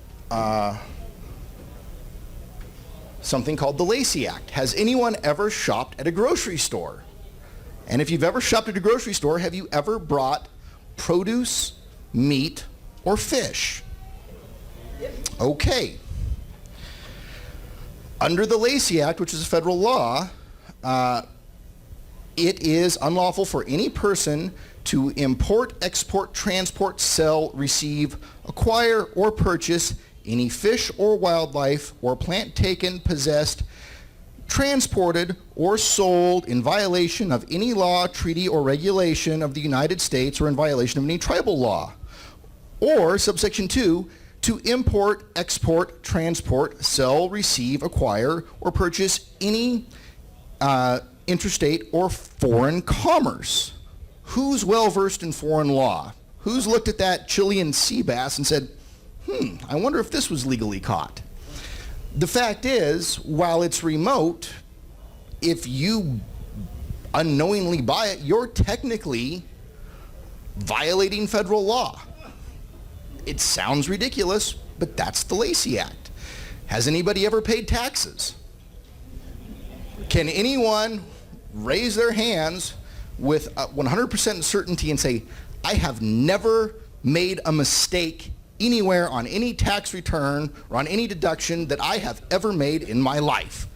H: something called the Lacey Act. Has anyone ever shopped at a grocery store? And if you've ever shopped at a grocery store, have you ever brought produce, meat, or fish? Okay. Under the Lacey Act, which is a federal law, it is unlawful for any person to import, export, transport, sell, receive, acquire, or purchase any fish or wildlife or plant taken, possessed, transported, or sold in violation of any law, treaty, or regulation of the United States or in violation of any tribal law. Or, subsection 2, to import, export, transport, sell, receive, acquire, or purchase any interstate or foreign commerce. Who's well-versed in foreign law? Who's looked at that Chilean sea bass and said, I wonder if this was legally caught? The fact is, while it's remote, if you unknowingly buy it, you're technically violating federal law. It sounds ridiculous, but that's the Lacey Act. Has anybody ever paid taxes? Can anyone raise their hands with 100% certainty and say, I have never made a mistake anywhere on any tax return or on any deduction that I have ever made in my life.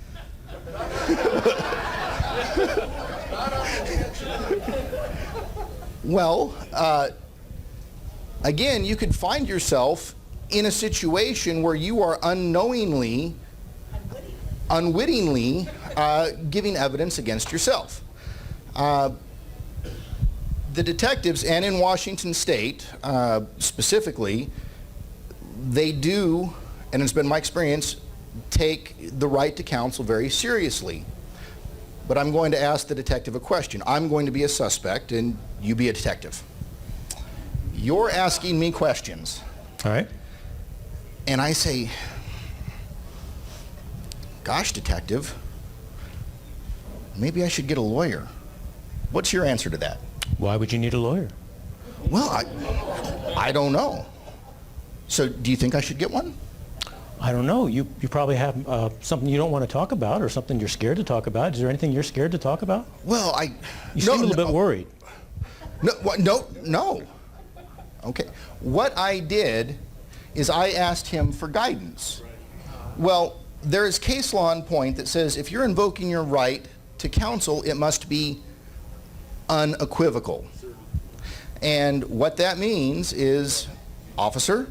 H: Well, again, you could find yourself in a situation where you are unwittingly giving evidence against yourself. The detectives, and in Washington State specifically, they do, and it's been my experience, take the right to counsel very seriously. But I'm going to ask the detective a question. I'm going to be a suspect, and you be a detective. You're asking me questions.
F: All right.
H: And I say, gosh, detective, maybe I should get a lawyer. What's your answer to that?
F: Why would you need a lawyer?
H: Well, I don't know. So do you think I should get one?
F: I don't know. You probably have something you don't want to talk about, or something you're scared to talk about. Is there anything you're scared to talk about?
H: Well,
F: You seem a little bit worried.
H: No. Okay. What I did is I asked him for guidance. Well, there is case law in point that says if you're invoking your right to counsel, it must be unequivocal. And what that means is, officer,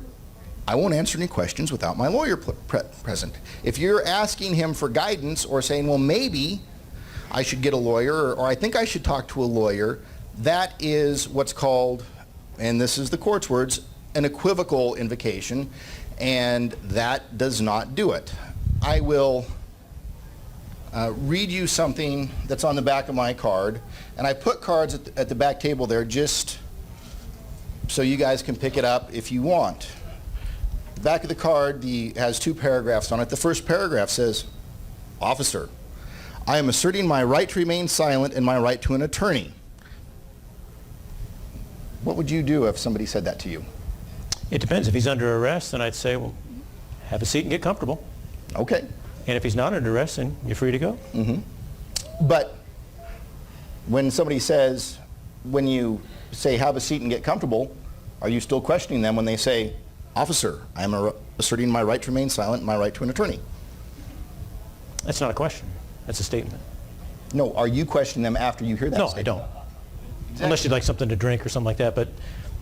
H: I won't answer any questions without my lawyer present. If you're asking him for guidance or saying, well, maybe I should get a lawyer, or I think I should talk to a lawyer, that is what's called, and this is the court's words, an equivocal invocation, and that does not do it. I will read you something that's on the back of my card, and I put cards at the back table there just so you guys can pick it up if you want. The back of the card has two paragraphs on it. The first paragraph says, Officer, I am asserting my right to remain silent and my right to an attorney. What would you do if somebody said that to you?
F: It depends. If he's under arrest, then I'd say, well, have a seat and get comfortable.
H: Okay.
F: And if he's not under arrest, then you're free to go.
H: Mm-hmm. But when somebody says, when you say have a seat and get comfortable, are you still questioning them when they say, Officer, I am asserting my right to remain silent and my right to an attorney?
F: That's not a question. That's a statement.
H: No, are you questioning them after you hear that statement?
F: No, I don't. Exactly. Unless you'd like something to drink or something like that. But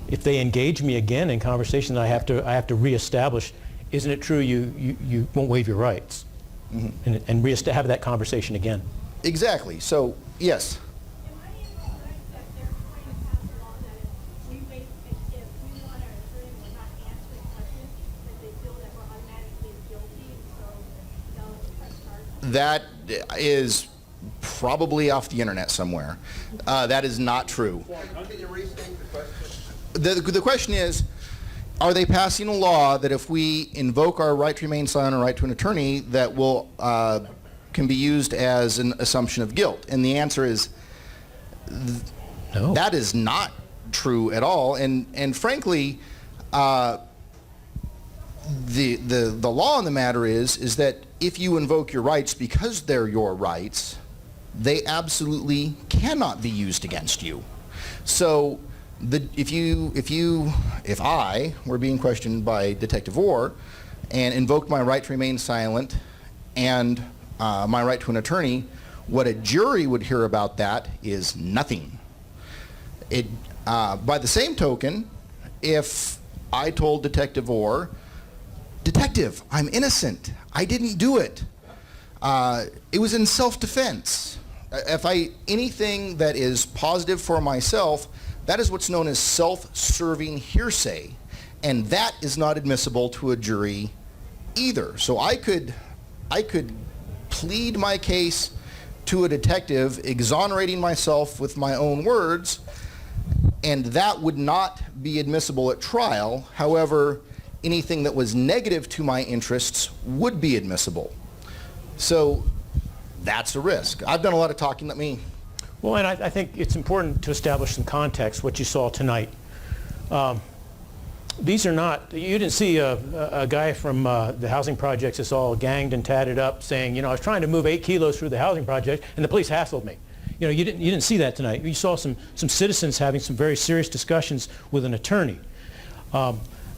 F: if they engage me again in conversation, I have to reestablish, isn't it true you won't waive your rights? Mm-hmm. And have that conversation again.
H: Exactly. So, yes. That is probably off the internet somewhere. That is not true.
B: Can you restate the question?
H: The question is, are they passing a law that if we invoke our right to remain silent and right to an attorney, that will can be used as an assumption of guilt? And the answer is,
F: no.
H: That is not true at all. And frankly, the law on the matter is that if you invoke your rights because they're your rights, they absolutely cannot be used against you. So if I were being questioned by Detective Orr and invoked my right to remain silent and my right to an attorney, what a jury would hear about that is nothing. By the same token, if I told Detective Orr, Detective, I'm innocent. I didn't do it. It was in self-defense. Anything that is positive for myself, that is what's known as self-serving hearsay, and that is not admissible to a jury either. So I could plead my case to a detective, exonerating myself with my own words, and that would not be admissible at trial. However, anything that was negative to my interests would be admissible. So that's a risk. I've done a lot of talking. Let me...
F: Well, and I think it's important to establish some context, what you saw tonight. These are not, you didn't see a guy from the housing projects that's all ganged and tatted up saying, I was trying to move 8 kilos through the housing project and the police hassled me. You didn't see that tonight. You saw some citizens having some very serious discussions with an attorney.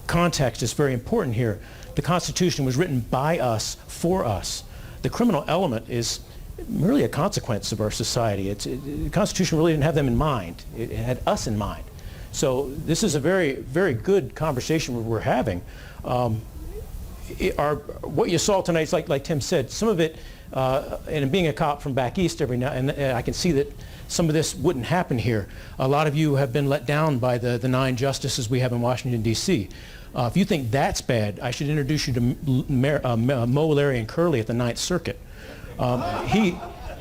F: context is very important here. The Constitution was written by us, for us. The criminal element is really a consequence of our society. The Constitution really didn't have them in mind. It had us in mind. So this is a very, very good conversation we're having. What you saw tonight is like Tim said, some of it, and being a cop from back east every now and I can see that some of this wouldn't happen here. A lot of you have been let down by the 9 justices we have in Washington, D.C. If you think that's bad, I should introduce you to Mo, Larry, and Curley at the 9th Circuit.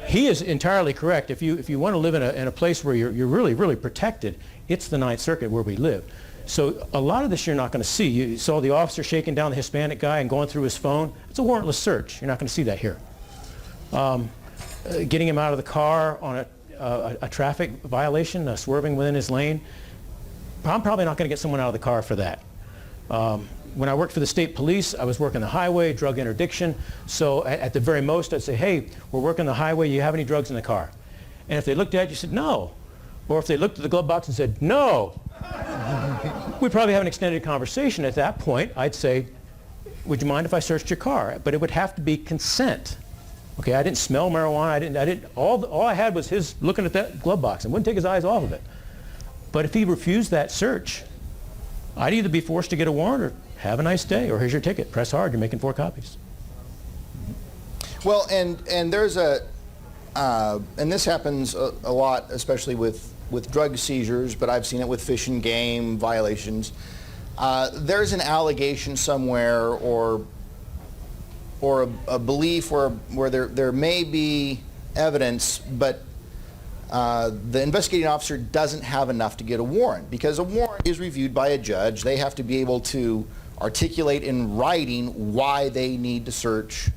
F: He is entirely correct. If you want to live in a place where you're really, really protected, it's the 9th Circuit where we live. So a lot of this you're not going to see. You saw the officer shaking down the Hispanic guy and going through his phone. It's a warrantless search. You're not going to see that here. Getting him out of the car on a traffic violation, swerving within his lane. I'm probably not going to get someone out of the car for that. When I worked for the state police, I was working the highway, drug interdiction. So at the very most, I'd say, hey, we're working the highway. You have any drugs in the car? And if they looked at you, said no. Or if they looked at the glove box and said no, we'd probably have an extended conversation. At that point, I'd say, would you mind if I searched your car? But it would have to be consent. Okay, I didn't smell marijuana. All I had was his looking at that glove box and wouldn't take his eyes off of it. But if he refused that search, I'd either be forced to get a warrant or have a nice day, or here's your ticket. Press hard. You're making 4 copies.
H: Well, and there's and this happens a lot, especially with drug seizures, but I've seen it with fish and game violations. There's an allegation somewhere or a belief where there may be evidence, but the investigating officer doesn't have enough to get a warrant, because a warrant is reviewed by a judge. They have to be able to articulate in writing why they need to search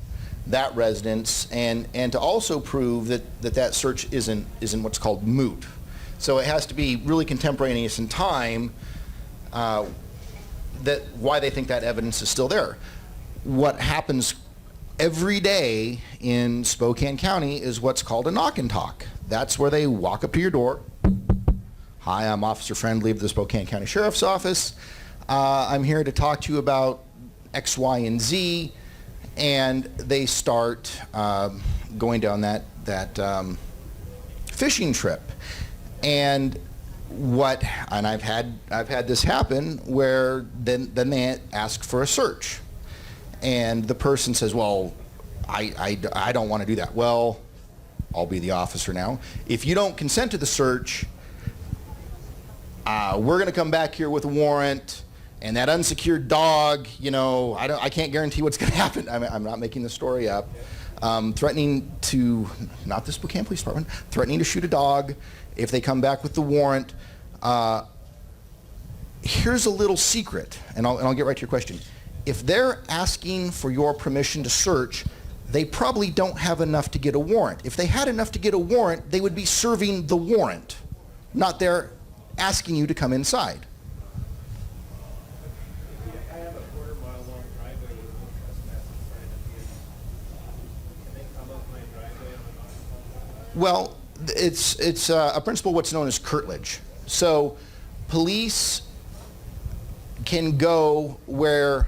H: that residence, and to also prove that search isn't what's called moot. So it has to be really contemporaneous in time, that why they think that evidence is still there. What happens every day in Spokane County is what's called a knock and talk. That's where they walk up to your door. Hi, I'm Officer Friendly of the Spokane County Sheriff's Office. I'm here to talk to you about X, Y, and Z. And they start going down that fishing trip. And I've had this happen where then they ask for a search. And the person says, well, I don't want to do that. Well, I'll be the officer now. If you don't consent to the search, we're going to come back here with a warrant, and that unsecured dog, I can't guarantee what's going to happen. I'm not making the story up. Threatening to, not the Spokane Police Department, threatening to shoot a dog if they come back with the warrant. Here's a little secret, and I'll get right to your question. If they're asking for your permission to search, they probably don't have enough to get a warrant. If they had enough to get a warrant, they would be serving the warrant, not there asking you to come inside.
F: I have a quarter-mile-long driveway with no trespassing sign at the end. Can they come up my driveway on a
H: Well, it's a principle what's known as curtilage. So police can go where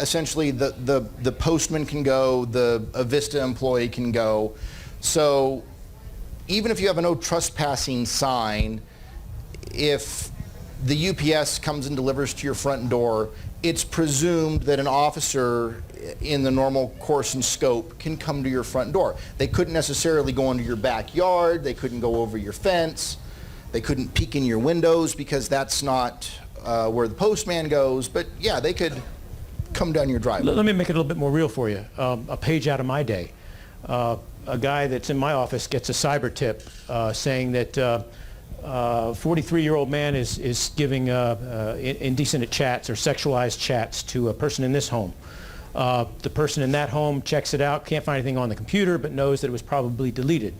H: essentially the postman can go, a Vista employee can go. So even if you have a no trespassing sign, if the UPS comes and delivers to your front door, it's presumed that an officer in the normal course and scope can come to your front door. They couldn't necessarily go into your backyard, they couldn't go over your fence, they couldn't peek in your windows because that's not where the postman goes, but yeah, they could come down your driveway.
F: Let me make it a little bit more real for you. A page out of my day. A guy that's in my office gets a cyber tip saying that a 43-year-old man is giving indecent chats or sexualized chats to a person in this home. The person in that home checks it out, can't find anything on the computer, but knows that it was probably deleted.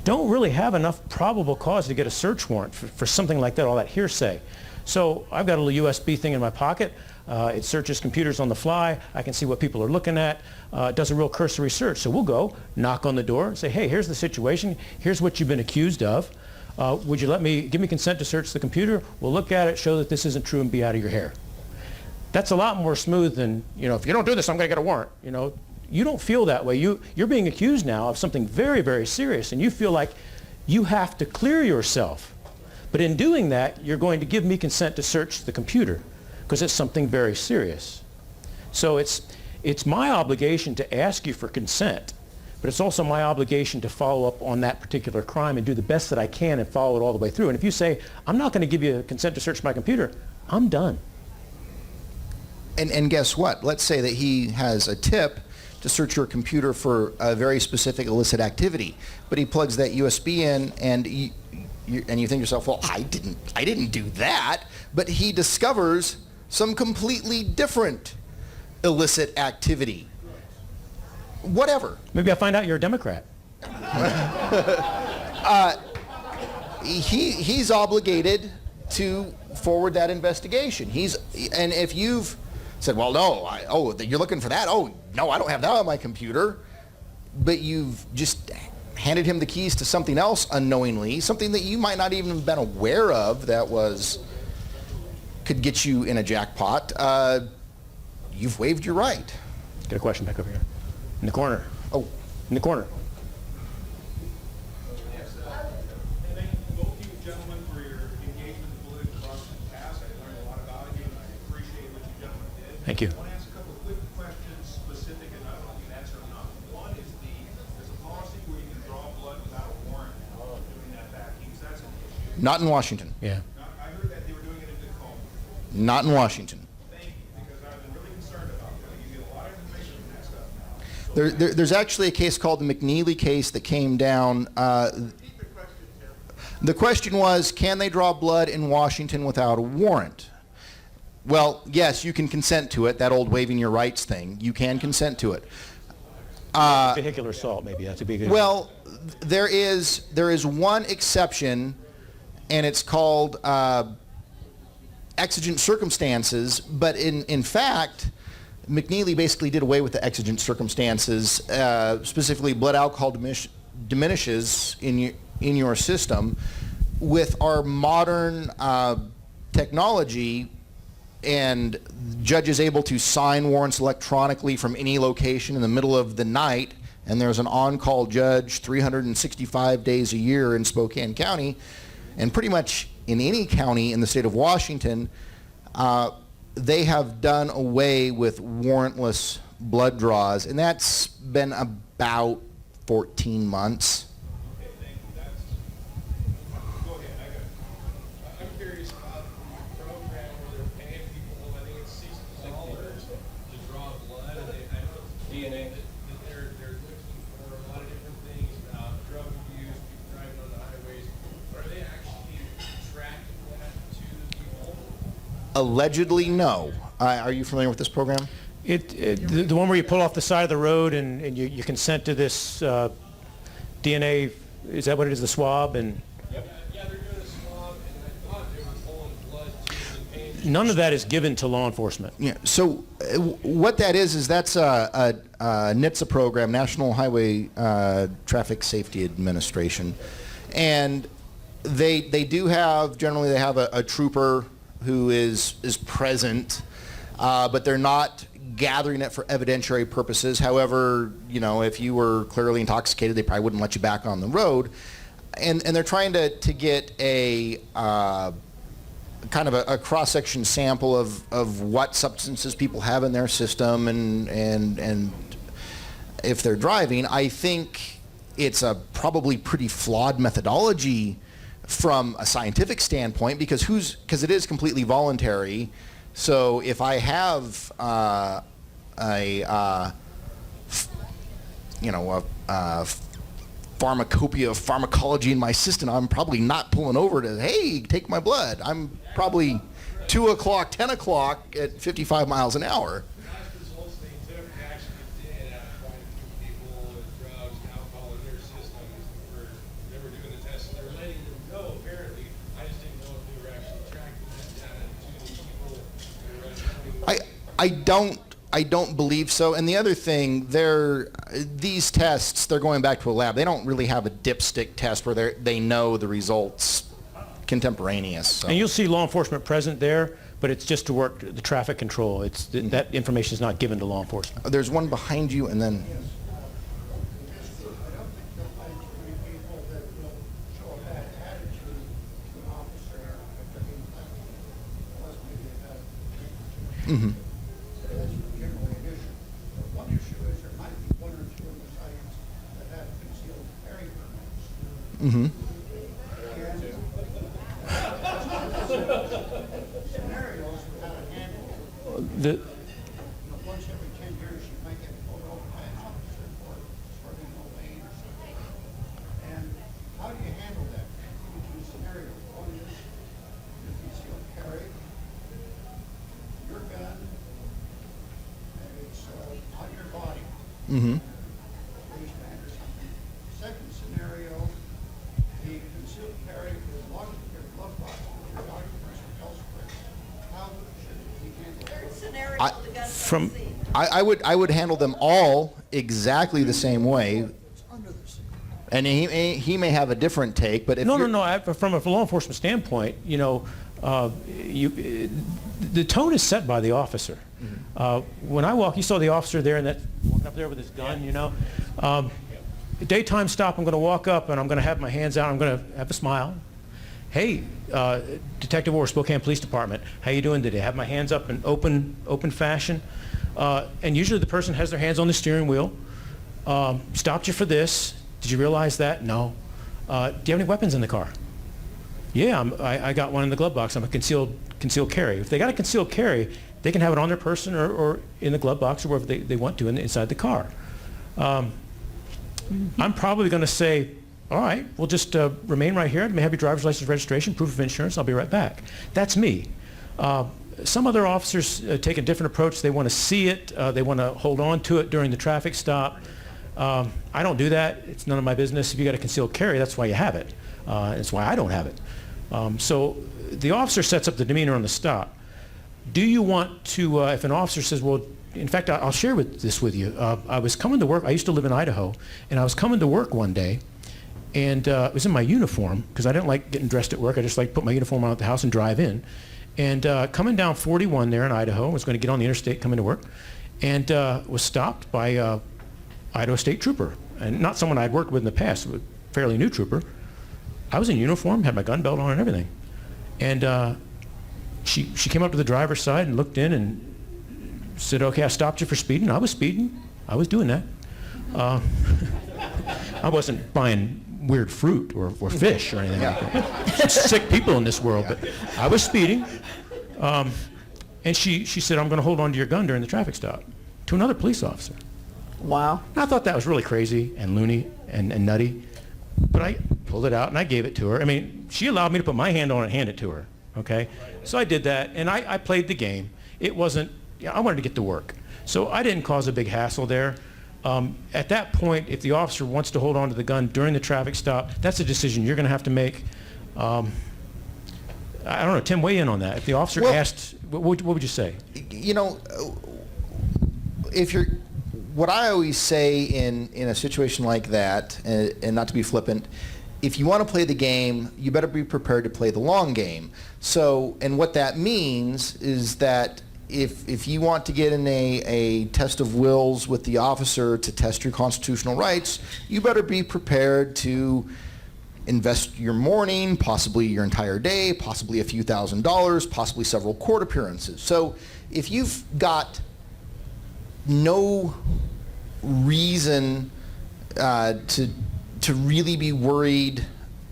F: Don't really have enough probable cause to get a search warrant for something like that, all that hearsay. So I've got a little USB thing in my pocket. It searches computers on the fly. I can see what people are looking at. It does a real cursory search. So we'll go, knock on the door, and say, hey, here's the situation. Here's what you've been accused of. Would you give me consent to search the computer? We'll look at it, show that this isn't true, and be out of your hair. That's a lot more smooth than, if you don't do this, I'm going to get a warrant. You don't feel that way. You're being accused now of something very, very serious, and you feel like you have to clear yourself. But in doing that, you're going to give me consent to search the computer because it's something very serious. So it's my obligation to ask you for consent, but it's also my obligation to follow up on that particular crime and do the best that I can and follow it all the way through. And if you say, I'm not going to give you consent to search my computer, I'm done.
H: And guess what? Let's say that he has a tip to search your computer for a very specific illicit activity, but he plugs that USB in, and you think to yourself, well, I didn't do that, but he discovers some completely different illicit activity. Whatever.
F: Maybe I find out you're a Democrat.
H: He's obligated to forward that investigation. And if you've said, well, no, you're looking for that? Oh, no, I don't have that on my computer. But you've just handed him the keys to something else unknowingly, something that you might not even have been aware of that could get you in a jackpot. You've waived your right.
F: Got a question back over here. In the corner.
H: Oh.
F: In the corner.
I: Thank both you gentlemen for your engagement in the political process in the past. I learned a lot about you, and I appreciate what you gentlemen did.
F: Thank you.
I: I want to ask a couple of quick questions, specific, and I don't know if you can answer or not. One is there's a policy where you can draw blood without a warrant now, doing that vacuums. That's an issue.
H: Not in Washington.
F: Yeah.
I: I heard that they were doing it in Tacoma.
H: Not in Washington.
I: Thank you, because I've been really concerned about that. You get a lot of information from that stuff now.
H: There's actually a case called the McNeely case that came down. The question was, can they draw blood in Washington without a warrant? Well, yes, you can consent to it. That old waiving your rights thing. You can consent to it.
F: Vehicular assault, maybe. That's a big.
H: Well, there is one exception, and it's called exigent circumstances. But in fact, McNeely basically did away with the exigent circumstances, specifically blood alcohol diminishes in your system. With our modern technology and judges able to sign warrants electronically from any location in the middle of the night, and there's an on-call judge 365 days a year in Spokane County, and pretty much in any county in the state of Washington, they have done away with warrantless blood draws, and that's been about 14 months.
I: Okay, thank you. Go ahead. I'm curious about the program where they're paying people, I think it's $60 to draw blood, and I know DNA that they're looking for a lot of different things, drug abuse, people driving on the highways. Are they actually tracking that to people?
H: Allegedly, no. Are you familiar with this program?
F: The one where you pull off the side of the road and you consent to this DNA, is that what it is, the swab? And
I: Yep. Yeah, they're doing a swab, and I thought they were pulling blood tubes and paying.
F: none of that is given to law enforcement.
H: Yeah. So what that is that's a NHTSA program, National Highway Traffic Safety Administration, and they do have, generally they have a trooper who is present, but they're not gathering it for evidentiary purposes. However, if you were clearly intoxicated, they probably wouldn't let you back on the road. And they're trying to get a kind of a cross-section sample of what substances people have in their system and if they're driving. I think it's a probably pretty flawed methodology from a scientific standpoint because it is completely voluntary. So if I have a pharmacopoeia of pharmacology in my system, I'm probably not pulling over to, hey, take my blood. I'm probably 2 o'clock, 10 o'clock at 55 miles an hour. I don't believe so. And the other thing, these tests, they're going back to a lab. They don't really have a dipstick test where they know the results contemporaneous. So.
F: And you'll see law enforcement present there, but it's just to work the traffic control. It's that information is not given to law enforcement.
H: There's one behind you, and then. Mm-hmm. Mm-hmm.
F: The,
N: once every 10 years, you might get pulled over by an officer for swerving in a lane or something. And how do you handle that? Two scenarios. One is if you still carry your gun and it's on your body,
H: Mm-hmm.
N: waistband or something. Second scenario, the concealed carry is locked in your glove box with your documents or elsewhere. How should it be handled? Third scenario, the gun
F: from
H: I would handle them all exactly the same way. And he may have a different take, but if
F: from a law enforcement standpoint, you know, the tone is set by the officer. When I walk, you saw the officer there and that walking up there with his gun, you know. Daytime stop, I'm going to walk up and I'm going to have my hands out. I'm going to have a smile. Hey, Detective Orr, Spokane Police Department, how you doing today? Have my hands up in open fashion. And usually the person has their hands on the steering wheel. Stopped you for this. Did you realize that? No. Do you have any weapons in the car? Yeah, I got one in the glove box. I'm a concealed carry. If they got a concealed carry, they can have it on their person or in the glove box or wherever they want to inside the car. I'm probably going to say, all right, we'll just remain right here. I may have your driver's license, registration, proof of insurance. I'll be right back. That's me. Some other officers take a different approach. They want to see it. They want to hold on to it during the traffic stop. I don't do that. It's none of my business. If you got a concealed carry, that's why you have it. That's why I don't have it. So the officer sets up the demeanor on the stop. Do you want to, if an officer says, well, in fact, I'll share this with you. I was coming to work. I used to live in Idaho, and I was coming to work one day, and it was in my uniform because I didn't like getting dressed at work. I just like put my uniform on at the house and drive in. And coming down 41 there in Idaho, I was going to get on the interstate coming to work, and was stopped by a Idaho State Trooper, and not someone I'd worked with in the past, a fairly new trooper. I was in uniform, had my gun belt on and everything. And she came up to the driver's side and looked in and said, okay, I stopped you for speeding. I was speeding. I was doing that. I wasn't buying weird fruit or fish or anything like that. Sick people in this world, but I was speeding. And she said, I'm going to hold on to your gun during the traffic stop, to another police officer.
A: Wow.
F: I thought that was really crazy and loony and nutty, but I pulled it out and I gave it to her. I mean, she allowed me to put my hand on it and hand it to her, okay? So I did that, and I played the game. It wasn't, I wanted to get to work. So I didn't cause a big hassle there. At that point, if the officer wants to hold on to the gun during the traffic stop, that's a decision you're going to have to make. I don't know, Tim, weigh in on that. If the officer asked, what would you say?
H: You know, what I always say in a situation like that, and not to be flippant, if you want to play the game, you better be prepared to play the long game. So, and what that means is that if you want to get in a test of wills with the officer to test your constitutional rights, you better be prepared to invest your morning, possibly your entire day, possibly a few $1,000s, possibly several court appearances. So if you've got no reason to really be worried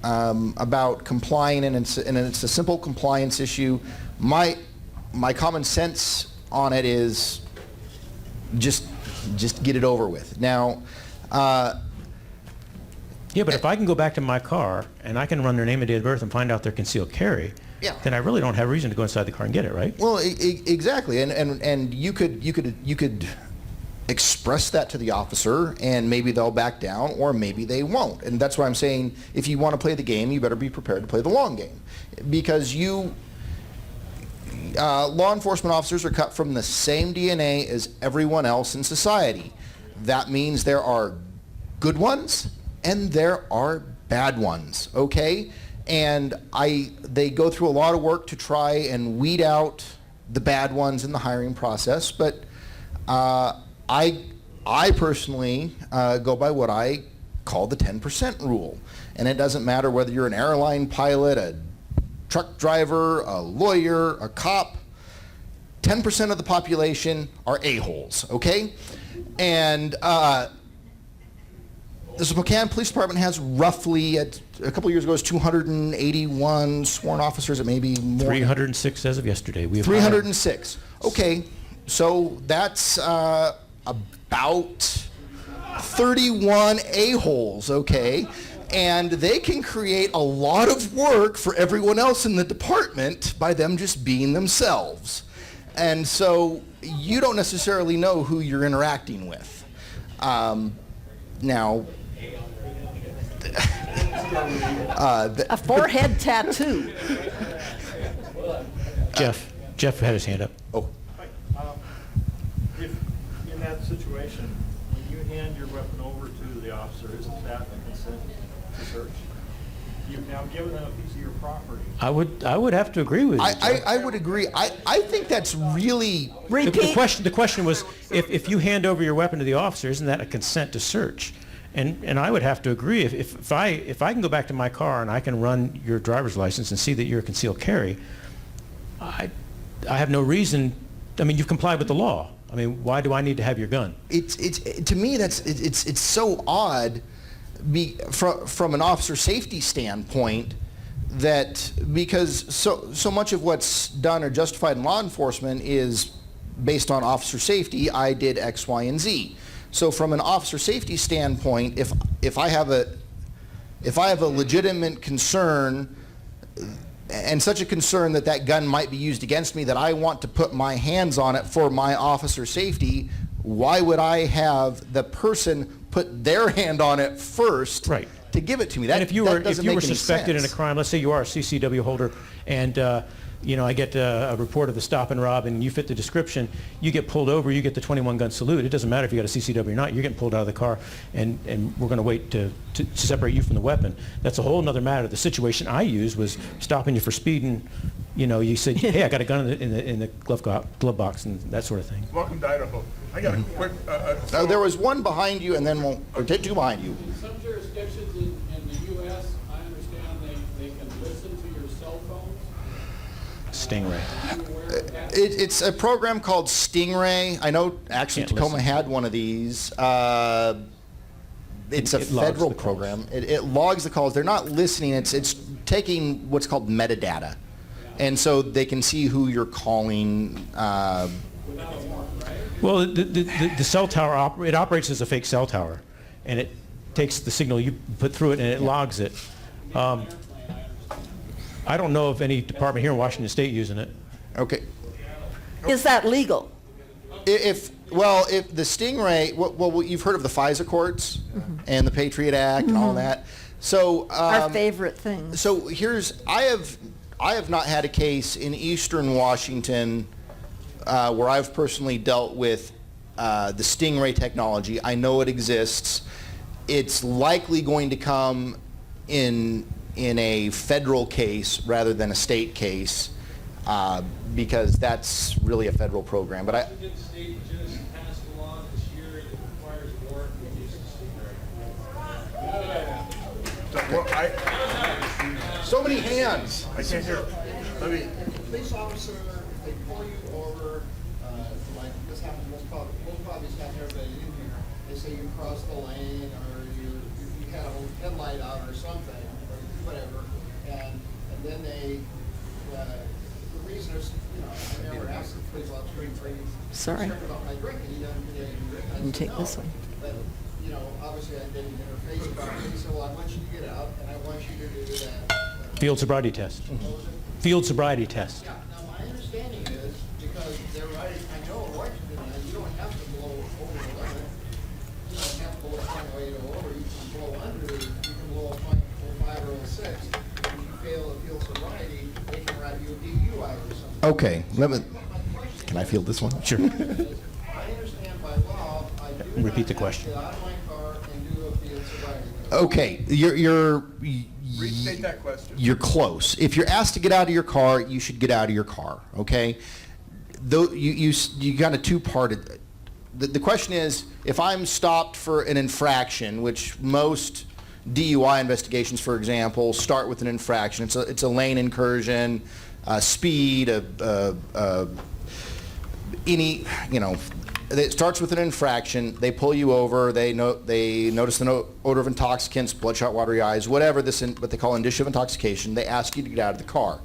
H: about complying, and it's a simple compliance issue, my common sense on it is just get it over with. Now,
F: yeah, but if I can go back to my car and I can run their name and date of birth and find out their concealed carry, then I really don't have a reason to go inside the car and get it, right?
H: Well, exactly, and you could express that to the officer, and maybe they'll back down, or maybe they won't. And that's why I'm saying, if you want to play the game, you better be prepared to play the long game, because law enforcement officers are cut from the same DNA as everyone else in society. That means there are good ones and there are bad ones, okay? And they go through a lot of work to try and weed out the bad ones in the hiring process. But I personally go by what I call the 10% rule. And it doesn't matter whether you're an airline pilot, a truck driver, a lawyer, a cop. 10% of the population are a-holes, okay? And the Spokane Police Department has roughly, a couple years ago, it was 281 sworn officers. It may be more.
F: 306 as of yesterday. We have
H: 306. Okay, so that's about 31 a-holes, okay? And they can create a lot of work for everyone else in the department by them just being themselves. And so you don't necessarily know who you're interacting with. Now,
A: a forehead tattoo.
F: Jeff had his hand up.
H: Oh.
J: If in that situation, when you hand your weapon over to the officer, isn't that a consent to search? You've now given them a piece of your property.
F: I would have to agree with you.
H: I would agree. I think that's really...
F: The question was, if you hand over your weapon to the officer, isn't that a consent to search? And I would have to agree. If I can go back to my car and I can run your driver's license and see that you're a concealed carry, I have no reason. I mean, you've complied with the law. I mean, why do I need to have your gun?
H: To me, it's so odd from an officer safety standpoint, that because so much of what's done or justified in law enforcement is based on officer safety. I did X, Y, and Z. So from an officer safety standpoint, if I have a legitimate concern, and such a concern that gun might be used against me, that I want to put my hands on it for my officer safety, why would I have the person put their hand on it first to give it to me?
F: And if you were suspected in a crime, let's say you are a CCW holder, and I get a report of the stop and rob, and you fit the description, you get pulled over, you get the 21 gun salute. It doesn't matter if you got a CCW or not. You're getting pulled out of the car, and we're going to wait to separate you from the weapon. That's a whole other matter. The situation I used was stopping you for speeding. You said, hey, I got a gun in the glove box, and that sort of thing.
B: Welcome to Idaho. I got a quick...
H: there was one behind you, and then two behind you.
K: In some jurisdictions in the U.S., I understand they can listen to your cell phones.
F: Stingray.
H: It's a program called Stingray. I know actually Tacoma had one of these. It's a federal program. It logs the calls. They're not listening. It's taking what's called metadata. And so they can see who you're calling.
F: Well, the cell tower, it operates as a fake cell tower, and it takes the signal you put through it and it logs it. I don't know of any department here in Washington State using it.
H: Okay.
A: Is that legal?
H: If the Stingray, well, you've heard of the FISA courts and the Patriot Act and all that. So
A: our favorite thing.
H: So I have not had a case in Eastern Washington where I've personally dealt with the Stingray technology. I know it exists. It's likely going to come in a federal case rather than a state case because that's really a federal program. But
K: The state just passed a law this year that requires warrant for use of Stingray.
H: So many hands.
B: I can't hear. Let me...
L: Police officer, they pull you over, like this happens most probably happen to everybody in here. They say you crossed the lane or you had a headlight out or something, or whatever, and then they, the reason is, I never asked the police officer
A: Sorry.
L: about my drink, and he doesn't drink. I
A: You
L: said,
A: take
L: no.
A: this one.
L: But, obviously I didn't interface about it. He said, well, I want you to get out, and I want you to do that.
F: Field sobriety test. Field sobriety test.
L: Yeah, now my understanding is, because they're right, I know in Washington, you don't have to blow over the limit. You don't have to blow .08 over, you can blow under, you can blow a .05 or 06. If you fail a field sobriety, they can write you a DUI or something.
H: Okay, can I field this one? Sure.
L: I understand by law, I do
F: Repeat the question.
L: get out of my car and do a field sobriety.
H: Okay,
B: Restate that question.
H: You're close. If you're asked to get out of your car, you should get out of your car, okay? Though you got a two-parted. The question is, if I'm stopped for an infraction, which most DUI investigations, for example, start with an infraction. It's a lane incursion, speed, any, it starts with an infraction. They pull you over. They notice the odor of intoxicants, bloodshot, watery eyes, whatever what they call indicia of intoxication. They ask you to get out of the car.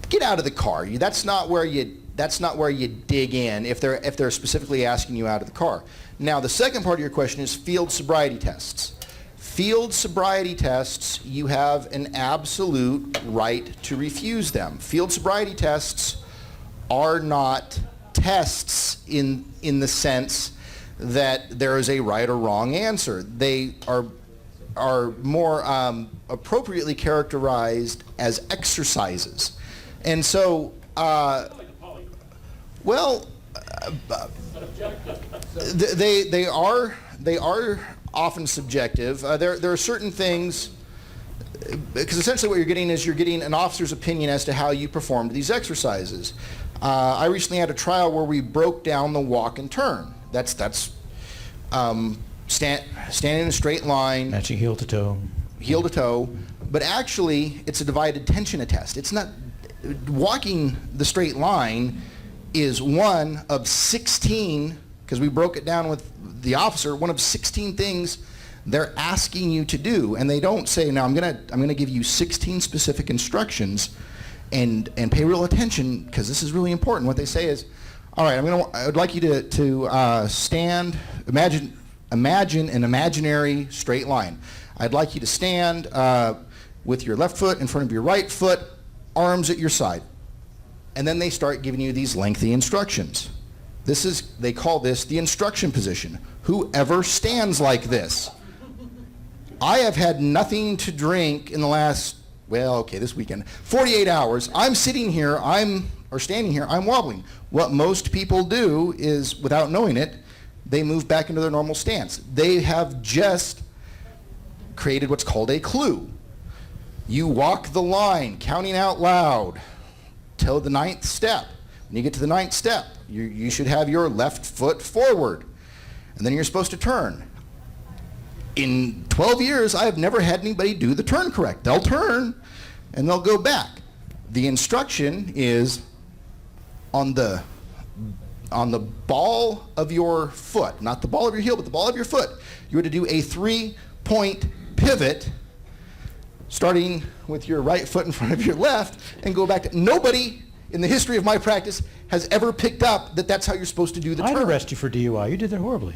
H: Get out of the car. That's not where you dig in if they're specifically asking you out of the car. Now, the second part of your question is field sobriety tests. Field sobriety tests, you have an absolute right to refuse them. Field sobriety tests are not tests in the sense that there is a right or wrong answer. They are more appropriately characterized as exercises. And so, they are often subjective. There are certain things, because essentially what you're getting is you're getting an officer's opinion as to how you performed these exercises. I recently had a trial where we broke down the walk and turn. That's standing in a straight line.
F: Matching heel to toe.
H: Heel to toe. But actually, it's a divided attention test. It's not, walking the straight line is one of 16, because we broke it down with the officer, one of 16 things they're asking you to do. And they don't say, now I'm gonna give you 16 specific instructions and pay real attention, because this is really important. What they say is, all right, I would like you to stand, imagine an imaginary straight line. I'd like you to stand with your left foot in front of your right foot, arms at your side. And then they start giving you these lengthy instructions. They call this the instruction position. Whoever stands like this. I have had nothing to drink in the last, this weekend, 48 hours. I'm sitting here, standing here, I'm wobbling. What most people do is, without knowing it, they move back into their normal stance. They have just created what's called a clue. You walk the line, counting out loud, till the 9th step. When you get to the 9th step, you should have your left foot forward. And then you're supposed to turn. In 12 years, I have never had anybody do the turn correct. They'll turn, and they'll go back. The instruction is on the ball of your foot, not the ball of your heel, but the ball of your foot. You are to do a 3-point pivot, starting with your right foot in front of your left, and go back to. Nobody in the history of my practice has ever picked up that that's how you're supposed to do the turn.
F: I'd arrest you for DUI. You did that horribly.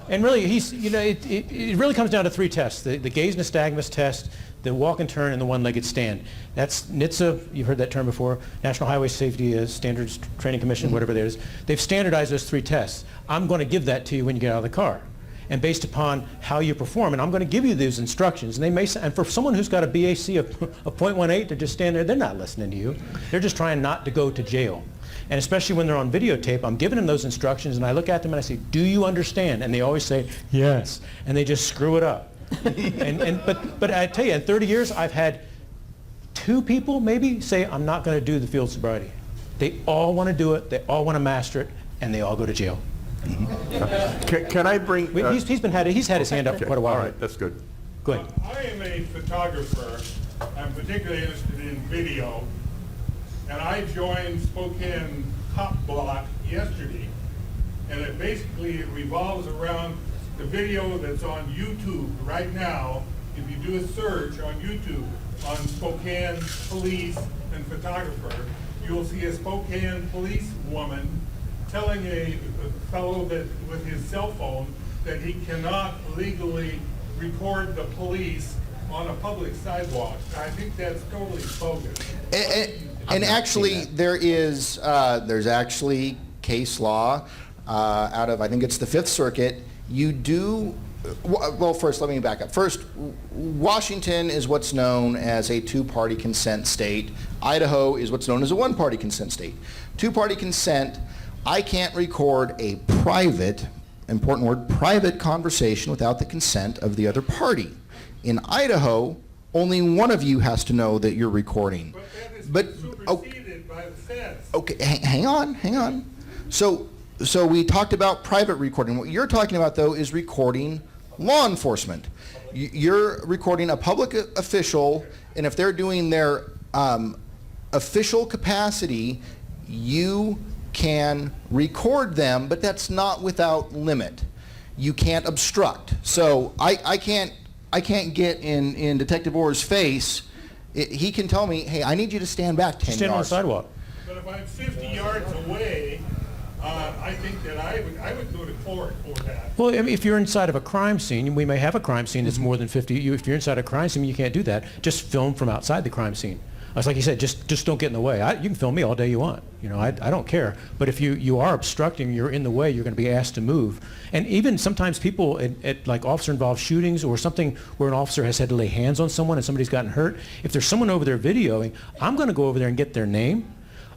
F: And really, it really comes down to 3 tests: the gaze nystagmus test, the walk and turn, and the one-legged stand. That's NHTSA. You've heard that term before. National Highway Safety Standards Training Commission, whatever that is. They've standardized those 3 tests. I'm going to give that to you when you get out of the car. And based upon how you perform, and I'm going to give you those instructions. And for someone who's got a BAC of 0.18 to just stand there, they're not listening to you. They're just trying not to go to jail. And especially when they're on videotape, I'm giving them those instructions, and I look at them and I say, do you understand? And they always say, yes. And they just screw it up. But I tell you, in 30 years, I've had 2 people maybe say, I'm not going to do the field sobriety. They all want to do it, they all want to master it, and they all go to jail.
B: Can I bring...
F: he's had his hand up for quite a while.
B: All right, that's good.
F: Go ahead.
C: I am a photographer. I'm particularly interested in video. And I joined Spokane Cop Block yesterday. And it basically revolves around the video that's on YouTube right now. If you do a search on YouTube on Spokane police and photographer, you'll see a Spokane police woman telling a fellow that with his cell phone that he cannot legally record the police on a public sidewalk. I think that's totally bogus.
H: And actually, there's actually case law out of, I think it's the 5th Circuit. You do, well, first let me back up. First, Washington is what's known as a 2-party consent state. Idaho is what's known as a 1-party consent state. 2-party consent, I can't record a private important word, private conversation without the consent of the other party. In Idaho, only one of you has to know that you're recording.
C: But that is superseded by the feds.
H: Okay, hang on. So we talked about private recording. What you're talking about, though, is recording law enforcement. You're recording a public official, and if they're doing their official capacity, you can record them, but that's not without limit. You can't obstruct. So I can't get in Detective Orr's face. He can tell me, hey, I need you to stand back 10 yards.
F: Stand on the sidewalk.
C: But if I'm 50 yards away, I think that I would go to court for that.
F: Well, I mean, if you're inside of a crime scene, we may have a crime scene that's more than 50. If you're inside a crime scene, you can't do that. Just film from outside the crime scene. It's like you said, just don't get in the way. You can film me all day you want. I don't care. But if you are obstructing, you're in the way, you're going to be asked to move. And even sometimes people at like officer-involved shootings or something where an officer has had to lay hands on someone and somebody's gotten hurt, if there's someone over there videoing, I'm going to go over there and get their name.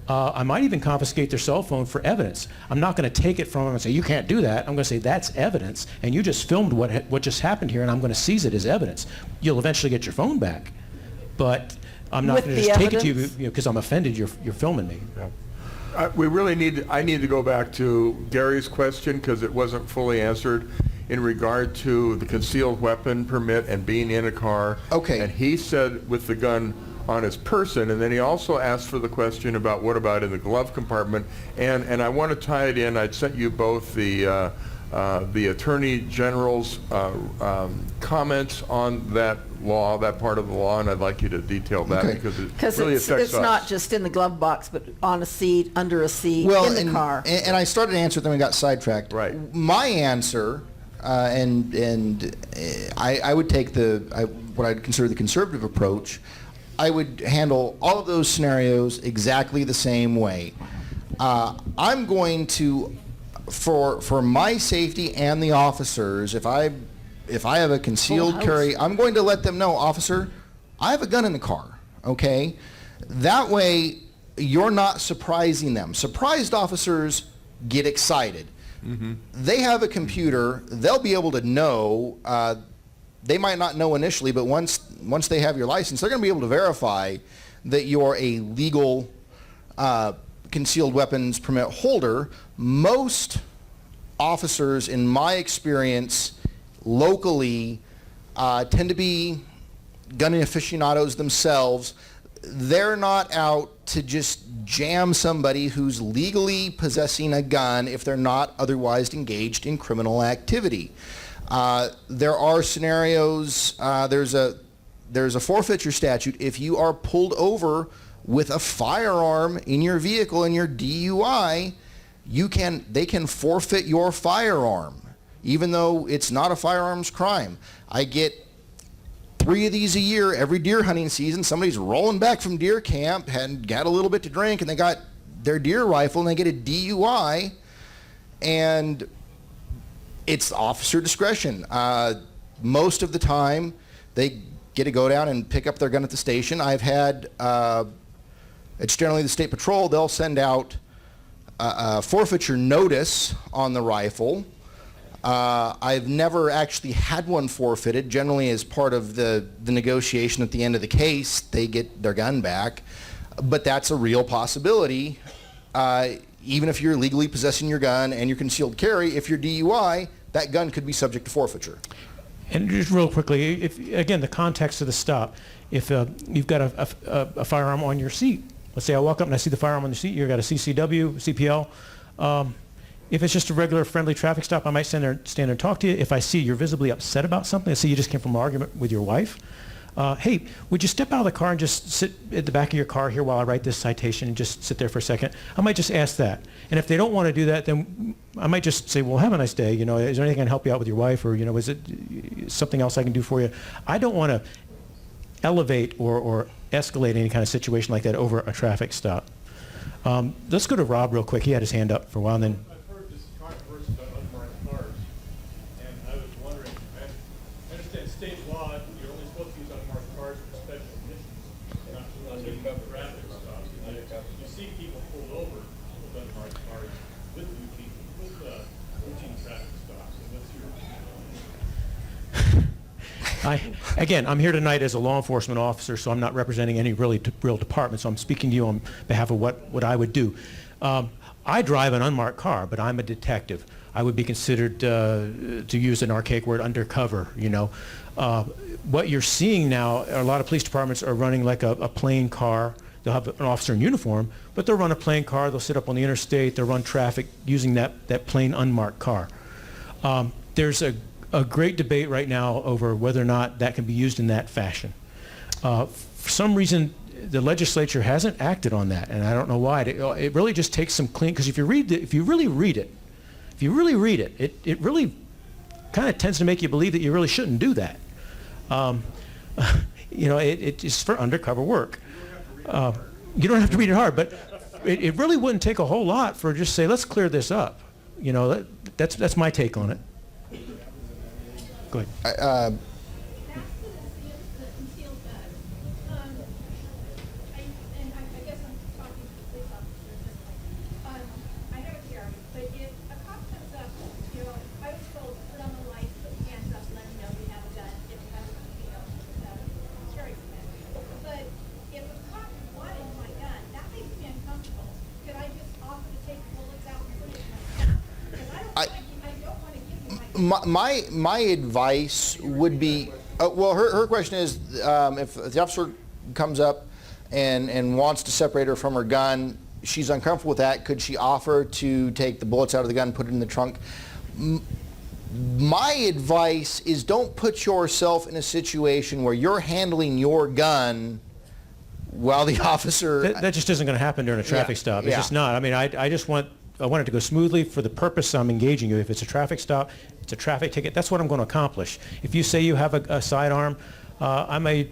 F: I might even confiscate their cell phone for evidence. I'm not going to take it from them and say, you can't do that. I'm going to say, that's evidence, and you just filmed what just happened here, and I'm going to seize it as evidence. You'll eventually get your phone back, but I'm not going to just take it to you because I'm offended you're filming me.
B: Yeah. I need to go back to Gary's question because it wasn't fully answered in regard to the concealed weapon permit and being in a car.
H: Okay.
B: And he said with the gun on his person, and then he also asked for the question about what about in the glove compartment, and I want to tie it in. I'd sent you both the Attorney General's comments on that law, that part of the law, and I'd like you to detail that because it really affects us.
A: It's not just in the glove box, but on a seat, under a seat, in the car.
H: And I started to answer, then we got sidetracked.
B: Right.
H: My answer, and I would take what I'd consider the conservative approach. I would handle all of those scenarios exactly the same way. I'm going to, for my safety and the officers, if I have a concealed carry, I'm going to let them know, officer, I have a gun in the car, okay? That way, you're not surprising them. Surprised officers get excited. Mm-hmm. They have a computer, they'll be able to know, they might not know initially, but once they have your license, they're going to be able to verify that you're a legal concealed weapons permit holder. Most officers, in my experience, locally, tend to be gun aficionados themselves. They're not out to just jam somebody who's legally possessing a gun if they're not otherwise engaged in criminal activity. There are scenarios, there's a forfeiture statute. If you are pulled over with a firearm in your vehicle in your DUI, they can forfeit your firearm, even though it's not a firearms crime. I get 3 of these a year every deer hunting season. Somebody's rolling back from deer camp, had got a little bit to drink, and they got their deer rifle, and they get a DUI, and it's officer discretion. Most of the time, they get to go down and pick up their gun at the station. I've had, it's generally the State Patrol, they'll send out a forfeiture notice on the rifle. I've never actually had one forfeited. Generally, as part of the negotiation at the end of the case, they get their gun back. But that's a real possibility. Even if you're legally possessing your gun and your concealed carry, if you're DUI, that gun could be subject to forfeiture.
F: And just real quickly, again, the context of the stop. If you've got a firearm on your seat, let's say I walk up and I see the firearm on the seat, you've got a CCW, CPL. If it's just a regular friendly traffic stop, I might stand there and talk to you. If I see you're visibly upset about something, I see you just came from an argument with your wife, hey, would you step out of the car and just sit at the back of your car here while I write this citation and just sit there for a second? I might just ask that. And if they don't want to do that, then I might just say, well, have a nice day. Is there anything I can help you out with your wife? Or, is it something else I can do for you? I don't want to elevate or escalate any kind of situation like that over a traffic stop. Let's go to Rob real quick. He had his hand up for a while. And then
J: I've heard this controversy about unmarked cars, and I was wondering, I understand state law, you're only supposed to use unmarked cars for special conditions, not for traffic stops. You see people pulled over with unmarked cars with routine traffic stops.
F: Again, I'm here tonight as a law enforcement officer, so I'm not representing any real department, so I'm speaking to you on behalf of what I would do. I drive an unmarked car, but I'm a detective. I would be considered, to use an archaic word, undercover, you know. What you're seeing now, a lot of police departments are running like a plain car. They'll have an officer in uniform, but they'll run a plain car, they'll sit up on the interstate, they'll run traffic using that plain unmarked car. There's a great debate right now over whether or not that can be used in that fashion. For some reason, the legislature hasn't acted on that, and I don't know why. It really just takes some clean, because if you really read it, it really kind of tends to make you believe that you really shouldn't do that. You know, it's for undercover work. You don't have to read it hard, but it really wouldn't take a whole lot for just say, let's clear this up. You know, that's my take on it. Go ahead.
H: My advice would be, well, her question is, if the officer comes up and wants to separate her from her gun, she's uncomfortable with that, could she offer to take the bullets out of the gun, put it in the trunk? My advice is don't put yourself in a situation where you're handling your gun while the officer...
F: That just isn't going to happen during a traffic stop. It's just not. I mean, I want it to go smoothly for the purpose I'm engaging you. If it's a traffic stop, it's a traffic ticket, that's what I'm going to accomplish. If you say you have a sidearm, I may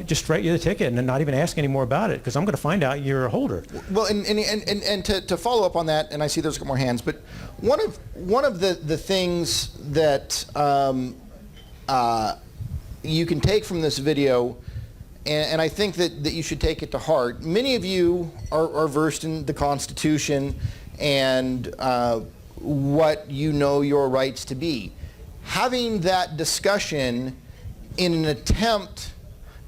F: just write you the ticket and not even ask any more about it, because I'm going to find out you're a holder.
H: Well, and to follow up on that, and I see there's a couple more hands, but one of the things that you can take from this video, and I think that you should take it to heart. Many of you are versed in the Constitution and what you know your rights to be. Having that discussion in an attempt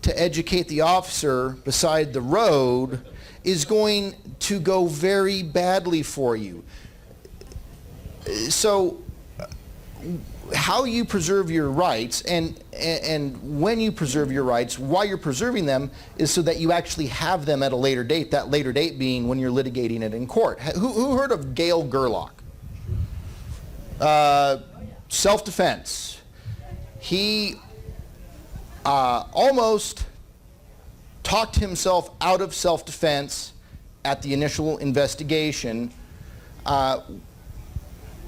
H: to educate the officer beside the road is going to go very badly for you. So how you preserve your rights and when you preserve your rights, why you're preserving them, is so that you actually have them at a later date, that later date being when you're litigating it in court. Who heard of Gail Gerlach? Self-defense. He almost talked himself out of self-defense at the initial investigation.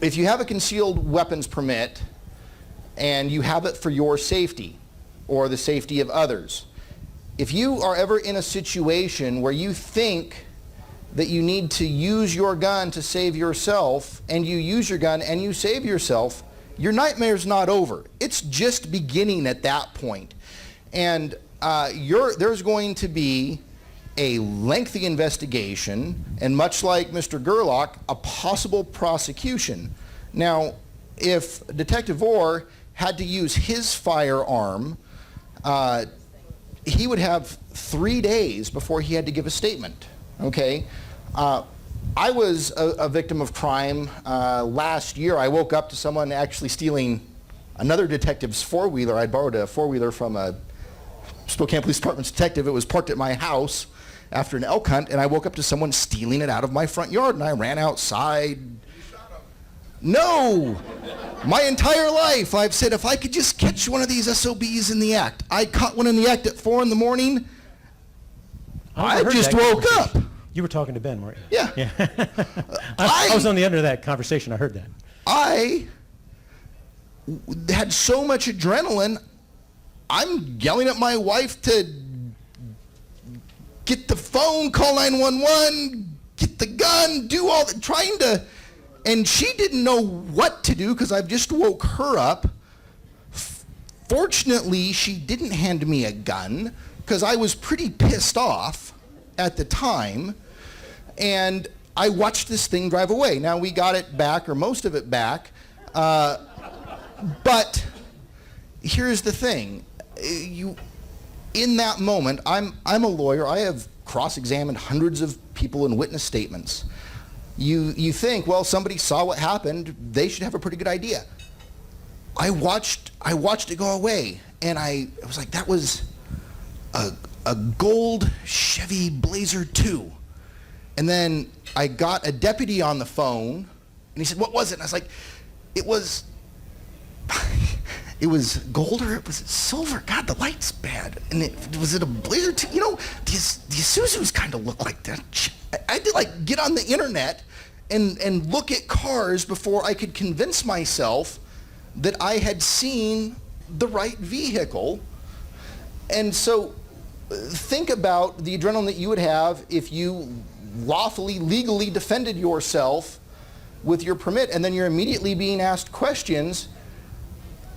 H: If you have a concealed weapons permit and you have it for your safety or the safety of others, if you are ever in a situation where you think that you need to use your gun to save yourself, and you use your gun and you save yourself, your nightmare's not over. It's just beginning at that point. And there's going to be a lengthy investigation, and much like Mr. Gerlach, a possible prosecution. Now, if Detective Orr had to use his firearm, he would have 3 days before he had to give a statement. Okay, I was a victim of crime last year. I woke up to someone actually stealing another detective's four-wheeler. I borrowed a four-wheeler from a Spokane Police Department's detective. It was parked at my house after an elk hunt, and I woke up to someone stealing it out of my front yard, and I ran outside. No! My entire life I've said, if I could just catch one of these SOBs in the act. I caught one in the act at 4 in the morning. I just woke up.
F: You were talking to Ben, weren't you?
H: Yeah.
F: I was on the end of that conversation. I heard that.
H: I had so much adrenaline, I'm yelling at my wife to get the phone, call 911, get the gun, do all the, trying to, and she didn't know what to do because I've just woke her up. Fortunately, she didn't hand me a gun because I was pretty pissed off at the time, and I watched this thing drive away. Now, we got it back, or most of it back, but here's the thing. in that moment, I'm a lawyer. I have cross-examined hundreds of people in witness statements. You think, well, somebody saw what happened, they should have a pretty good idea. I watched it go away, and I was like, that was a gold Chevy Blazer 2. And then I got a deputy on the phone, and he said, what was it? And I was like, it was gold or it was silver. God, the light's bad. And was it a Blazer 2? You know, the Isuzus kind of look like that. I had to like get on the internet and look at cars before I could convince myself that I had seen the right vehicle. And so think about the adrenaline that you would have if you lawfully, legally defended yourself with your permit, and then you're immediately being asked questions,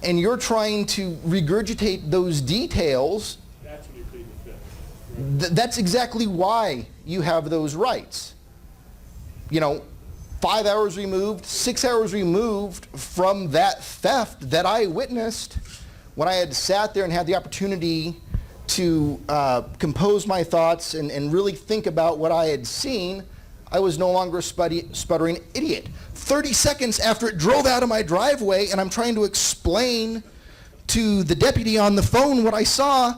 H: and you're trying to regurgitate those details.
J: That's when you plead the fifth.
H: That's exactly why you have those rights. You know, 5 hours removed, 6 hours removed from that theft that I witnessed, when I had sat there and had the opportunity to compose my thoughts and really think about what I had seen, I was no longer a sputtering idiot. 30 seconds after it drove out of my driveway and I'm trying to explain to the deputy on the phone what I saw,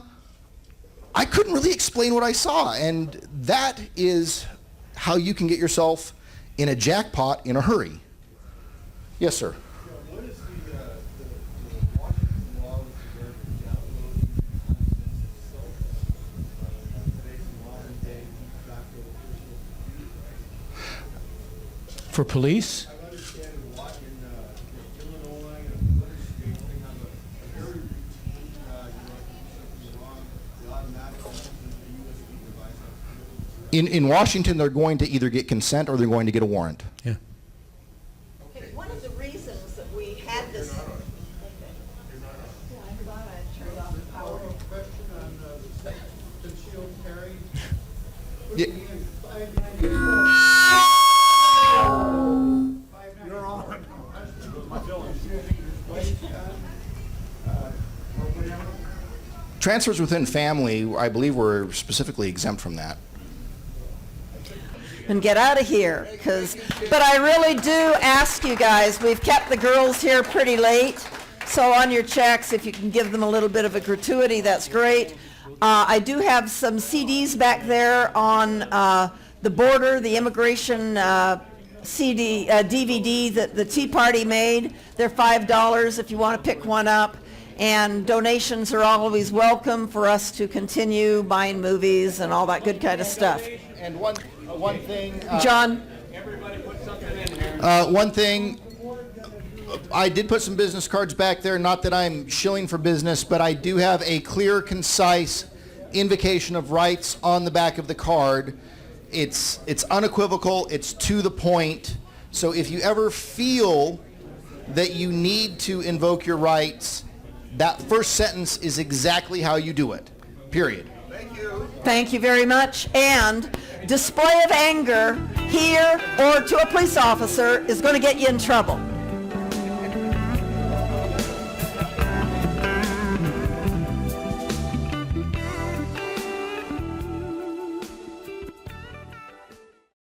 H: I couldn't really explain what I saw. And that is how you can get yourself in a jackpot in a hurry. Yes, sir.
I: What is the Washington law with regard to downloading nonsense itself? Today's modern day de facto official computer, right?
F: For police?
I: I understand in Illinois and other states, they have a very routine, you know, if something's wrong, they automatically send a USB device.
H: In Washington, they're going to either get consent or they're going to get a warrant.
F: Yeah.
A: Okay, one of the reasons that we had this. Yeah, I thought I turned off the power.
L: Question on the concealed carry.
H: Yeah.
L: You're on.
H: Transfers within family, I believe, were specifically exempt from that.
A: And get out of here, but I really do ask you guys, we've kept the girls here pretty late, so on your checks, if you can give them a little bit of a gratuity, that's great. I do have some CDs back there on the border, the immigration DVD that the Tea Party made. They're $5 if you want to pick one up. And donations are always welcome for us to continue buying movies and all that good kind of stuff.
H: And one thing,
A: John?
J: Everybody put something in here.
H: one thing, I did put some business cards back there, not that I'm shilling for business, but I do have a clear, concise invocation of rights on the back of the card. It's unequivocal, it's to the point. So if you ever feel that you need to invoke your rights, that first sentence is exactly how you do it, period.
A: Thank you very much. And display of anger here or to a police officer is going to get you in trouble.